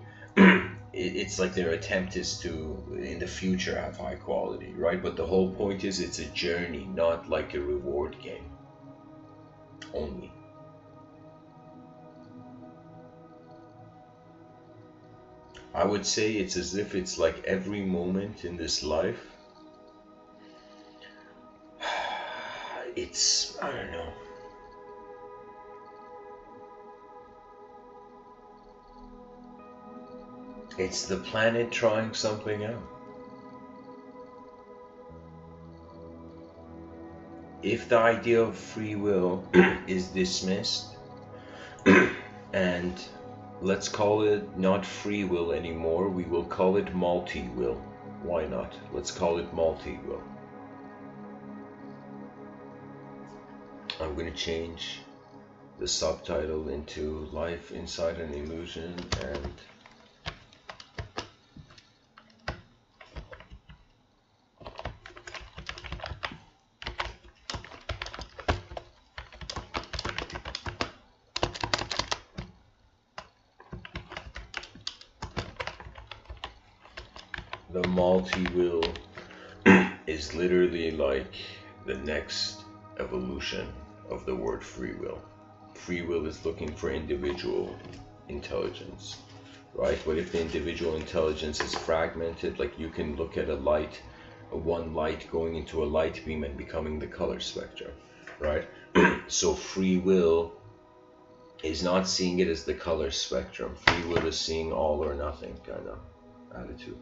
it's like their attempt is to in the future have high quality, right? But the whole point is it's a journey, not like a reward game only. I would say it's as if it's like every moment in this life, it's, I don't know, it's the planet trying something out. If the idea of free will is dismissed, and let's call it not free will anymore, we will call it multi-will. Why not? Let's call it multi-will. I'm going to change the subtitle into Life Inside an Illusion, and the multi-will is literally like the next evolution of the word free will. Free will is looking for individual intelligence, right? But if the individual intelligence is fragmented, like you can look at a light, one light going into a light beam and becoming the color spectrum, right? So free will is not seeing it as the color spectrum. Free will is seeing all or nothing kind of attitude.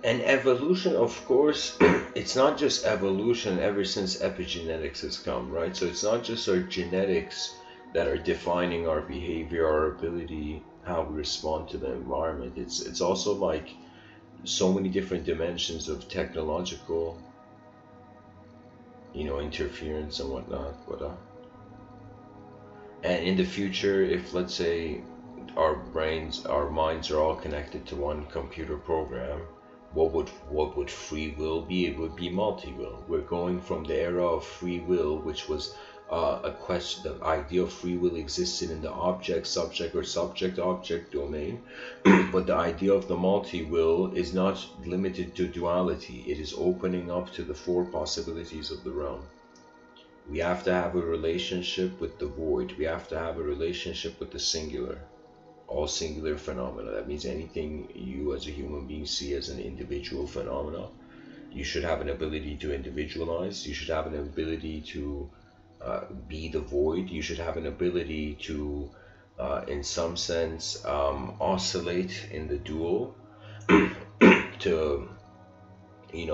And evolution, of course, it's not just evolution ever since epigenetics has come, right? So it's not just our genetics that are defining our behavior, our ability, how we respond to the environment. It's also like so many different dimensions of technological, interference and whatnot. But and in the future, if let's say our minds are all connected to one computer program, what would free will be? It would be multi-will. We're going from the era of free will, which was a question. The idea of free will existed in the object, subject, or subject-object domain, but the idea of the multi-will is not limited to duality. It is opening up to the four possibilities of the realm. We have to have a relationship with the void. We have to have a relationship with the singular. All singular phenomena. That means anything you as a human being see as an individual phenomena, you should have an ability to individualize. You should have an ability to be the void. You should have an ability to, in some sense, oscillate in the dual, to,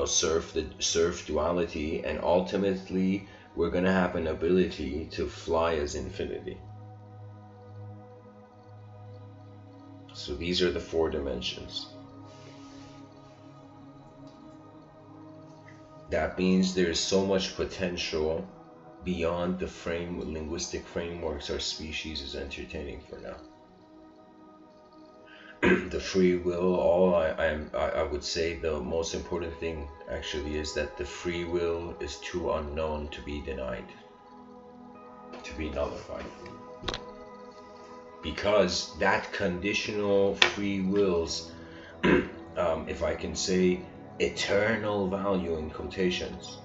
surf duality, and ultimately we're gonna have an ability to fly as infinity. So these are the four dimensions. That means there's so much potential beyond the linguistic frameworks our species is entertaining for now. The free will, I would say the most important thing actually is that the free will is too unknown to be denied, to be nullified. Because that conditional free will's, if I can say, eternal value in quotations.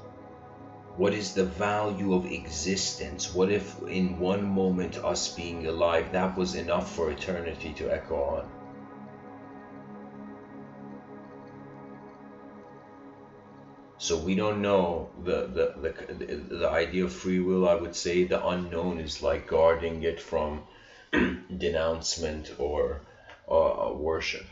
What is the value of existence? What if in one moment us being alive, that was enough for eternity to echo on? So we don't know the idea of free will. I would say the unknown is like guarding it from denouncement or worship.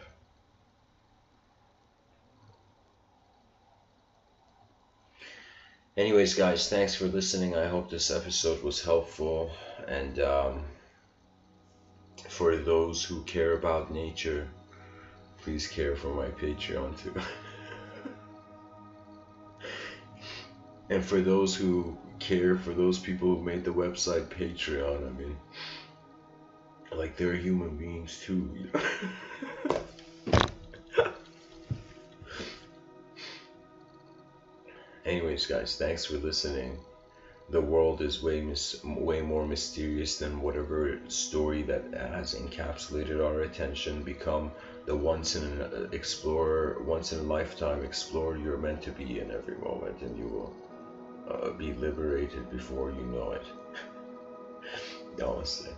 Anyways, guys, thanks for listening. I hope this episode was helpful, and for those who care about nature, please care for my Patreon too. And for those who care for those people who made the website Patreon, I mean, like, they're human beings too, Anyways, guys, thanks for listening. The world is way more mysterious than whatever story that has encapsulated our attention. Become the once in a lifetime explorer you're meant to be in every moment, and you will be liberated before you know it. Namaste.